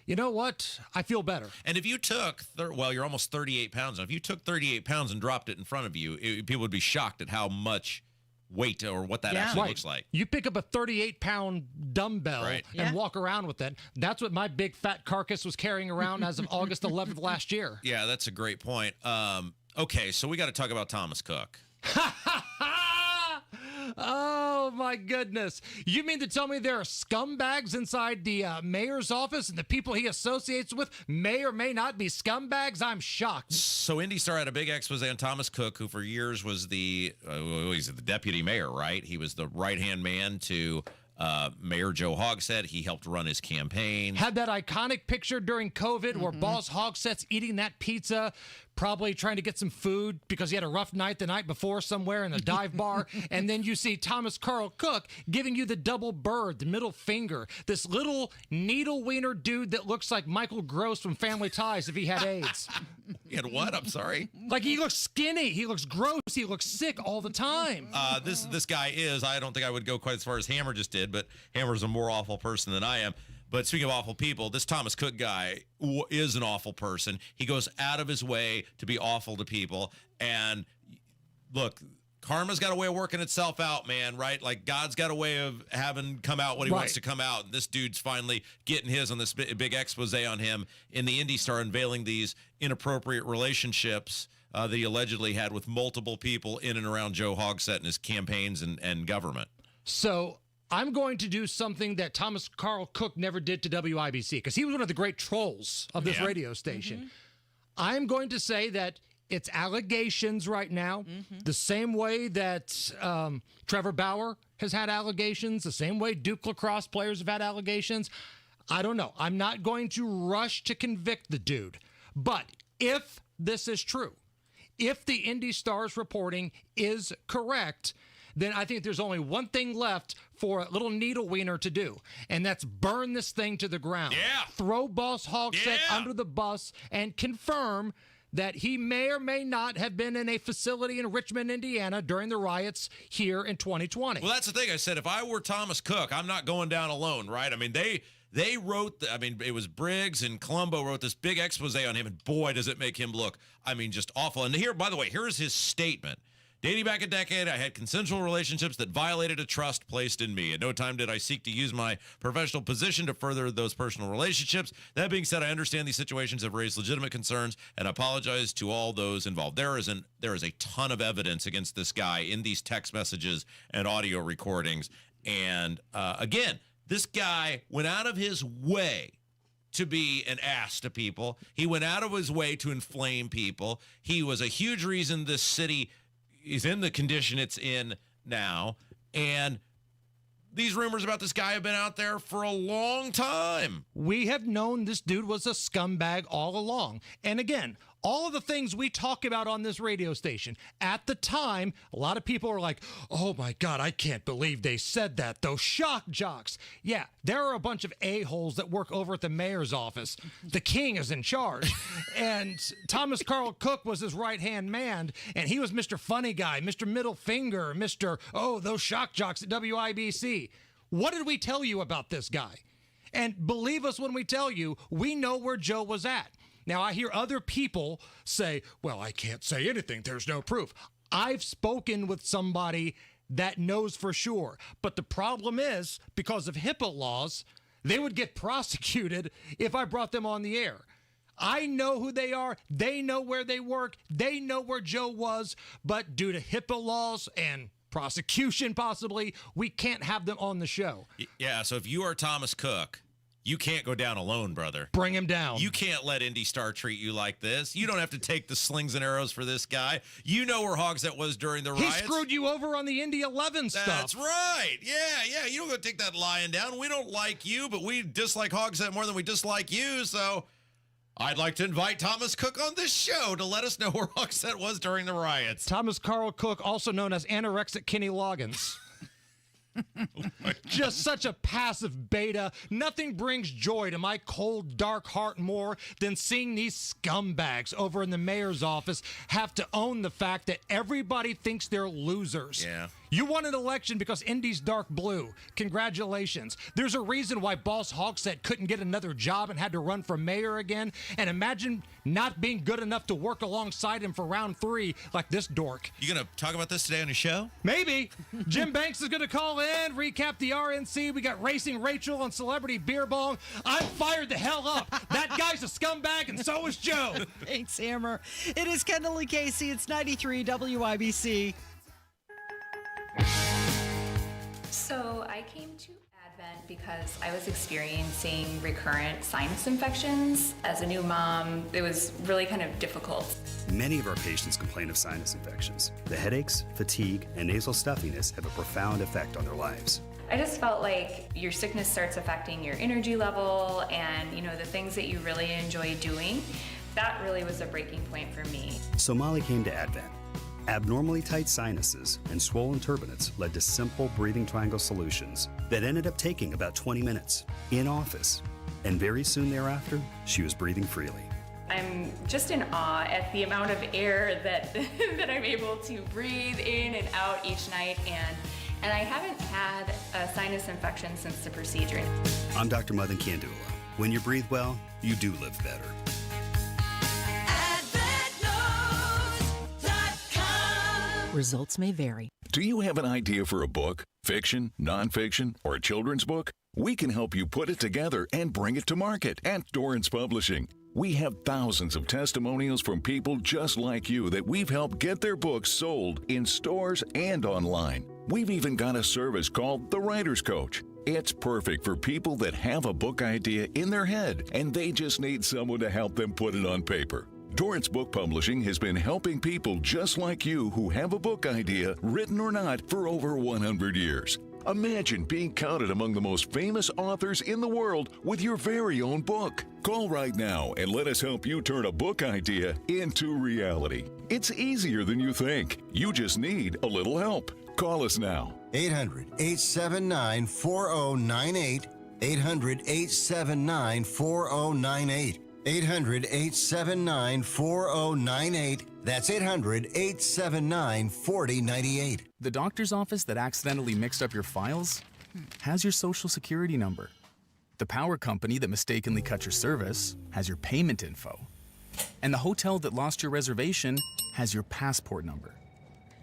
you know what? I feel better. And if you took, you're almost 38 pounds. And if you took 38 pounds and dropped it in front of you, people would be shocked at how much weight or what that actually looks like. You pick up a 38-pound dumbbell and walk around with it. That's what my big fat carcass was carrying around as of August 11th last year. Yeah, that's a great point. Okay, so we got to talk about Thomas Cook. Oh, Oh, my goodness. You mean to tell me there are scumbags inside the mayor's office and the people he associates with may or may not be scumbags? I'm shocked. So Indy Star had a big expose on Thomas Cook, who for years was he's the deputy mayor, right? He was the right-hand man to Mayor Joe Hogsett. He helped run his campaign. Had that iconic picture during COVID where Boss Hogsett's eating that pizza, probably trying to get some food because he had a rough night the night before somewhere in a dive bar. And then you see Thomas Carl Cook giving you the double bird, the middle finger. This little needle wiener dude that looks like Michael Gross from Family Ties if he had AIDS. He had what? I'm sorry. Like, he looks skinny. He looks gross. He looks sick all the time. This guy is, I don't think I would go quite as far as Hammer just did, but Hammer's a more awful person than I am. But speaking of awful people, this Thomas Cook guy is an awful person. He goes out of his way to be awful to people. And look, karma's got a way of working itself out, man, right? Like, God's got a way of having come out what he wants to come out. And this dude's finally getting his on this big expose on him in the Indy Star, unveiling these inappropriate relationships that he allegedly had with multiple people in and around Joe Hogsett and his campaigns and government. So I'm going to do something that Thomas Carl Cook never did to WIBC, because he was one of the great trolls of this radio station. I'm going to say that it's allegations right now, the same way that Trevor Bauer has had allegations, the same way Duke lacrosse players have had allegations. I don't know. I'm not going to rush to convict the dude. But if this is true, if the Indy Star's reporting is correct, then I think there's only one thing left for a little needle wiener to do, and that's burn this thing to the ground. Yeah. Throw Boss Hogsett under the bus and confirm that he may or may not have been in a facility in Richmond, Indiana during the riots here in 2020. Well, that's the thing. I said, if I were Thomas Cook, I'm not going down alone, right? I mean, they wrote, it was Briggs and Colombo wrote this big expose on him, and boy, does it make him look, just awful. And here, by the way, here's his statement. Dating back a decade, I had consensual relationships that violated a trust placed in me. At no time did I seek to use my professional position to further those personal relationships. That being said, I understand these situations have raised legitimate concerns, and I apologize to all those involved. There is a ton of evidence against this guy in these text messages and audio recordings. And again, this guy went out of his way to be an ass to people. He went out of his way to inflame people. He was a huge reason this city is in the condition it's in now. And these rumors about this guy have been out there for a long time. We have known this dude was a scumbag all along. And again, all of the things we talk about on this radio station, at the time, a lot of people are like, oh my God, I can't believe they said that. Those shock jocks. Yeah, there are a bunch of a-holes that work over at the mayor's office. The king is in charge. And Thomas Carl Cook was his right-hand man, and he was Mr. Funny Guy, Mr. Middle Finger, Mr. Oh, those shock jocks at WIBC. What did we tell you about this guy? And believe us when we tell you, we know where Joe was at. Now, I hear other people say, well, I can't say anything. There's no proof. I've spoken with somebody that knows for sure. But the problem is, because of HIPAA laws, they would get prosecuted if I brought them on the air. I know who they are. They know where they work. They know where Joe was. But due to HIPAA laws and prosecution possibly, we can't have them on the show. Yeah, so if you are Thomas Cook, you can't go down alone, brother. Bring him down. You can't let Indy Star treat you like this. You don't have to take the slings and arrows for this guy. You know where Hogsett was during the riots. He screwed you over on the Indy 11 stuff. That's right. Yeah. You don't go take that lying down. We don't like you, but we dislike Hogsett more than we dislike you. So I'd like to invite Thomas Cook on this show to let us know where Hogsett was during the riots. Thomas Carl Cook, also known as Anorexic Kenny Loggins. Just such a passive beta. Nothing brings joy to my cold, dark heart more than seeing these scumbags over in the mayor's office have to own the fact that everybody thinks they're losers. Yeah. You won an election because Indy's dark blue. Congratulations. There's a reason why Boss Hogsett couldn't get another job and had to run for mayor again. And imagine not being good enough to work alongside him for round 3 like this dork. You going to talk about this today on your show? Maybe. Jim Banks is going to call in, recap the RNC. We got Racing Rachel on Celebrity Beer Bong. I'm fired the hell up. That guy's a scumbag, and so is Joe. Thanks, Hammer. It is Kendall Casey. It's 93 WIBC. So I came to Advent because I was experiencing recurrent sinus infections. As a new mom, it was really kind of difficult. Many of our patients complain of sinus infections. The headaches, fatigue, and nasal stuffiness have a profound effect on their lives. I just felt like your sickness starts affecting your energy level and, the things that you really enjoy doing. That really was a breaking point for me. So Molly came to Advent. Abnormally tight sinuses and swollen turbinates led to simple breathing triangle solutions that ended up taking about 20 minutes in office. And very soon thereafter, she was breathing freely. I'm just in awe at the amount of air that I'm able to breathe in and out each night, and I haven't had a sinus infection since the procedure. I'm Dr. Mothan Kandula. When you breathe well, you do live better. Results may vary. Do you have an idea for a book, fiction, nonfiction, or a children's book? We can help you put it together and bring it to market at Dorrance Publishing. We have thousands of testimonials from people just like you that we've helped get their books sold in stores and online. We've even got a service called The Writer's Coach. It's perfect for people that have a book idea in their head and they just need someone to help them put it on paper. Dorrance Book Publishing has been helping people just like you who have a book idea, written or not, for over 100 years. Imagine being counted among the most famous authors in the world with your very own book. Call right now and let us help you turn a book idea into reality. It's easier than you think. You just need a little help. Call us now. 800-879-4098. 800-879-4098. 800-879-4098. That's 800-879-4098. The doctor's office that accidentally mixed up your files has your social security number. The power company that mistakenly cut your service has your payment info. And the hotel that lost your reservation has your passport number.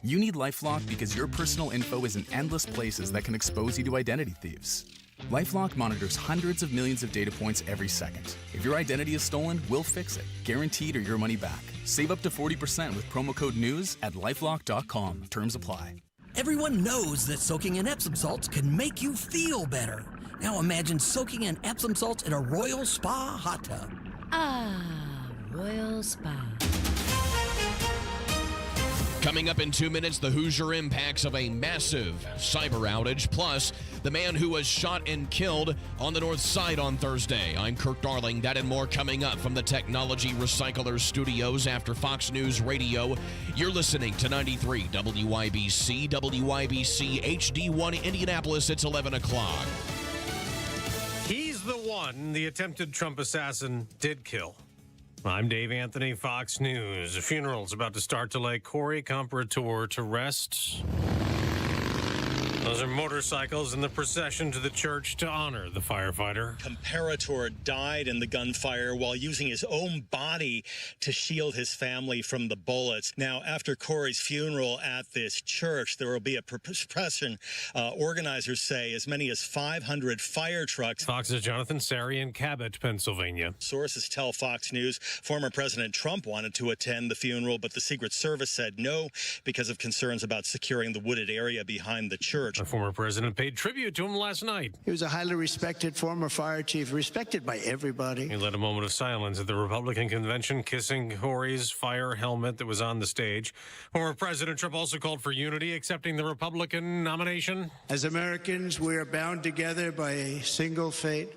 You need LifeLock because your personal info is in endless places that can expose you to identity thieves. LifeLock monitors hundreds of millions of data points every second. If your identity is stolen, we'll fix it, guaranteed or your money back. Save up to 40% with promo code NEWS at LifeLock.com. Terms apply. Everyone knows that soaking in Epsom salts can make you feel better. Now imagine soaking in Epsom salts in a Royal Spa hot tub. Ah, Royal Spa. Coming up in 2 minutes, the Hoosier impacts of a massive cyber outage, plus the man who was shot and killed on the North Side on Thursday. I'm Kirk Darling. That and more coming up from the Technology Recyclers Studios after Fox News Radio. You're listening to 93 WIBC, WIBC HD1 Indianapolis. It's 11 o'clock. He's the one the attempted Trump assassin did kill. I'm Dave Anthony, Fox News. A funeral's about to start to lay Corey Comparator to rest. Those are motorcycles in the procession to the church to honor the firefighter. Comparator died in the gunfire while using his own body to shield his family from the bullets. Now, after Corey's funeral at this church, there will be a procession. Organizers say as many as 500 fire trucks. Fox's Jonathan Sari in Cabot, Pennsylvania. Sources tell Fox News former President Trump wanted to attend the funeral, but the Secret Service said no because of concerns about securing the wooded area behind the church. The former president paid tribute to him last night. He was a highly respected former fire chief, respected by everybody. He led a moment of silence at the Republican convention, kissing Corey's fire helmet that was on the stage. Former President Trump also called for unity, accepting the Republican nomination. As Americans, we are bound together by a single fate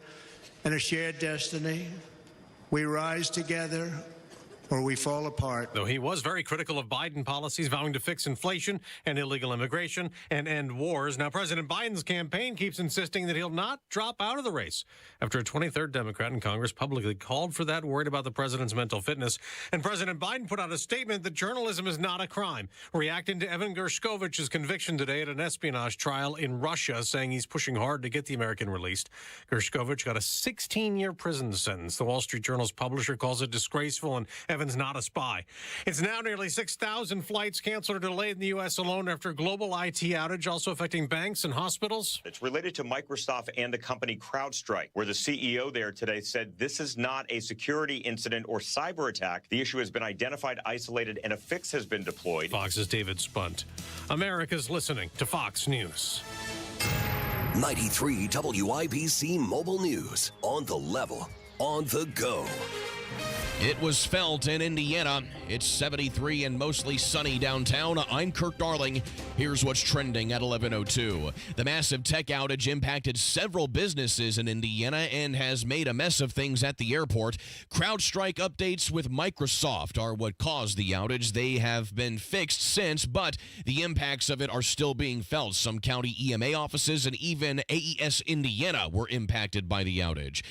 and a shared destiny. We rise together, or we fall apart. Though he was very critical of Biden policies, vowing to fix inflation and illegal immigration and end wars. Now, President Biden's campaign keeps insisting that he'll not drop out of the race after a 23rd Democrat in Congress publicly called for that, worried about the president's mental fitness. And President Biden put out a statement that journalism is not a crime, reacting to Evan Gershkovich's conviction today at an espionage trial in Russia, saying he's pushing hard to get the American released. Gershkovich got a 16-year prison sentence. The Wall Street Journal's publisher calls it disgraceful, and Evan's not a spy. It's now nearly 6,000 flights canceled or delayed in the U.S. alone after a global IT outage, also affecting banks and hospitals. It's related to Microsoft and the company CrowdStrike, where the CEO there today said this is not a security incident or cyber attack. The issue has been identified, isolated, and a fix has been deployed. Fox's David Spunt. America's listening to Fox News. 93 WIBC Mobile News. On the level, on the go. It was felt in Indiana. It's 73 and mostly sunny downtown. I'm Kirk Darling. Here's what's trending at 11:02. The massive tech outage impacted several businesses in Indiana and has made a mess of things at the airport. CrowdStrike updates with Microsoft are what caused the outage. They have been fixed since, but the impacts of it are still being felt. Some county EMA offices and even AES Indiana were impacted by the outage.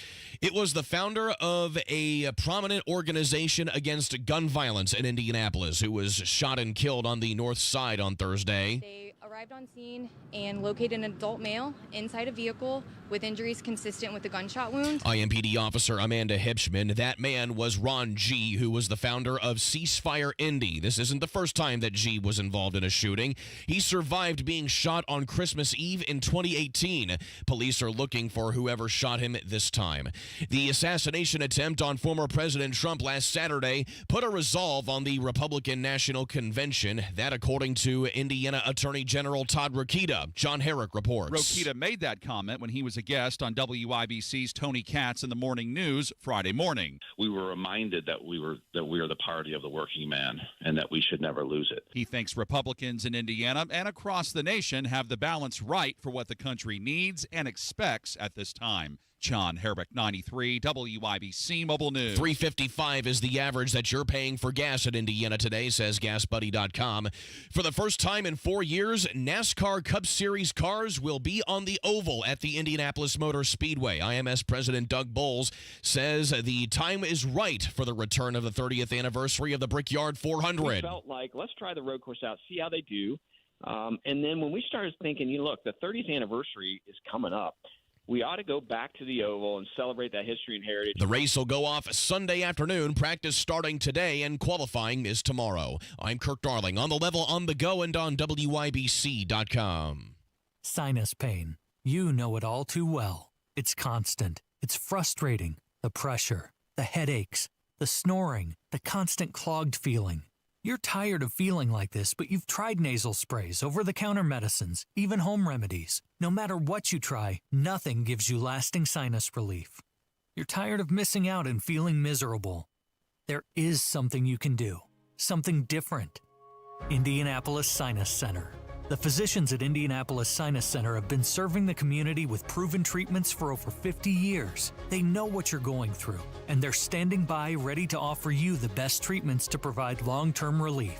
It was the founder of a prominent organization against gun violence in Indianapolis who was shot and killed on the north side on Thursday. They arrived on scene and located an adult male inside a vehicle with injuries consistent with a gunshot wound. IMPD officer Amanda Hipschman. That man was Ron G., who was the founder of Ceasefire Indy. This isn't the first time that G was involved in a shooting. He survived being shot on Christmas Eve in 2018. Police are looking for whoever shot him this time. The assassination attempt on former President Trump last Saturday put a resolve on the Republican National Convention. That, according to Indiana Attorney General Todd Rokita. John Herrick reports. Rokita made that comment when he was a guest on WIBC's Tony Katz in the Morning News Friday morning. We were reminded that we are the party of the working man and that we should never lose it. He thinks Republicans in Indiana and across the nation have the balance right for what the country needs and expects at this time. John Herrick, 93 WIBC Mobile News. $3.55 is the average that you're paying for gas in Indiana today, says GasBuddy.com. For the first time in 4 years, NASCAR Cup Series cars will be on the oval at the Indianapolis Motor Speedway. IMS President Doug Bowles says the time is right for the return of the 30th anniversary of the Brickyard 400. We felt like, let's try the road course out, see how they do. And then when we started thinking, look, the 30th anniversary is coming up. We ought to go back to the oval and celebrate that history and heritage. The race will go off Sunday afternoon. Practice starting today, and qualifying is tomorrow. I'm Kirk Darling, on the level, on the go, and on WIBC.com. Sinus pain. You know it all too well. It's constant. It's frustrating. The pressure, the headaches, the snoring, the constant clogged feeling. You're tired of feeling like this, but you've tried nasal sprays, over-the-counter medicines, even home remedies. No matter what you try, nothing gives you lasting sinus relief. You're tired of missing out and feeling miserable. There is something you can do, something different. Indianapolis Sinus Center. The physicians at Indianapolis Sinus Center have been serving the community with proven treatments for over 50 years. They know what you're going through, and they're standing by ready to offer you the best treatments to provide long-term relief.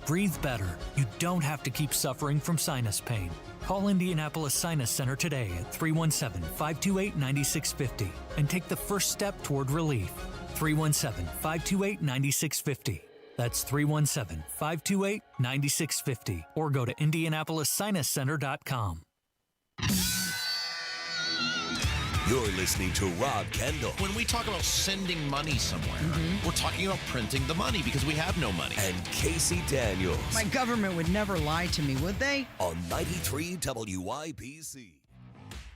Breathe better. You don't have to keep suffering from sinus pain. Call Indianapolis Sinus Center today at 317-528-9650 and take the first step toward relief. 317-528-9650. That's 317-528-9650 or go to IndianapolisSinusCenter.com. You're listening to Rob Kendall. When we talk about sending money somewhere, we're talking about printing the money because we have no money. And Casey Daniels. My government would never lie to me, would they? On 93 WIBC.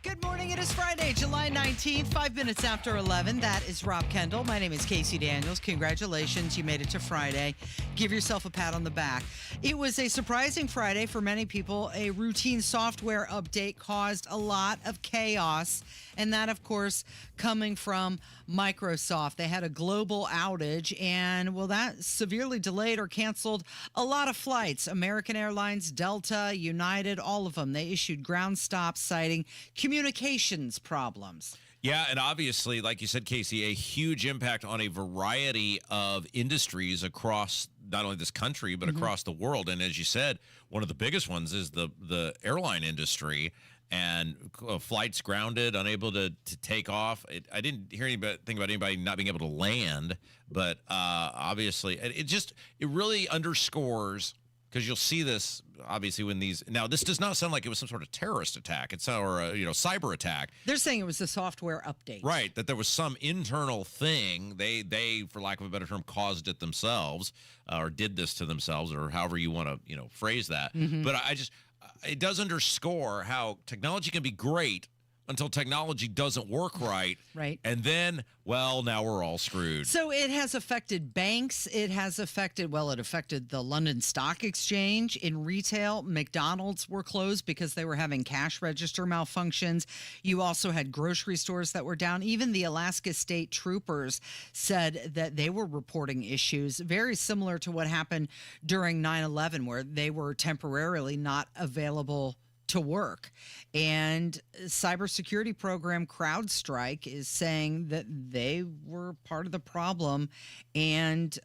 Good morning. It is Friday, July 19th, 5 minutes after 11. That is Rob Kendall. My name is Casey Daniels. Congratulations. You made it to Friday. Give yourself a pat on the back. It was a surprising Friday for many people. A routine software update caused a lot of chaos. And that, of course, coming from Microsoft. They had a global outage, and, well, that severely delayed or canceled a lot of flights. American Airlines, Delta, United, all of them. They issued ground stops citing communications problems. Yeah, and obviously, like you said, Casey, a huge impact on a variety of industries across not only this country, but across the world. And as you said, one of the biggest ones is the airline industry. And flights grounded, unable to take off. I didn't hear anything about anybody not being able to land, but obviously, it really underscores, because you'll see this obviously when these. Now, this does not sound like it was some sort of terrorist attack. It's or a cyber attack. They're saying it was a software update, right? That there was some internal thing. They, for lack of a better term, caused it themselves, or did this to themselves, or however you want to phrase that. But it does underscore how technology can be great until technology doesn't work right. Right. And then, well, now we're all screwed. So it has affected banks. It affected the London Stock Exchange. In retail, McDonald's were closed because they were having cash register malfunctions. You also had grocery stores that were down. Even the Alaska State Troopers said that they were reporting issues very similar to what happened during 9/11, where they were temporarily not available to work. And cybersecurity program CrowdStrike is saying that they were part of the problem. And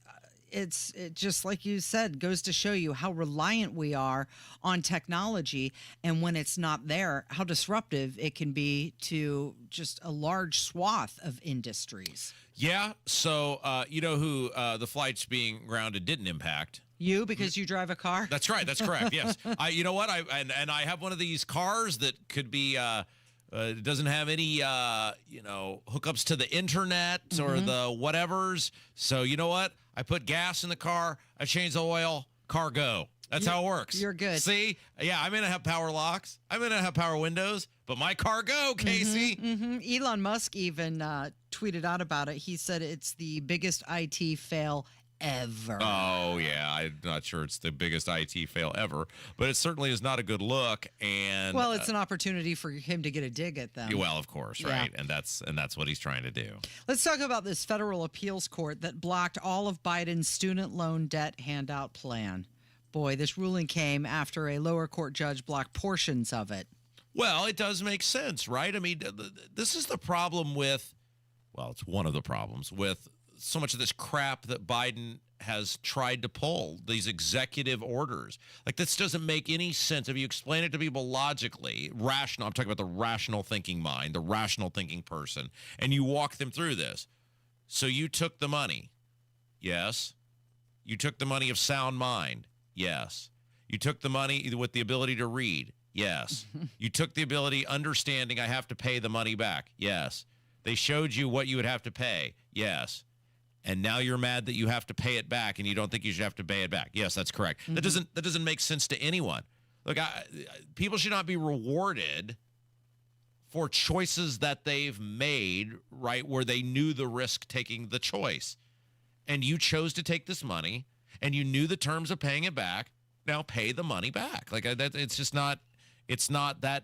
it just like you said, goes to show you how reliant we are on technology. And when it's not there, how disruptive it can be to just a large swath of industries. Yeah. So, you know who the flights being grounded didn't impact? You, because you drive a car? That's right. That's correct. Yes. You know what? I have one of these cars that could be doesn't have any hookups to the internet or the whatevers. So you know what? I put gas in the car. I change the oil. Car go. That's how it works. You're good. See? Yeah, I may not have power locks. I may not have power windows, but my car go, Casey. Elon Musk even tweeted out about it. He said it's the biggest IT fail ever. Oh, yeah. I'm not sure it's the biggest IT fail ever, but it certainly is not a good look. And well, it's an opportunity for him to get a dig at them. Well, of course, right? And that's what he's trying to do. Let's talk about this federal appeals court that blocked all of Biden's student loan debt handout plan. Boy, this ruling came after a lower court judge blocked portions of it. Well, it does make sense, right? I mean, this is the problem with, well, it's one of the problems with so much of this crap that Biden has tried to pull, these executive orders. Like, this doesn't make any sense. If you explain it to people logically, rational, I'm talking about the rational thinking mind, the rational thinking person, and you walk them through this. So you took the money. Yes. You took the money of sound mind. Yes. You took the money with the ability to read. Yes. You took the ability, understanding I have to pay the money back. Yes. They showed you what you would have to pay. Yes. And now you're mad that you have to pay it back and you don't think you should have to pay it back. Yes, that's correct. That doesn't make sense to anyone. Look, people should not be rewarded for choices that they've made, right, where they knew the risk taking the choice. And you chose to take this money and you knew the terms of paying it back. Now pay the money back. Like, it's just not, it's not that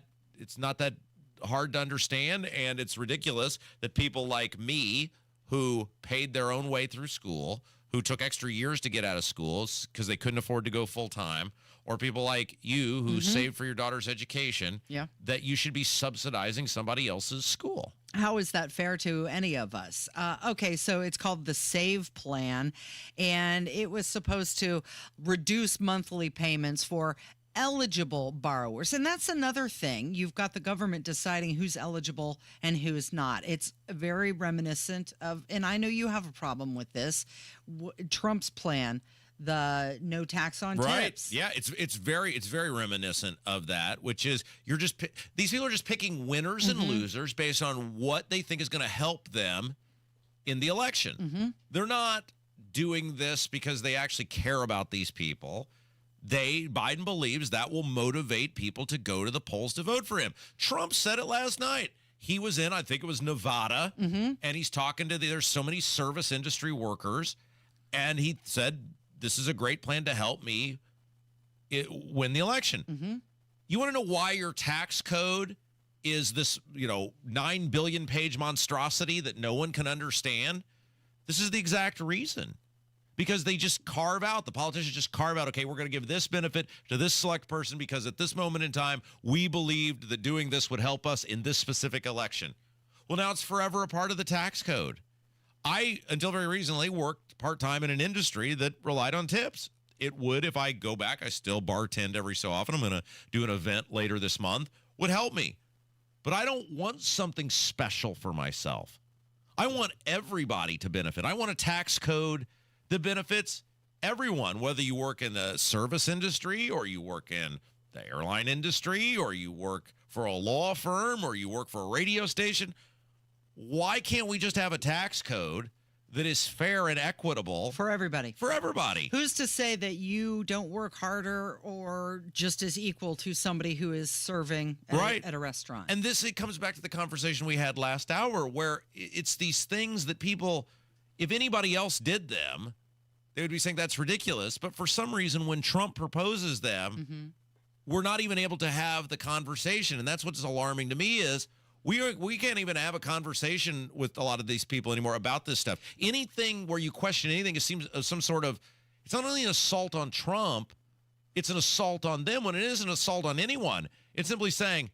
hard to understand. And it's ridiculous that people like me, who paid their own way through school, who took extra years to get out of school because they couldn't afford to go full time, or people like you who saved for your daughter's education, that you should be subsidizing somebody else's school. How is that fair to any of us? Okay, so it's called the SAVE plan, and it was supposed to reduce monthly payments for eligible borrowers. And that's another thing. You've got the government deciding who's eligible and who's not. It's very reminiscent of, and I know you have a problem with this, Trump's plan, the no tax on tips. Yeah, it's very reminiscent of that, which is these people are just picking winners and losers based on what they think is going to help them in the election. They're not doing this because they actually care about these people. Biden believes that will motivate people to go to the polls to vote for him. Trump said it last night. He was in, I think it was Nevada, and he's talking to there's so many service industry workers, and he said, this is a great plan to help me win the election. You want to know why your tax code is this, 9 billion page monstrosity that no one can understand? This is the exact reason. Because they just the politicians just carve out, okay, we're going to give this benefit to this select person because at this moment in time, we believed that doing this would help us in this specific election. Well, now it's forever a part of the tax code. I, until very recently, worked part-time in an industry that relied on tips. It would, if I go back, I still bartend every so often. I'm going to do an event later this month, would help me. But I don't want something special for myself. I want everybody to benefit. I want a tax code that benefits everyone, whether you work in the service industry or you work in the airline industry or you work for a law firm or you work for a radio station. Why can't we just have a tax code that is fair and equitable for everybody. For everybody. Who's to say that you don't work harder or just as equal to somebody who is serving at a restaurant? And it comes back to the conversation we had last hour, where it's these things that people, if anybody else did them, they would be saying that's ridiculous. But for some reason, when Trump proposes them, we're not even able to have the conversation. And that's what's alarming to me is we can't even have a conversation with a lot of these people anymore about this stuff. Anything where you question anything, it seems some sort of, it's not only an assault on Trump, it's an assault on them when it is an assault on anyone. It's simply saying,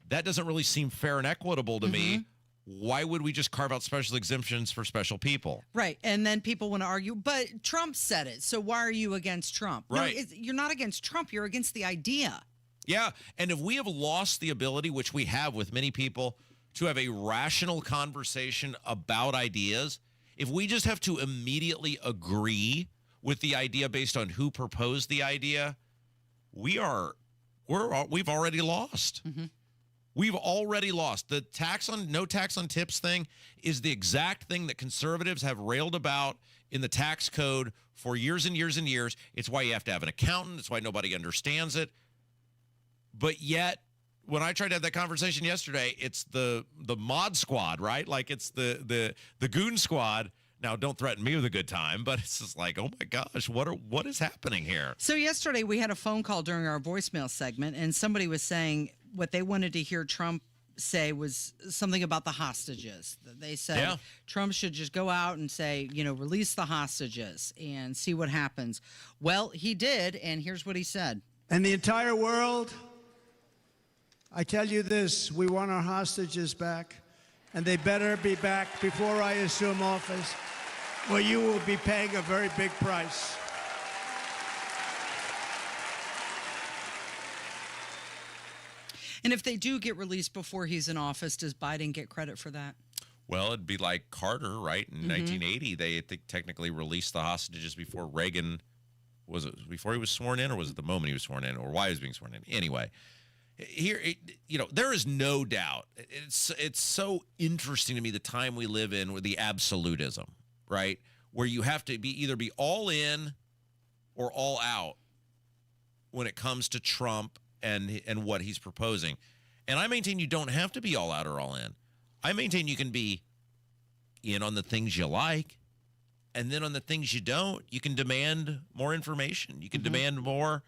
that doesn't really seem fair and equitable to me. Why would we just carve out special exemptions for special people? Right. And then people want to argue, but Trump said it, so why are you against Trump? Right. No, you're not against Trump. You're against the idea. Yeah. And if we have lost the ability, which we have with many people, to have a rational conversation about ideas, if we just have to immediately agree with the idea based on who proposed the idea, we've already lost. We've already lost. The no tax on tips thing is the exact thing that conservatives have railed about in the tax code for years and years and years. It's why you have to have an accountant. It's why nobody understands it. But yet, when I tried to have that conversation yesterday, it's the mod squad, right? Like it's the goon squad. Now, don't threaten me with a good time, but it's just like, oh my gosh, what is happening here? So yesterday we had a phone call during our voicemail segment, and somebody was saying what they wanted to hear Trump say was something about the hostages. They said Trump should just go out and say, release the hostages and see what happens. Well, he did, and here's what he said. And the entire world, I tell you this, we want our hostages back, and they better be back before I assume office, or you will be paying a very big price. And if they do get released before he's in office, does Biden get credit for that? Well, it'd be like Carter, right? In 1980, they technically released the hostages before Reagan. Was it before he was sworn in, or was it the moment he was sworn in, or why he was being sworn in? Anyway, here, there is no doubt. It's so interesting to me the time we live in with the absolutism, right? Where you have to either be all in or all out when it comes to Trump and what he's proposing. And I maintain you don't have to be all out or all in. I maintain you can be in on the things you like, and then on the things you don't, you can demand more information. You can demand more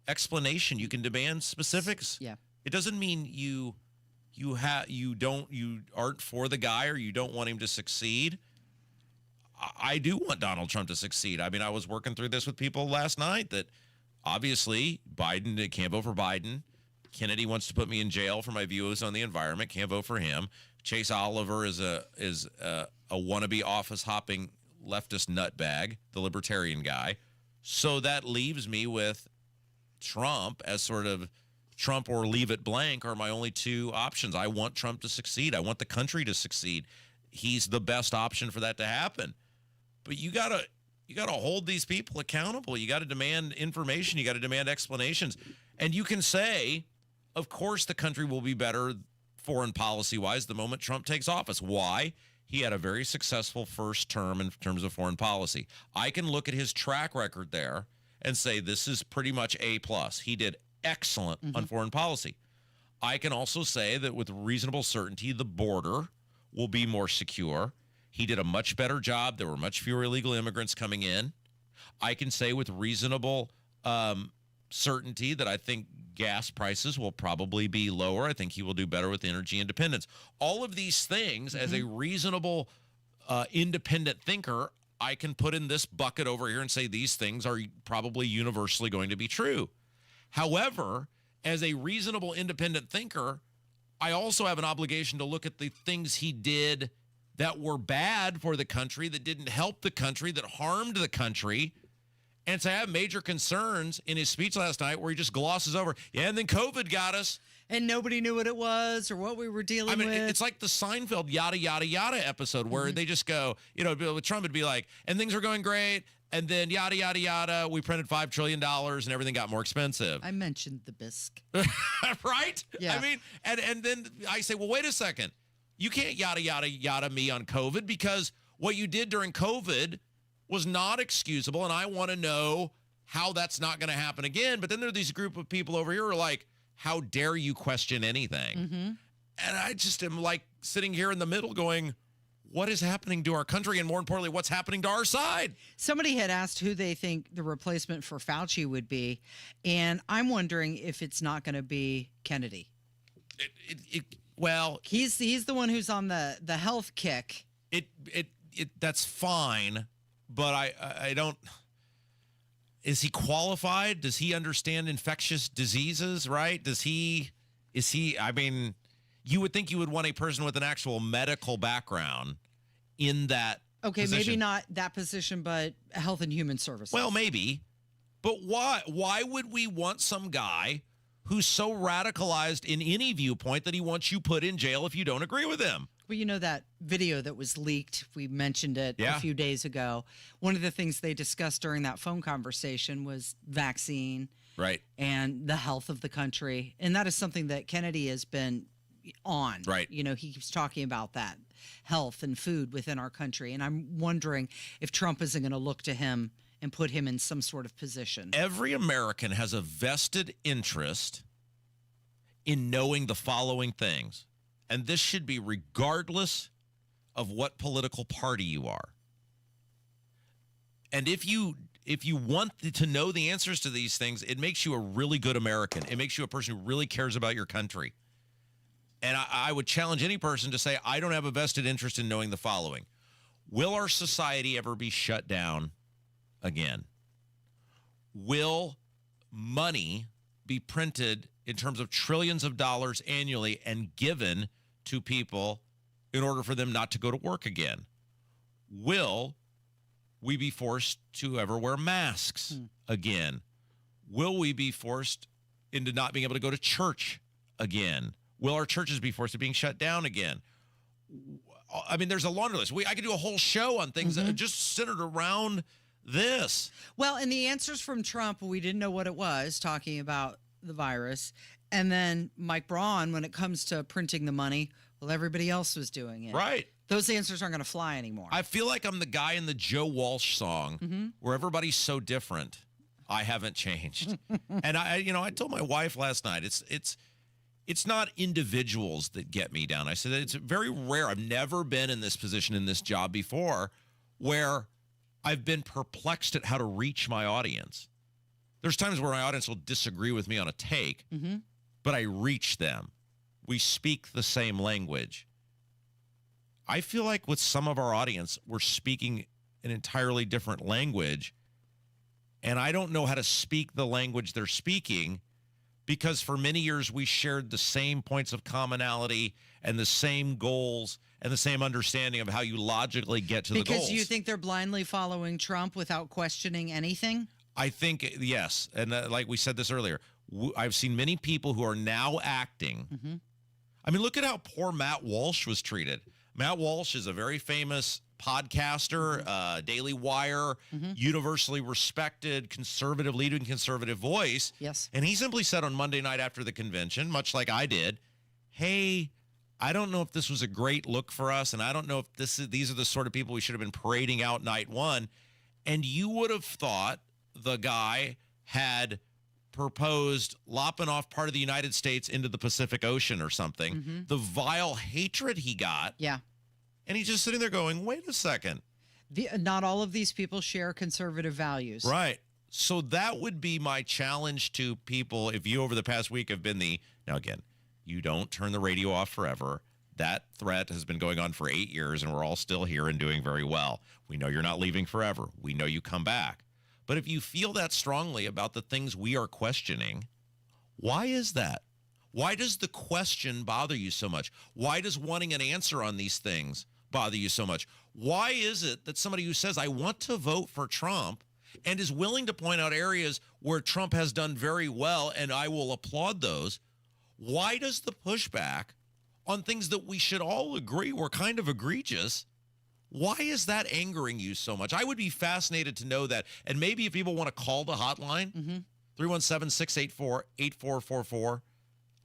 explanation. You can demand specifics. Yeah. It doesn't mean you aren't for the guy or you don't want him to succeed. I do want Donald Trump to succeed. I mean, I was working through this with people last night that obviously Biden can't vote for Biden. Kennedy wants to put me in jail for my views on the environment. Can't vote for him. Chase Oliver is a wannabe office hopping leftist nutbag, the libertarian guy. So that leaves me with Trump as sort of Trump or leave it blank are my only two options. I want Trump to succeed. I want the country to succeed. He's the best option for that to happen. But you gotta hold these people accountable. You got to demand information. You got to demand explanations. And you can say, of course, the country will be better foreign policy-wise the moment Trump takes office. Why? He had a very successful first term in terms of foreign policy. I can look at his track record there and say this is pretty much A+. He did excellent on foreign policy. I can also say that with reasonable certainty, the border will be more secure. He did a much better job. There were much fewer illegal immigrants coming in. I can say with reasonable certainty that I think gas prices will probably be lower. I think he will do better with energy independence. All of these things, as a reasonable independent thinker, I can put in this bucket over here and say these things are probably universally going to be true. However, as a reasonable independent thinker, I also have an obligation to look at the things he did that were bad for the country, that didn't help the country, that harmed the country. And so I have major concerns in his speech last night where he just glosses over, and then COVID got us. And nobody knew what it was or what we were dealing with. It's like the Seinfeld yada, yada, yada episode where they just go, with Trump would be like, and things are going great, and then yada, yada, yada, we printed $5 trillion and everything got more expensive. I mentioned the bisque. Right? Yeah. I mean, and then I say, well, wait a second. You can't yada, yada, yada me on COVID because What you did during COVID was not excusable, and I want to know how that's not going to happen again. But then there are these group of people over here who are like, how dare you question anything? And I just am like sitting here in the middle going, what is happening to our country? And more importantly, what's happening to our side? Somebody had asked who they think the replacement for Fauci would be. And I'm wondering if it's not going to be Kennedy. Well, he's the one who's on the health kick. That's fine, but I don't. Is he qualified? Does he understand infectious diseases? Right? Is he? I mean, you would think you would want a person with an actual medical background in that. Okay, position. maybe not that position, but Health and Human Services. Well, maybe, but why? Why would we want some guy who's so radicalized in any viewpoint that he wants you put in jail if you don't agree with him? Well, you know that video that was leaked, we mentioned it a few days ago. One of the things they discussed during that phone conversation was vaccine. Right. And the health of the country. And that is something that Kennedy has been on. Right. You know, he keeps talking about that, health and food within our country. And I'm wondering if Trump isn't going to look to him and put him in some sort of position. Every American has a vested interest in knowing the following things. And this should be regardless of what political party you are. And if you want to know the answers to these things, it makes you a really good American. It makes you a person who really cares about your country. And I would challenge any person to say, I don't have a vested interest in knowing the following. Will our society ever be shut down again? Will money be printed in terms of trillions of dollars annually and given to people in order for them not to go to work again? Will we be forced to ever wear masks again? Will we be forced into not being able to go to church again? Will our churches be forced to being shut down again? I mean, there's a laundry list. I could do a whole show on things that are just centered around this. Well, and the answers from Trump, we didn't know what it was, talking about the virus. And then Mike Braun, when it comes to printing the money, well, everybody else was doing it. Right. Those answers aren't going to fly anymore. I feel like I'm the guy in the Joe Walsh song where everybody's so different. I haven't changed. And I told my wife last night, it's not individuals that get me down. I said it's very rare. I've never been in this position in this job before where I've been perplexed at how to reach my audience. There's times where my audience will disagree with me on a take, but I reach them. We speak the same language. I feel like with some of our audience, we're speaking an entirely different language, and I don't know how to speak the language they're speaking because for many years we shared the same points of commonality and the same goals and the same understanding of how you logically get to the goals. Because you think they're blindly following Trump without questioning anything? I think, yes. And like we said this earlier, I've seen many people who are now acting. I mean, look at how poor Matt Walsh was treated. Matt Walsh is a very famous podcaster, Daily Wire, universally respected, conservative, leading conservative voice. Yes. And he simply said on Monday night after the convention, much like I did, hey, I don't know if this was a great look for us, and I don't know if these are the sort of people we should have been parading out night one. And you would have thought the guy had proposed lopping off part of the United States into the Pacific Ocean or something. The vile hatred he got. Yeah. And he's just sitting there going, wait a second. Not all of these people share conservative values. Right. So that would be my challenge to people. If you over the past week have been now again, you don't turn the radio off forever. That threat has been going on for 8 years and we're all still here and doing very well. We know you're not leaving forever. We know you come back. But if you feel that strongly about the things we are questioning, why is that? Why does the question bother you so much? Why does wanting an answer on these things bother you so much? Why is it that somebody who says, I want to vote for Trump and is willing to point out areas where Trump has done very well and I will applaud those, why does the pushback on things that we should all agree were kind of egregious, why is that angering you so much? I would be fascinated to know that. And maybe if people want to call the hotline, 317-684-8444,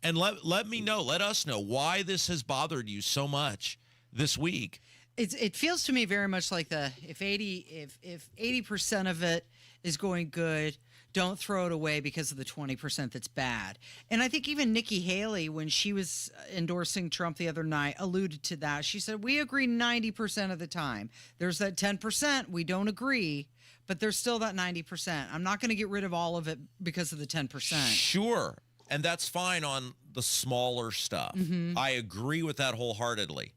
and let me know, let us know why this has bothered you so much this week. It feels to me very much like if 80% of it is going good, don't throw it away because of the 20% that's bad. And I think even Nikki Haley, when she was endorsing Trump the other night, alluded to that. She said, we agree 90% of the time. There's that 10% we don't agree, but there's still that 90%. I'm not going to get rid of all of it because of the 10%. Sure. And that's fine on the smaller stuff. Mm-hmm. I agree with that wholeheartedly.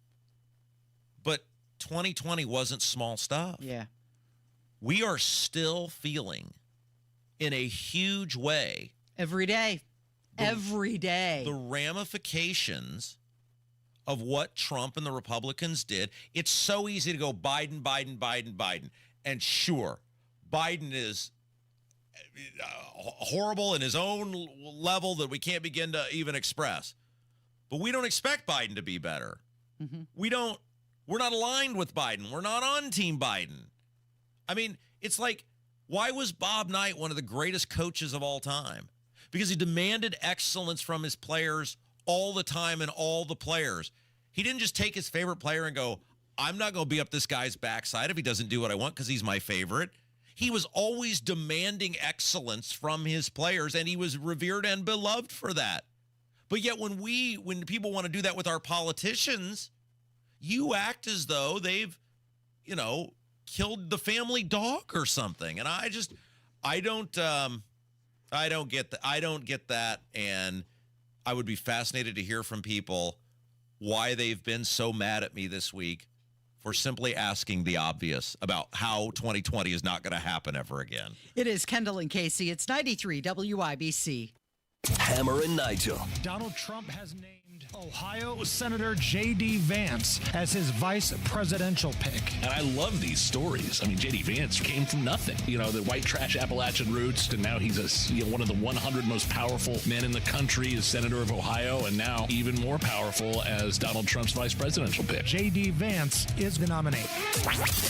But 2020 wasn't small stuff. Yeah. We are still feeling in a huge way every day. Every day. The ramifications of what Trump and the Republicans did. It's so easy to go Biden, Biden, Biden, Biden. And sure, Biden is horrible in his own level that we can't begin to even express. But we don't expect Biden to be better. Mm-hmm. We're not aligned with Biden. We're not on Team Biden. I mean, it's like, why was Bob Knight one of the greatest coaches of all time? Because he demanded excellence from his players all the time and all the players. He didn't just take his favorite player and go, I'm not going to be up this guy's backside if he doesn't do what I want because he's my favorite. He was always demanding excellence from his players, and he was revered and beloved for that. But yet when people want to do that with our politicians, you act as though they've, killed the family dog or something. And I don't get that. And I would be fascinated to hear from people why they've been so mad at me this week for simply asking the obvious about how 2020 is not going to happen ever again. It is Kendall and Casey. It's 93 WIBC. Hammer and Nigel. Donald Trump has named Ohio Senator J.D. Vance as his vice presidential pick. And I love these stories. I mean, J.D. Vance came from nothing. The white trash Appalachian roots, and now he's one of the 100 most powerful men in the country as Senator of Ohio, and now even more powerful as Donald Trump's vice presidential pick. J.D. Vance is the nominee.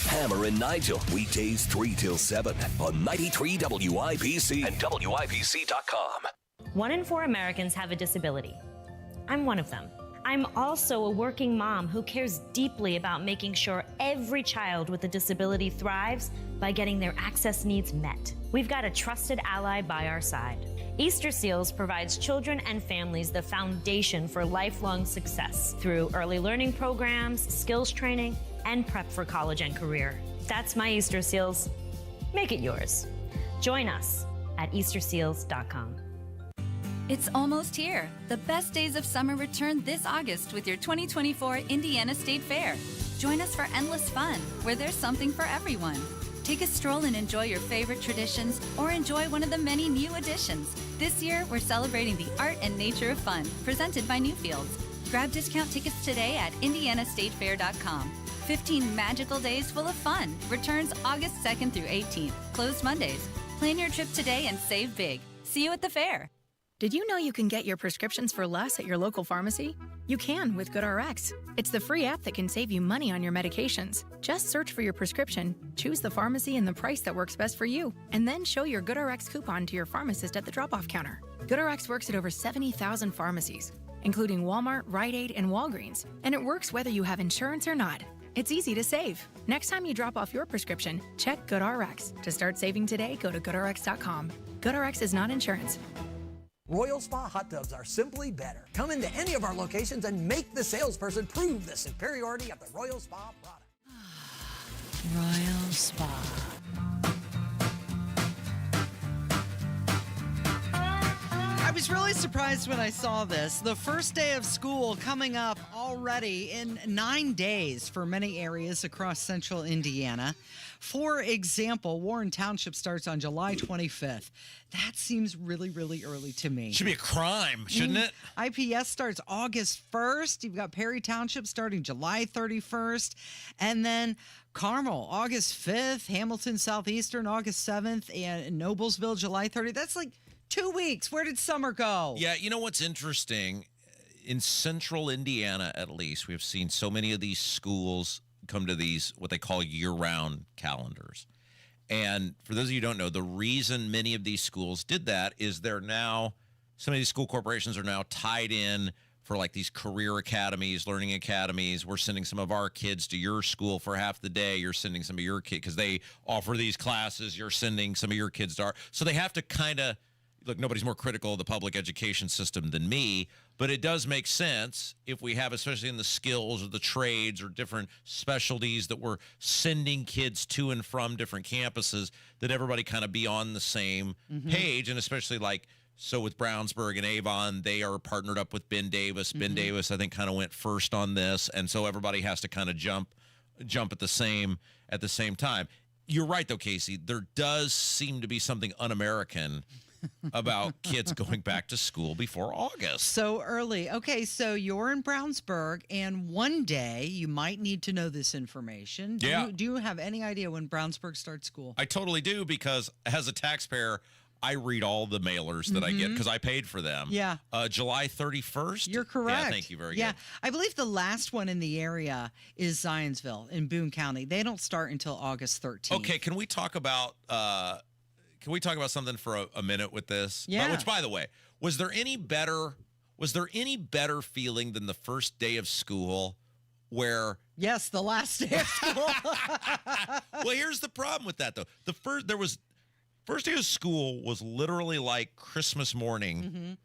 Hammer and Nigel, weekdays 3 till 7 on 93 WIBC and WIBC.com. 1 in 4 Americans have a disability. I'm one of them. I'm also a working mom who cares deeply about making sure every child with a disability thrives by getting their access needs met. We've got a trusted ally by our side. Easter Seals provides children and families the foundation for lifelong success through early learning programs, skills training, and prep for college and career. That's my Easter Seals. Make it yours. Join us at easterseals.com. It's almost here. The best days of summer return this August with your 2024 Indiana State Fair. Join us for endless fun, where there's something for everyone. Take a stroll and enjoy your favorite traditions, or enjoy one of the many new additions. This year, we're celebrating the art and nature of fun, presented by Newfields. Grab discount tickets today at indianastatefair.com. 15 magical days full of fun. Returns August 2nd through 18th. Closed Mondays. Plan your trip today and save big. See you at the fair. Did you know you can get your prescriptions for less at your local pharmacy? You can with GoodRx. It's the free app that can save you money on your medications. Just search for your prescription, choose the pharmacy and the price that works best for you, and then show your GoodRx coupon to your pharmacist at the drop-off counter. GoodRx works at over 70,000 pharmacies, including Walmart, Rite Aid, and Walgreens, and it works whether you have insurance or not. It's easy to save. Next time you drop off your prescription, check GoodRx. To start saving today, go to GoodRx.com. GoodRx is not insurance. Royal Spa hot tubs are simply better. Come into any of our locations and make the salesperson prove the superiority of the Royal Spa product. Royal Spa. I was really surprised when I saw this. The first day of school coming up already in 9 days for many areas across central Indiana. For example, Warren Township starts on July 25th. That seems really, really early to me. Should be a crime, shouldn't it? IPS starts August 1st. You've got Perry Township starting July 31st. And then Carmel, August 5th. Hamilton Southeastern, August 7th. And Noblesville, July 30th. That's like 2 weeks. Where did summer go? Yeah, you know what's interesting? In central Indiana, at least, we've seen so many of these schools come to these, what they call year-round calendars. And for those of you who don't know, the reason many of these schools did that is some of these school corporations are now tied in for like these career academies, learning academies. We're sending some of our kids to your school for half the day. You're sending some of your kids because they offer these classes. You're sending some of your kids to our. So they have to kind of look. Nobody's more critical of the public education system than me, but it does make sense if we have, especially in the skills or the trades or different specialties that we're sending kids to and from different campuses, that everybody kind of be on the same page. And especially like, so with Brownsburg and Avon, they are partnered up with Ben Davis. Ben Davis, I think, kind of went first on this. And so everybody has to kind of jump at the same time. You're right, though, Casey. There does seem to be something un-American about kids going back to school before August. So early. Okay, so you're in Brownsburg, and one day you might need to know this information. Do you have any idea when Brownsburg starts school? I totally do, because as a taxpayer, I read all the mailers that I get because I paid for them. Yeah. July 31st? You're correct. Yeah, thank you. Very good. I believe the last one in the area is Zionsville in Boone County. They don't start until August 13th. Okay, can we talk about something for a minute with this? Yeah. Which, by the way, was there any better feeling than the first day of school where... Yes, the last day of school. Well, here's the problem with that, though. First day of school was literally like Christmas morning.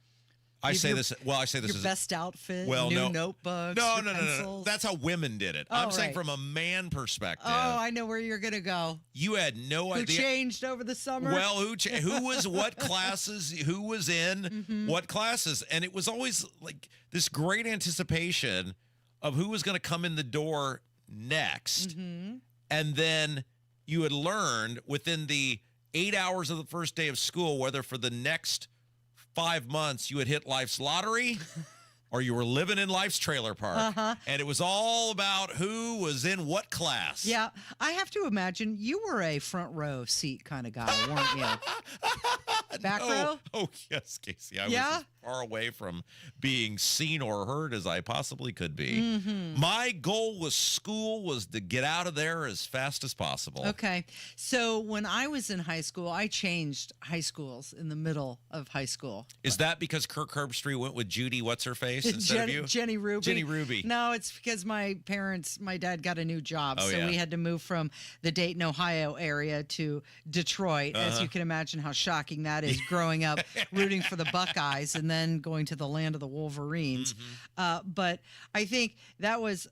I say this your as best outfit, new notebooks, No. That's how women did it. I'm saying from a man perspective. Oh, I know where you're going to go. You had no idea. Who changed over the summer? Well, who was what classes, who was in what classes. And it was always like this great anticipation of who was going to come in the door next. And then you had learned within the 8 hours of the first day of school, whether for the next 5 months you had hit life's lottery or you were living in life's trailer park. And it was all about who was in what class. Yeah. I have to imagine you were a front row seat kind of guy, weren't you? Back row? Oh, yes, Casey. I was as far away from being seen or heard as I possibly could be. My goal with school was to get out of there as fast as possible. Okay. So when I was in high school, I changed high schools in the middle of high school. Is that because Kirk Herbstreit went with Judy What's-Her-Face instead of you? Jenny Ruby. Jenny Ruby. No, it's because my dad got a new job. We had to move from the Dayton, Ohio area to Detroit. As you can imagine how shocking that is, growing up rooting for the Buckeyes and then going to the land of the Wolverines. But I think that was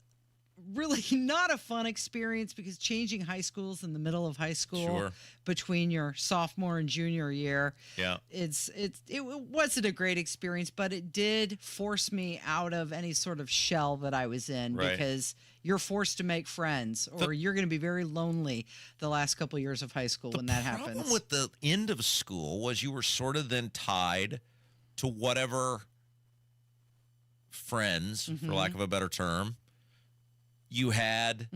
really not a fun experience, because changing high schools in the middle of high school between your sophomore and junior year, it wasn't a great experience, but it did force me out of any sort of shell that I was in, because you're forced to make friends, or you're going to be very lonely the last couple of years of high school when that happens. The problem with the end of school was you were sort of then tied to whatever friends, for lack of a better term, you had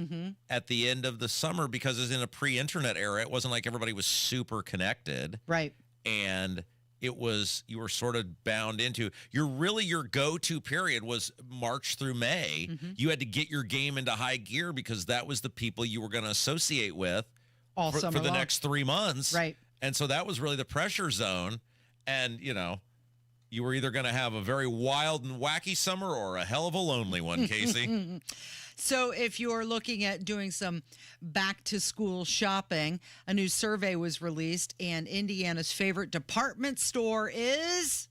at the end of the summer, because it was in a pre-internet era. It wasn't like everybody was super connected. Right. And you were sort of bound into your go-to period was March through May. You had to get your game into high gear, because that was the people you were going to associate with all for summer the long. next 3 months. Right. And so that was really the pressure zone. And, you were either going to have a very wild and wacky summer or a hell of a lonely one, Casey. So if you're looking at doing some back-to-school shopping, a new survey was released, and Indiana's favorite department store is...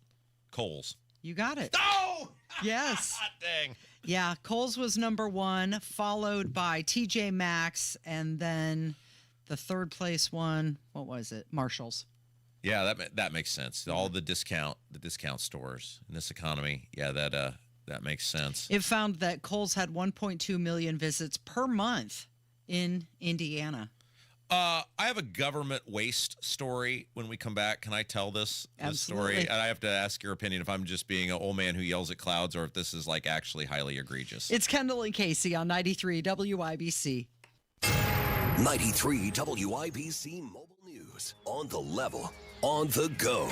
Kohl's. You got it. Oh! Yes. Dang. Yeah, Kohl's was number one, followed by TJ Maxx, and then the third place one, what was it? Marshall's. Yeah, that makes sense. All the discount stores in this economy. Yeah, that makes sense. It found that Kohl's had 1.2 million visits per month in Indiana. I have a government waste story when we come back. Can I tell this story? And I have to ask your opinion if I'm just being an old man who yells at clouds, or if this is like actually highly egregious. It's Kendall and Casey on 93 WIBC. 93 WIBC Mobile News. On the level, on the go.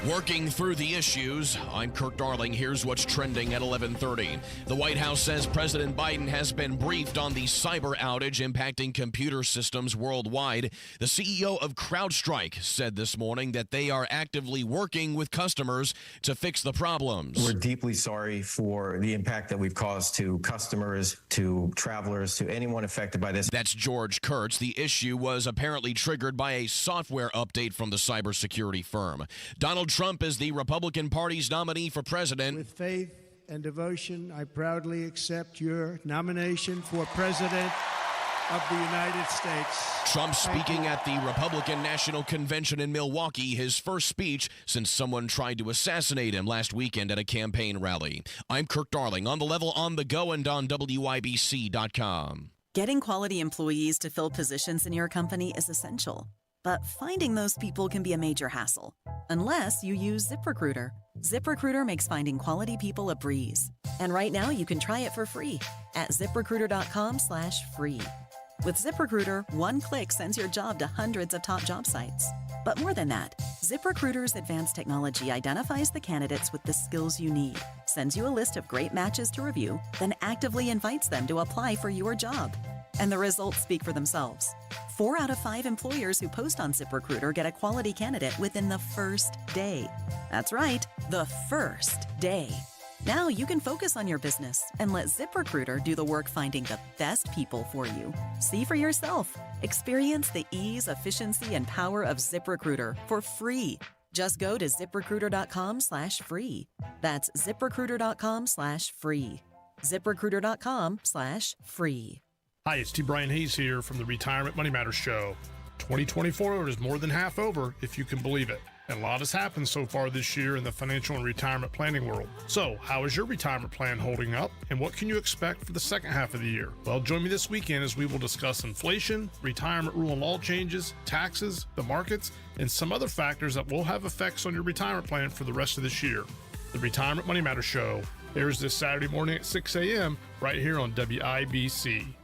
Working through the issues, I'm Kirk Darling. Here's what's trending at 11:30. The White House says President Biden has been briefed on the cyber outage impacting computer systems worldwide. The CEO of CrowdStrike said this morning that they are actively working with customers to fix the problems. We're deeply sorry for the impact that we've caused to customers, to travelers, to anyone affected by this. That's George Kurtz. The issue was apparently triggered by a software update from the cybersecurity firm. Donald Trump is the Republican Party's nominee for president. With faith and devotion, I proudly accept your nomination for president of the United States. Trump speaking at the Republican National Convention in Milwaukee, his first speech since someone tried to assassinate him last weekend at a campaign rally. I'm Kirk Darling, on the level, on the go, and on WIBC.com. Getting quality employees to fill positions in your company is essential. But finding those people can be a major hassle, unless you use ZipRecruiter. ZipRecruiter makes finding quality people a breeze. And right now you can try it for free at ZipRecruiter.com/free. With ZipRecruiter, one click sends your job to hundreds of top job sites. But more than that, ZipRecruiter's advanced technology identifies the candidates with the skills you need, sends you a list of great matches to review, then actively invites them to apply for your job. And the results speak for themselves. 4 out of 5 employers who post on ZipRecruiter get a quality candidate within the first day. That's right, the first day. Now you can focus on your business and let ZipRecruiter do the work finding the best people for you. See for yourself. Experience the ease, efficiency, and power of ZipRecruiter for free. Just go to ZipRecruiter.com/free. That's ZipRecruiter.com/free. ZipRecruiter.com/free. Hi, it's T. Brian Hayes here from the Retirement Money Matters Show. 2024 is more than half over, if you can believe it. And a lot has happened so far this year in the financial and retirement planning world. So, how is your retirement plan holding up, and what can you expect for the second half of the year? Well, join me this weekend as we will discuss inflation, retirement rule and law changes, taxes, the markets, and some other factors that will have effects on your retirement plan for the rest of this year. The Retirement Money Matters Show airs this Saturday morning at 6 a.m. right here on WIBC.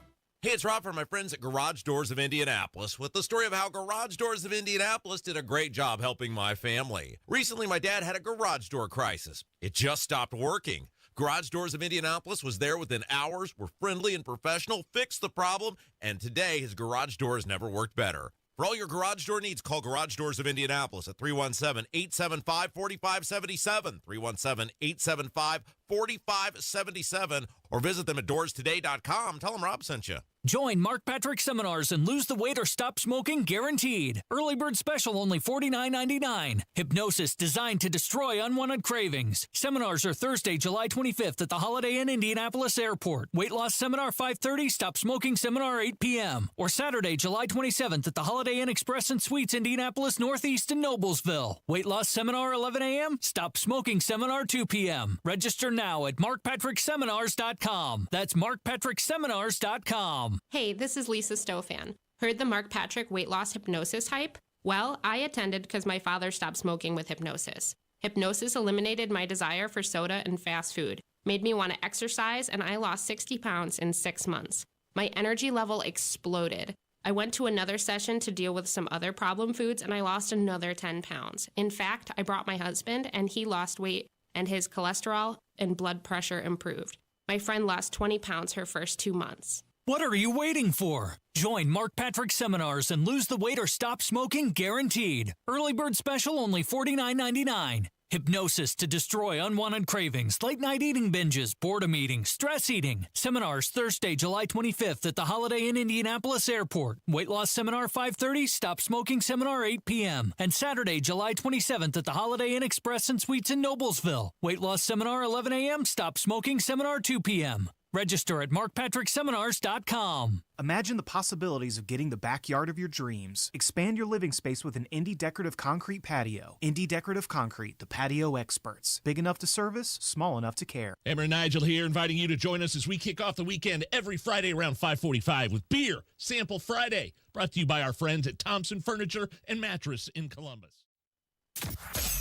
Hey, it's Rob from my friends at Garage Doors of Indianapolis with the story of how Garage Doors of Indianapolis did a great job helping my family. Recently, my dad had a garage door crisis. It just stopped working. Garage Doors of Indianapolis was there within hours, were friendly and professional, fixed the problem, and today his garage doors never worked better. For all your garage door needs, call Garage Doors of Indianapolis at 317-875-4577, 317-875-4577, or visit them at doorstoday.com. Tell them Rob sent you. Join Mark Patrick Seminars and lose the weight or stop smoking guaranteed. Early bird special only $49.99. Hypnosis designed to destroy unwanted cravings. Seminars are Thursday, July 25th at the Holiday Inn Indianapolis Airport. Weight loss seminar 5:30, stop smoking seminar 8 p.m. Or Saturday, July 27th at the Holiday Inn Express and Suites Indianapolis Northeast in Noblesville. Weight loss seminar 11 a.m., stop smoking seminar 2 p.m. Register now at markpatrickseminars.com. That's markpatrickseminars.com. Hey, this is Lisa Stofan. Heard the Mark Patrick weight loss hypnosis hype? Well, I attended because my father stopped smoking with hypnosis. Hypnosis eliminated my desire for soda and fast food, made me want to exercise, and I lost 60 pounds in 6 months. My energy level exploded. I went to another session to deal with some other problem foods, and I lost another 10 pounds. In fact, I brought my husband, and he lost weight, and his cholesterol and blood pressure improved. My friend lost 20 pounds her first 2 months. What are you waiting for? Join Mark Patrick Seminars and lose the weight or stop smoking guaranteed. Early bird special only $49.99. Hypnosis to destroy unwanted cravings, late night eating binges, boredom eating, stress eating. Seminars Thursday, July 25th at the Holiday Inn Indianapolis Airport. Weight loss seminar 5:30, stop smoking seminar 8 p.m. And Saturday, July 27th at the Holiday Inn Express and Suites in Noblesville. Weight loss seminar 11 a.m., stop smoking seminar 2 p.m. Register at markpatrickseminars.com. Imagine the possibilities of getting the backyard of your dreams. Expand your living space with an Indie Decorative Concrete patio. Indie Decorative Concrete, the patio experts. Big enough to service, small enough to care. Emmer and Nigel here, inviting you to join us as we kick off the weekend every Friday around 5:45 with Beer Sample Friday, brought to you by our friends at Thompson Furniture and Mattress in Columbus.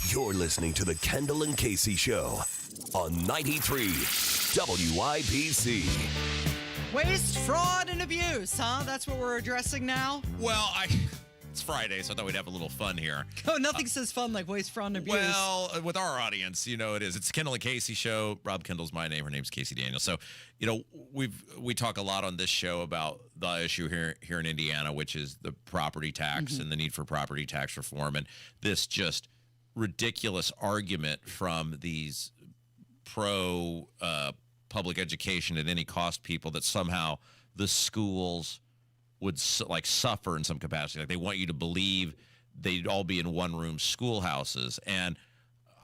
You're listening to the Kendall and Casey Show on 93 WIBC. Waste, fraud, and abuse, huh? That's what we're addressing now? Well, it's Friday, so I thought we'd have a little fun here. Oh, nothing says fun like waste, fraud, and abuse. Well, with our audience, it is. It's the Kendall and Casey show. Rob Kendall's my name. Her name's Casey Daniel. So, we talk a lot on this show about the issue here in Indiana, which is the property tax and the need for property tax reform, and this just ridiculous argument from these pro public education at any cost people that somehow the schools would suffer in some capacity. Like they want you to believe they'd all be in one-room schoolhouses. And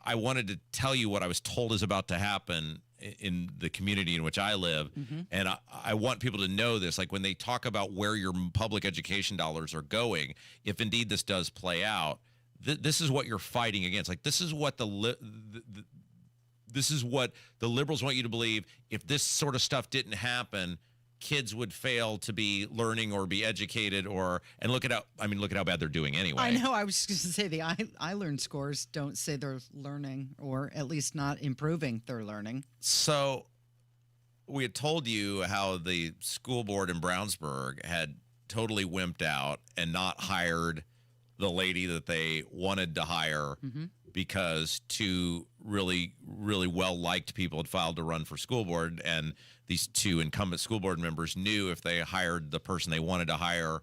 I wanted to tell you what I was told is about to happen in the community in which I live. And I want people to know this. Like when they talk about where your public education dollars are going, if indeed this does play out, this is what you're fighting against. Like this is what this is what the liberals want you to believe. If this sort of stuff didn't happen, kids would fail to be learning or be educated and look at how bad they're doing anyway. I know. I was just going to say the iLearn scores don't say they're learning, or at least not improving their learning. So we had told you how the school board in Brownsburg had totally wimped out and not hired the lady that they wanted to hire because two really, really well-liked people had filed to run for school board, and these two incumbent school board members knew if they hired the person they wanted to hire,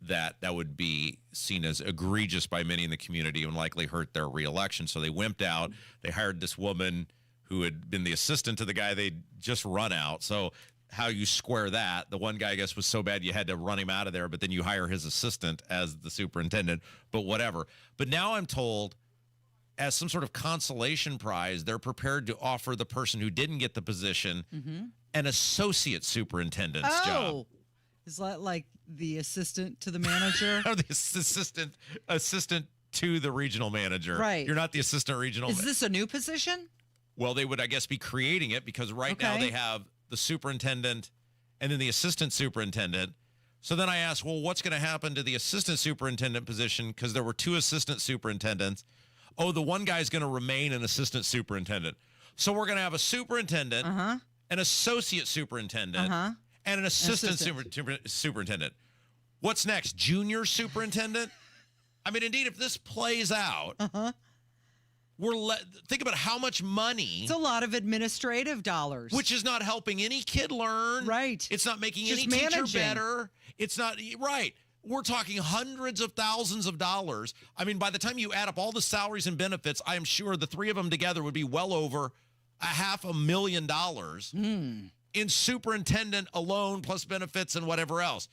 that would be seen as egregious by many in the community and likely hurt their reelection. So they wimped out. They hired this woman who had been the assistant to the guy they'd just run out. So how you square that? The one guy, I guess, was so bad you had to run him out of there, but then you hire his assistant as the superintendent, but whatever. But now I'm told, as some sort of consolation prize, they're prepared to offer the person who didn't get the position an associate superintendent's job. Is that like the assistant to the manager? No, the assistant to the regional manager. Right. You're not the assistant regional. Is this a new position? Well, they would, I guess, be creating it because now they have the superintendent and then the assistant superintendent. So then I asked, well, what's going to happen to the assistant superintendent position? Because there were two assistant superintendents. Oh, the one guy's going to remain an assistant superintendent. So we're going to have a superintendent, an associate superintendent, and an assistant superintendent. What's next? Junior superintendent? I mean, indeed, if this plays out, think about how much money. It's a lot of administrative dollars. Which is not helping any kid learn. Right. It's not making Just any teacher managing. better. It's not, right. We're talking hundreds of thousands of dollars. I mean, by the time you add up all the salaries and benefits, I am sure the three of them together would be well over $500,000 in superintendent alone, plus benefits and whatever else.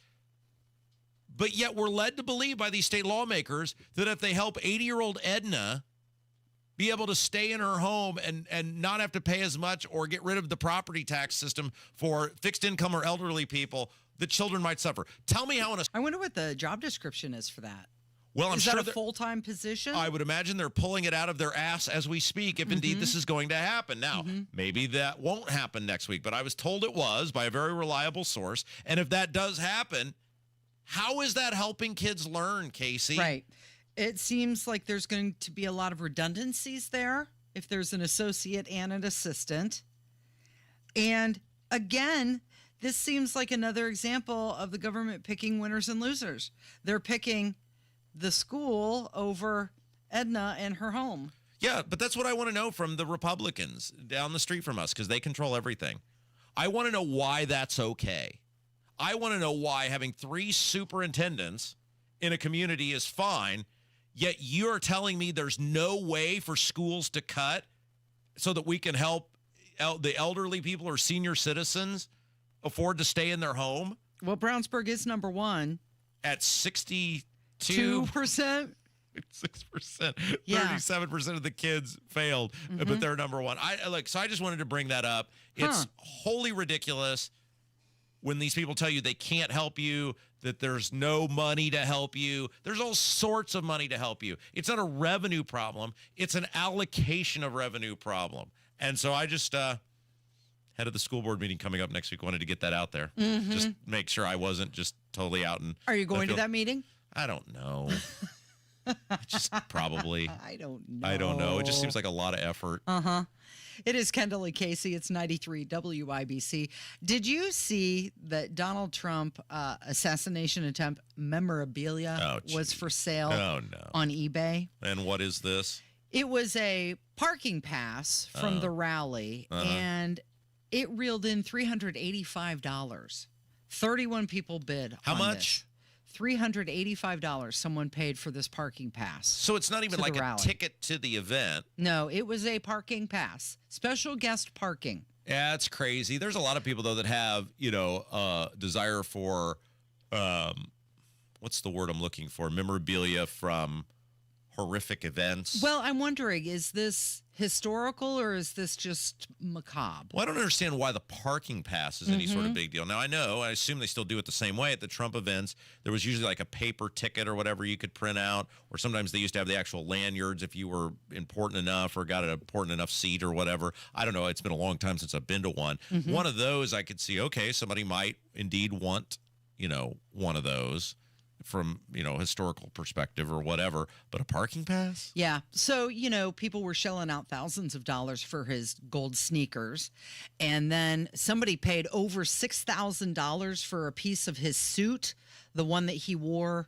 But yet we're led to believe by these state lawmakers that if they help 80-year-old Edna be able to stay in her home and not have to pay as much or get rid of the property tax system for fixed income or elderly people, the children might suffer. Tell me how I wonder what the job description is for that. Well, I'm is sure that a full-time position? I would imagine they're pulling it out of their ass as we speak, if indeed this is going to happen. Now, maybe that won't happen next week, but I was told it was by a very reliable source. And if that does happen, how is that helping kids learn, Casey? Right. It seems like there's going to be a lot of redundancies there if there's an associate and an assistant. And again, this seems like another example of the government picking winners and losers. They're picking the school over Edna and her home. Yeah, but that's what I want to know from the Republicans down the street from us, because they control everything. I want to know why that's okay. I want to know why having 3 superintendents in a community is fine, yet you're telling me there's no way for schools to cut so that we can help the elderly people or senior citizens afford to stay in their home? Well, Brownsburg is number 1. At 62%? 6%. 37% of the kids failed, but they're number 1. So I just wanted to bring that up. It's wholly ridiculous when these people tell you they can't help you, that there's no money to help you. There's all sorts of money to help you. It's not a revenue problem. It's an allocation of revenue problem. And so I just, head of the school board meeting coming up next week, wanted to get that out there. Just make sure I wasn't just totally out. Are you going to that meeting? I don't know. Just probably. I don't know. I don't know. It just seems like a lot of effort. Uh-huh. It is Kendall Casey. It's 93 WIBC. Did you see that Donald Trump assassination attempt memorabilia was for sale on eBay? And what is this? It was a parking pass from the rally, and it reeled in $385. 31 people bid. How much? $385 someone paid for this parking pass. So it's not even like a ticket to the event. No, it was a parking pass. Special guest parking. Yeah, it's crazy. There's a lot of people, though, that have, desire for, what's the word I'm looking for? Memorabilia from horrific events. Well, I'm wondering, is this historical or is this just macabre? Well, I don't understand why the parking pass is any sort of big deal. Now, I assume they still do it the same way at the Trump events. There was usually like a paper ticket or whatever you could print out, or sometimes they used to have the actual lanyards if you were important enough or got an important enough seat or whatever. I don't know. It's been a long time since I've been to one. One of those I could see, okay, somebody might indeed want, one of those from, historical perspective or whatever, but a parking pass? Yeah. So, people were shelling out thousands of dollars for his gold sneakers. And then somebody paid over $6,000 for a piece of his suit, the one that he wore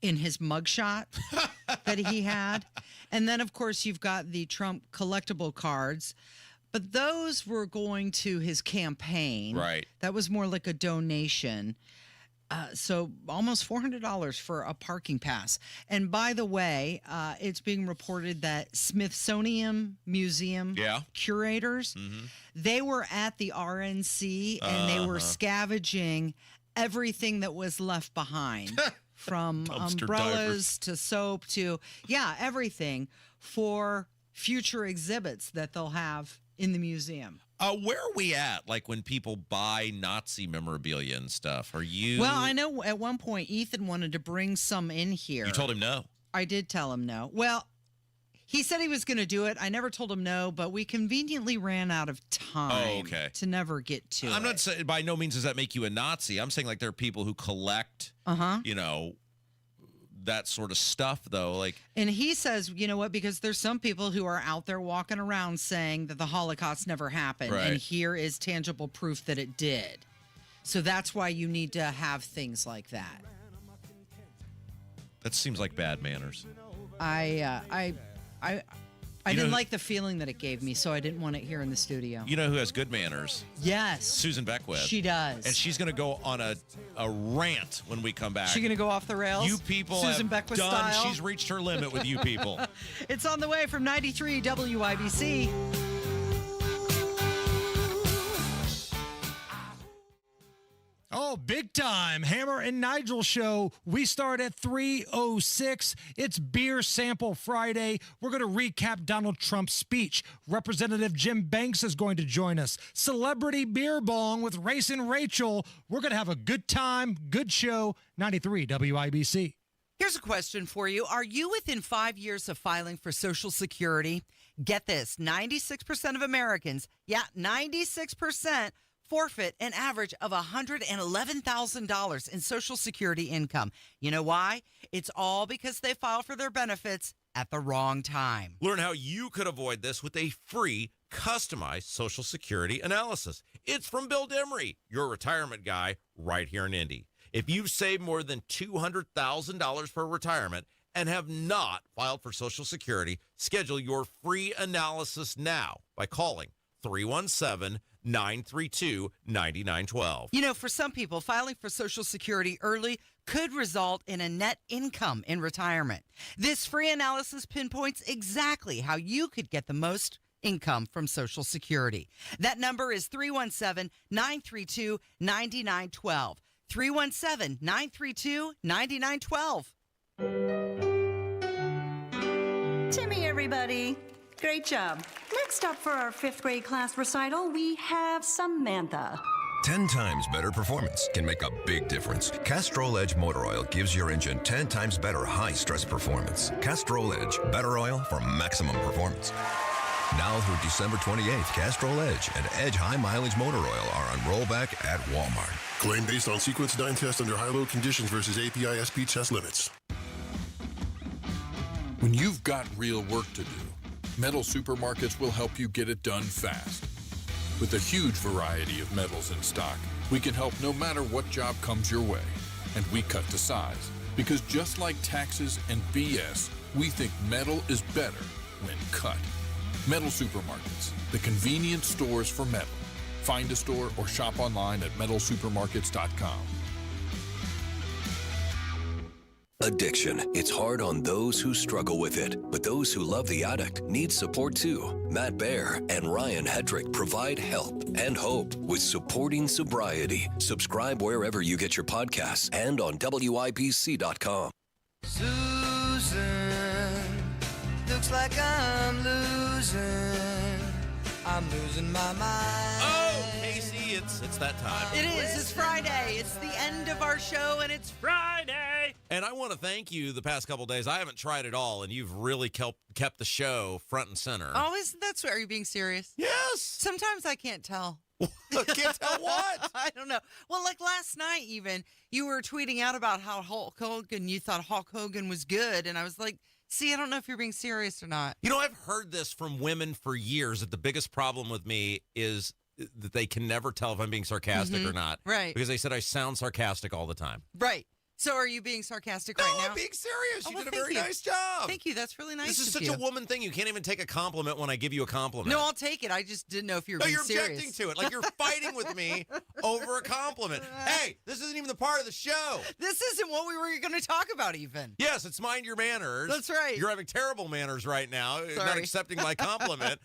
in his mugshot that he had. And then, of course, you've got the Trump collectible cards. But those were going to his campaign. Right. That was more like a donation. So almost $400 for a parking pass. And by the way, it's being reported that Smithsonian Museum curators, they were at the RNC and they were scavenging everything that was left behind. From umbrellas to soap to, everything for future exhibits that they'll have in the museum. Where are we at, like, when people buy Nazi memorabilia and stuff? Are you... Well, I know at one point Ethan wanted to bring some in here. You told him no. I did tell him no. Well, he said he was going to do it. I never told him no, but we conveniently ran out of time to never get to it. I'm not saying, by no means does that make you a Nazi. I'm saying, like, there are people who collect, that sort of stuff, though. And he says, you know what, because there's some people who are out there walking around saying that the Holocaust never happened, and here is tangible proof that it did. So that's why you need to have things like that. That seems like bad manners. I didn't like the feeling that it gave me, so I didn't want it here in the studio. You know who has good manners? Yes. Susan Beckwith. She does. And she's going to go on a rant when we come back. She's going to go off the rails? You people Susan have Beckwith done. style? She's reached her limit with you people. It's on the way from 93 WIBC. Oh, big time. Hammer and Nigel show. We start at 3:06. It's Beer Sample Friday. We're going to recap Donald Trump's speech. Representative Jim Banks is going to join us. Celebrity Beer Bong with Racing Rachel. We're going to have a good time, good show. 93 WIBC. Here's a question for you. Are you within 5 years of filing for Social Security? Get this, 96% of Americans, 96%, forfeit an average of $111,000 in Social Security income. You know why? It's all because they file for their benefits at the wrong time. Learn how you could avoid this with a free, customized Social Security analysis. It's from Bill Demery, your retirement guy, right here in Indy. If you've saved more than $200,000 for retirement and have not filed for Social Security, schedule your free analysis now by calling 317-932-9912. You know, for some people, filing for Social Security early could result in a net income in retirement. This free analysis pinpoints exactly how you could get the most income from Social Security. That number is 317-932-9912. 317-932-9912. Timmy, everybody. Great job. Next up for our 5th grade class recital, we have Samantha. 10 times better performance can make a big difference. Castrol Edge Motor Oil gives your engine 10 times better high-stress performance. Castrol Edge, better oil for maximum performance. Now through December 28th, Castrol Edge and Edge High Mileage Motor Oil are on rollback at Walmart. Claim based on sequence 9 test under high-load conditions versus API SP test limits. When you've got real work to do, Metal Supermarkets will help you get it done fast. With a huge variety of metals in stock, we can help no matter what job comes your way. And we cut to size. Because just like taxes and BS, we think metal is better when cut. Metal Supermarkets, the convenient stores for metal. Find a store or shop online at metalsupermarkets.com. Addiction. It's hard on those who struggle with it, but those who love the addict need support too. Matt Baer and Ryan Hedrick provide help and hope with Supporting Sobriety. Subscribe wherever you get your podcasts and on WIBC.com. Susan, looks like I'm losing my mind. Oh, Casey, it's that time. It is. It's Friday. It's the end of our show, and it's Friday. And I want to thank you the past couple days. I haven't tried it all, and you've really kept the show front and center. Oh, isn't that sweet? Are you being serious? Yes. Sometimes I can't tell. Can't tell what? I don't know. Well, like last night even, you were tweeting out about how Hulk Hogan, you thought Hulk Hogan was good, and I was like, see, I don't know if you're being serious or not. You know, I've heard this from women for years, that the biggest problem with me is that they can never tell if I'm being sarcastic or not. Right. Because they said I sound sarcastic all the time. Right. So are you being sarcastic right now? No, I'm being serious. You did a thank very you. nice job. Thank you. That's really nice This is of such you. a woman thing. You can't even take a compliment when I give you a compliment. No, I'll take it. I just didn't know if you were No, being you're serious. objecting to it. Like you're fighting with me over a compliment. Hey, this isn't even the part of the show. This isn't what we were going to talk about even. Yes, it's mind your manners. That's right. You're having terrible manners right now, not Sorry. accepting my compliment.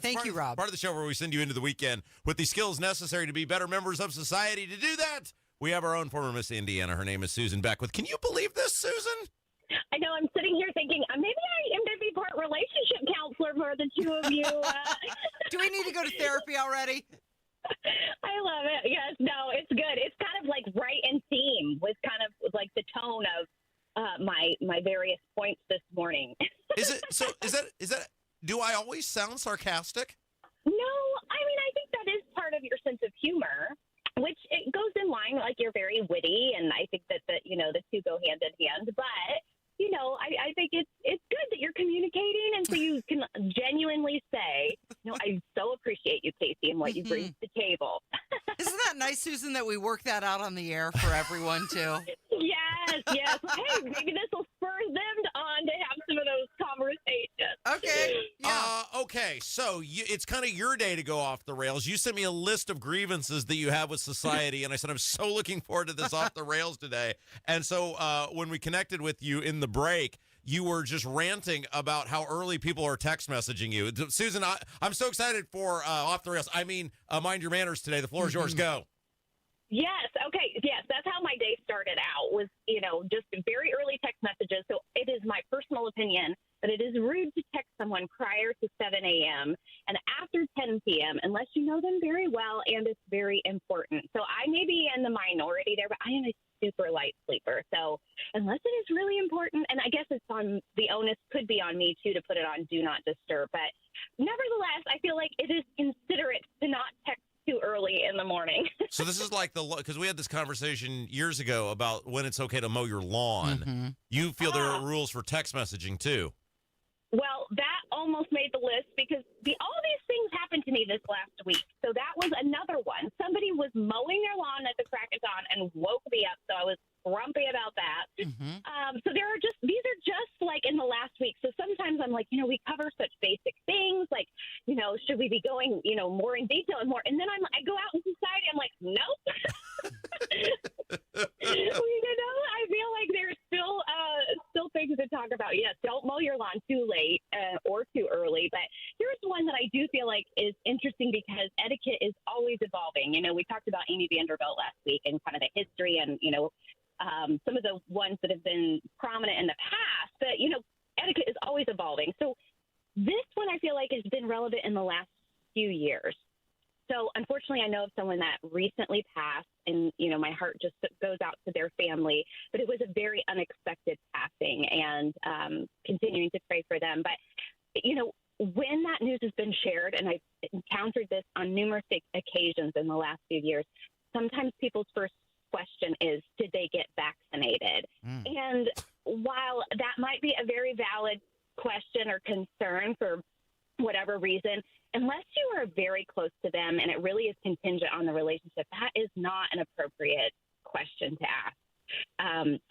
Thank you, Rob. Part of the show where we send you into the weekend with the skills necessary to be better members of society. To do that, we have our own former Miss Indiana. Her name is Susan Beckwith. Can you believe this, Susan? I know. I'm sitting here thinking, maybe I am going to be part relationship counselor for the two of you. Do we need to go to therapy already? I love it. Yes. No, it's good. It's kind of like right in theme with kind of like the tone of my various points this morning. Is that? Do I always sound sarcastic? No, I mean, I think that is part of your sense of humor, which it goes in line, like you're very witty, and I think that the two go hand in hand. But I think it's good that you're communicating, and so you can genuinely say, I so appreciate you, Casey, and what you bring to the table. Isn't that nice, Susan, that we work that out on the air for everyone too? Yes. Hey, maybe this will spur them on to have some of those conversations. Okay. Yeah. Okay. So it's kind of your day to go off the rails. You sent me a list of grievances that you have with society, and I said, I'm so looking forward to this off the rails today. And so when we connected with you in the break, you were just ranting about how early people are text messaging you. Susan, I'm so excited for Off the Rails. I mean, Mind Your Manners today. The floor is yours. Go. Yes. Okay. Yes. That's how my day started out was, just very early text messages. So it is my personal opinion that it is rude to text someone prior to 7 a.m. and after 10 p.m. unless you know them very well and it's very important. So I may be in the minority there, but I am a super light sleeper. So unless it is really important, and I guess it's on the onus could be on me too to put it on Do Not Disturb. But nevertheless, I feel like it is considerate to not text too early in the morning. So this is like because we had this conversation years ago about when it's okay to mow your lawn. You feel there are rules for text messaging too. Well, that almost made the list because all these things happened to me this last week. So that was another one. Somebody was mowing their lawn at the crack of dawn and woke me up. So I was grumpy about that. So these are just like in the last week. So sometimes I'm like, we cover such basic things like, should we be going, more in detail and more? And then I go out in society. I'm like, nope. I feel like there's still things to talk about. Yes, don't mow your lawn too late or too early. But here's one that I do feel like is interesting because etiquette is always evolving. We talked about Amy Vanderbilt last week and kind of the history and, some of the ones that have been prominent in the past. But, etiquette is always evolving. So this one I feel like has been relevant in the last few years. So unfortunately, I know of someone that recently passed and, my heart just goes out to their family. But it was a very unexpected passing and continuing to pray for them. But, when that news has been shared, and I've encountered this on numerous occasions in the last few years, sometimes people's first question is, did they get vaccinated? And while that might be a very valid question or concern for whatever reason, unless you are very close to them and it really is contingent on the relationship, that is not an appropriate question to ask.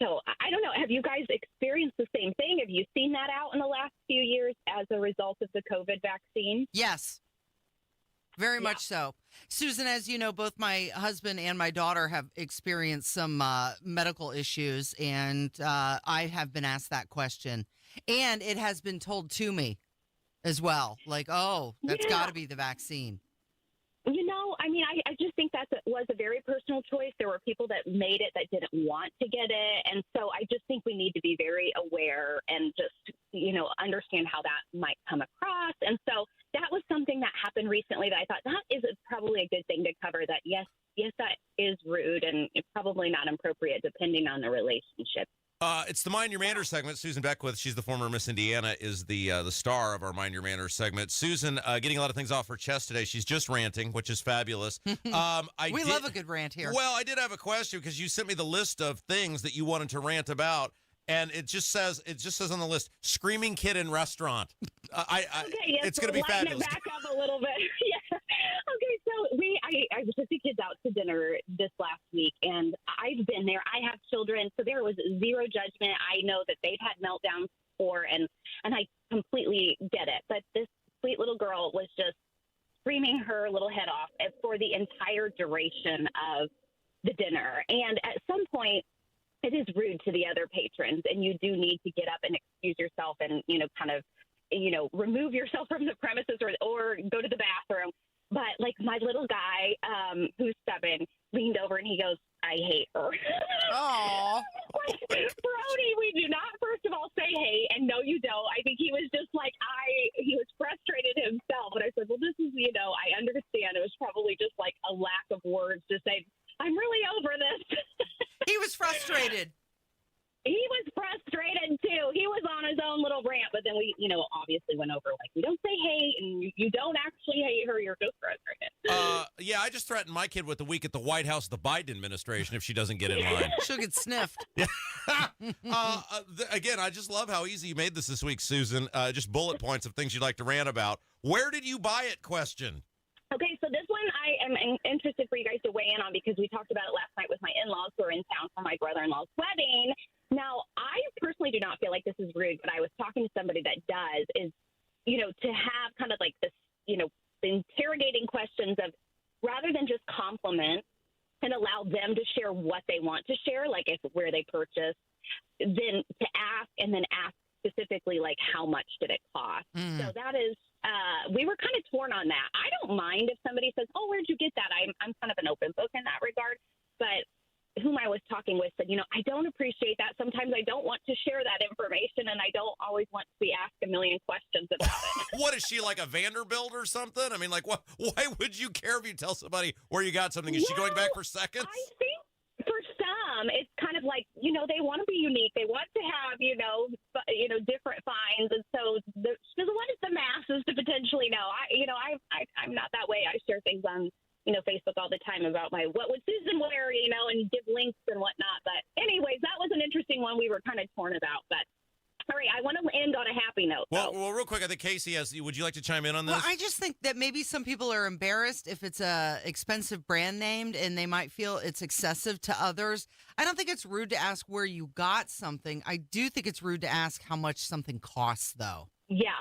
So I don't know. Have you guys experienced the same thing? Have you seen that out in the last few years as a result of the COVID vaccine? Yes. Very much so. Susan, as you know, both my husband and my daughter have experienced some medical issues, and I have been asked that question. And it has been told to me as well. Like, oh, that's got to be the vaccine. You know, I mean, I just think that was a very personal choice. There were people that made it that didn't want to get it. And so I just think we need to be very aware and just, understand how that might come across. And so that was something that happened recently that I thought that is probably a good thing to cover, that yes, that is rude and probably not appropriate depending on the relationship. It's the Mind Your Manners segment. Susan Beckwith, she's the former Miss Indiana, is the star of our Mind Your Manners segment. Susan, getting a lot of things off her chest today. She's just ranting, which is fabulous. We love a good rant here. Well, I did have a question because you sent me the list of things that you wanted to rant about, and it just says on the list, screaming kid in restaurant. It's going to be fabulous. It back up a little bit. Yeah. Okay, so I took the kids out to dinner this last week, and I've been there. I have children, so there was zero judgment. I know that they've had meltdowns before, and I completely get it. But this sweet little girl was just screaming her little head off for the entire duration of the dinner. And at some point, it is rude to the other patrons, and you do need to get up and excuse yourself and, remove yourself from the premises or go to the bathroom. But, my little guy, who's 7, leaned over and he goes, I hate her. Aww. Brody, we do not, first of all, say hate, and no, you don't. I think he was just he was frustrated himself. And I said, well, this is, I understand. It was probably just a lack of words to say, I'm really over this. He was frustrated. He was frustrated, too. He was on his own little rant, but then we, obviously went over, we don't say hate, and you don't actually hate her. You're just frustrated. Yeah, I just threatened my kid with a week at the White House, the Biden administration, if she doesn't get in line. She'll get sniffed. Again, I just love how easy you made this week, Susan. Just bullet points of things you'd like to rant about. Where did you buy it? Question. Okay, so this one I am interested for you guys to weigh in on because we talked about it last night with my in-laws who are in town for my brother-in-law's wedding. Now, I personally do not feel like this is rude, but I was talking to somebody that does, is, to have kind of this, interrogating questions of rather than just compliment and allow them to share what they want to share, where they purchase, then to ask and then ask specifically, how much did it cost? So that is, we were kind of torn on that. I don't mind if somebody says, oh, where'd you get that? I'm kind of an open book in that regard, but whom I was talking with said, I don't appreciate that. Sometimes I don't want to share that information, and I don't always want to be asked a million questions about it. What is she, like a Vanderbilt or something? I mean, why would you care if you tell somebody where you got something? Is she going back for seconds? I think for some, it's kind of they want to be unique. They want to have, different finds. And so she doesn't want the masses to potentially know. I'm not that way. I share things on Facebook all the time about what would Susan wear, and give links and whatnot. But anyways, that was an interesting one we were kind of torn about. But all right, I want to end on a happy note. Well, real quick, I think Casey would you like to chime in on this? Well, I just think that maybe some people are embarrassed if it's a expensive brand name and they might feel it's excessive to others. I don't think it's rude to ask where you got something. I do think it's rude to ask how much something costs, though. Yeah,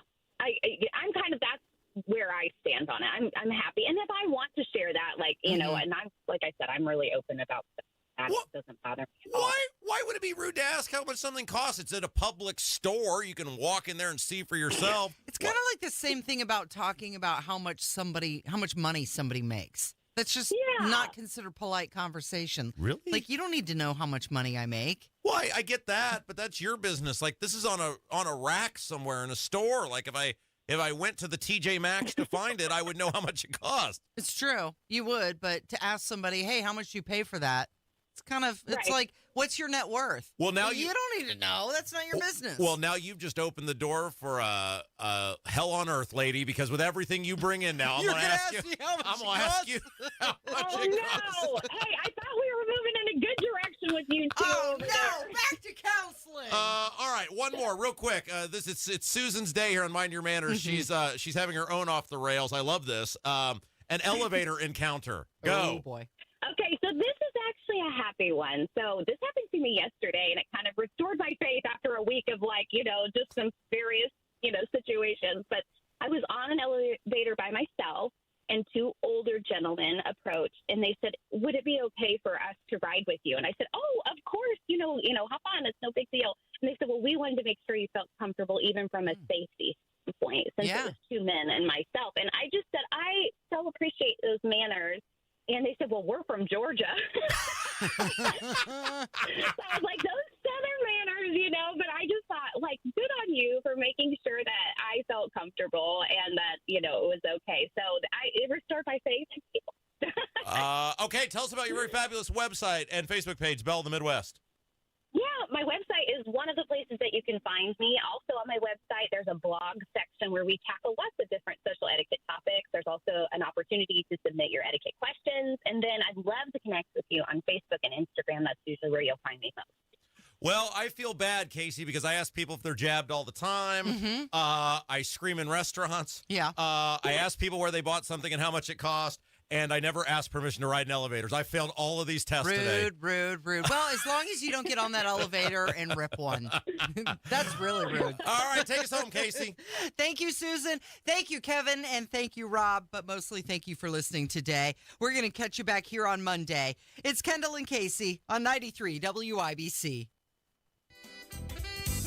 I'm kind of that's where I stand on it. I'm happy, and if I want to share that, and I'm like I said, I'm really open about that. It doesn't bother me. Why would it be rude to ask how much something costs? It's at a public store. You can walk in there and see for yourself. It's kind of like the same thing about talking about how much money somebody makes. That's just not considered polite conversation. Really? You don't need to know how much money I make. Well, I get that, but that's your business. This is on a rack somewhere in a store. If I went to the TJ Maxx to find it, I would know how much it cost. It's true. You would, but to ask somebody, hey, how much do you pay for that? It's kind of, it's like, what's your net worth? Well, now you don't need to know. That's not your business. Well, now you've just opened the door for a hell on earth, lady, because with everything you bring in now, I'm going to ask you how much it costs. Hey, I thought we were moving in good direction with you two over there. Back to counseling. All right, one more real quick. It's Susan's day here on Mind Your Manners. She's having her own off the rails. I love this. An elevator encounter. Go. Oh, boy. Okay, so this is actually a happy one. So this happened to me yesterday, and it kind of restored my faith after a week of, just some various, situations. But I was on an elevator by myself, and two older gentlemen approached, and they said, would it be okay for us to ride with you? And I said, oh, of course, hop on. It's no big deal. And they said, well, we wanted to make sure you felt comfortable even from a safety standpoint, since it was two men and myself. And I just said, I so appreciate those manners. And they said, well, we're from Georgia. So I was like, those Southern manners, but I just thought, good on you for making sure that I felt comfortable and that, it was okay. So it restored my faith in people. Okay, tell us about your very fabulous website and Facebook page, Belle of the Midwest. Yeah, my website is one of the places that you can find me. Also on my website, there's a blog section where we tackle lots of different social etiquette topics. There's also an opportunity to submit your etiquette questions. And then I'd love to connect with you on Facebook and Instagram. That's usually where you'll find me most. Well, I feel bad, Casey, because I ask people if they're jabbed all the time. I scream in restaurants. Yeah. I ask people where they bought something and how much it cost. And I never asked permission to ride in elevators. I failed all of these tests today. Rude. Well, as long as you don't get on that elevator and rip one. That's really rude. All right, take us home, Casey. Thank you, Susan. Thank you, Kevin. And thank you, Rob. But mostly thank you for listening today. We're going to catch you back here on Monday. It's Kendall and Casey on 93 WIBC.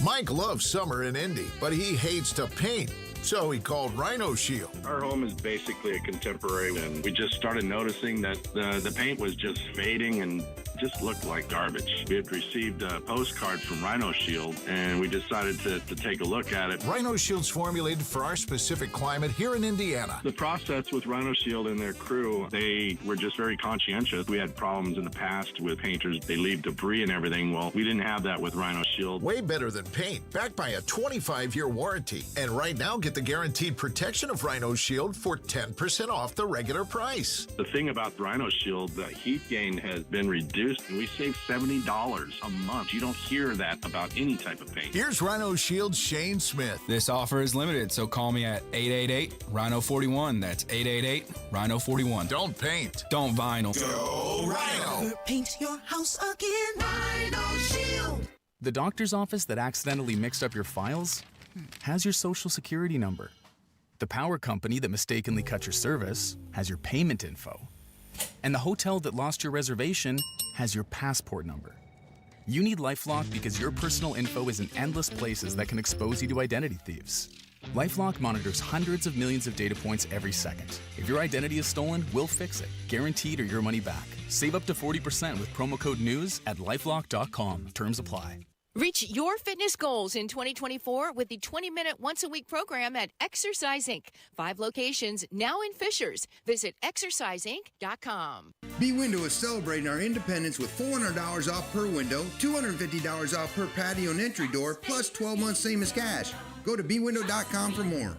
Mike loves summer in Indy, but he hates to paint. So he called Rhino Shield. Our home is basically a contemporary, and we just started noticing that the paint was just fading and just looked like garbage. We had received a postcard from Rhino Shield, and we decided to take a look at it. Rhino Shield's formulated for our specific climate here in Indiana. The process with Rhino Shield and their crew, they were just very conscientious. We had problems in the past with painters. They leave debris and everything. Well, we didn't have that with Rhino Shield. Way better than paint, backed by a 25-year warranty. And right now, get the guaranteed protection of Rhino Shield for 10% off the regular price. The thing about Rhino Shield, the heat gain has been reduced, and we save $70 a month. You don't hear that about any type of paint. Here's Rhino Shield's Shane Smith. This offer is limited, so call me at 888-RHINO-41. That's 888-RHINO-41. Don't paint. Don't vinyl. Go Rhino. Paint your house again. Rhino Shield. The doctor's office that accidentally mixed up your files has your social security number. The power company that mistakenly cut your service has your payment info. And the hotel that lost your reservation has your passport number. You need LifeLock because your personal info is in endless places that can expose you to identity thieves. LifeLock monitors hundreds of millions of data points every second. If your identity is stolen, we'll fix it, guaranteed or your money back. Save up to 40% with promo code NEWS at LifeLock.com. Terms apply. Reach your fitness goals in 2024 with the 20-minute once-a-week program at Exercise Inc. 5 locations now in Fishers. Visit exerciseinc.com. B-Window is celebrating our independence with $400 off per window, $250 off per patio and entry door, plus 12 months same as cash. Go to bwindow.com for more.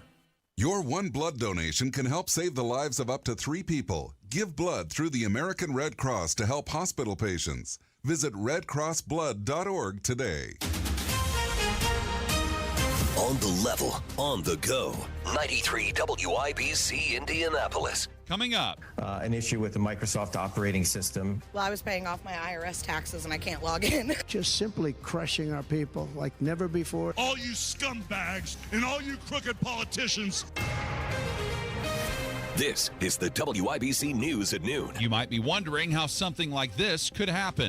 Your one blood donation can help save the lives of up to 3 people. Give blood through the American Red Cross to help hospital patients. Visit redcrossblood.org today. On the level, on the go. 93 WIBC Indianapolis. Coming up. An issue with the Microsoft operating system. Well, I was paying off my IRS taxes and I can't log in. Just simply crushing our people like never before. All you scumbags and all you crooked politicians. This is the WIBC News at noon. You might be wondering how something like this could happen.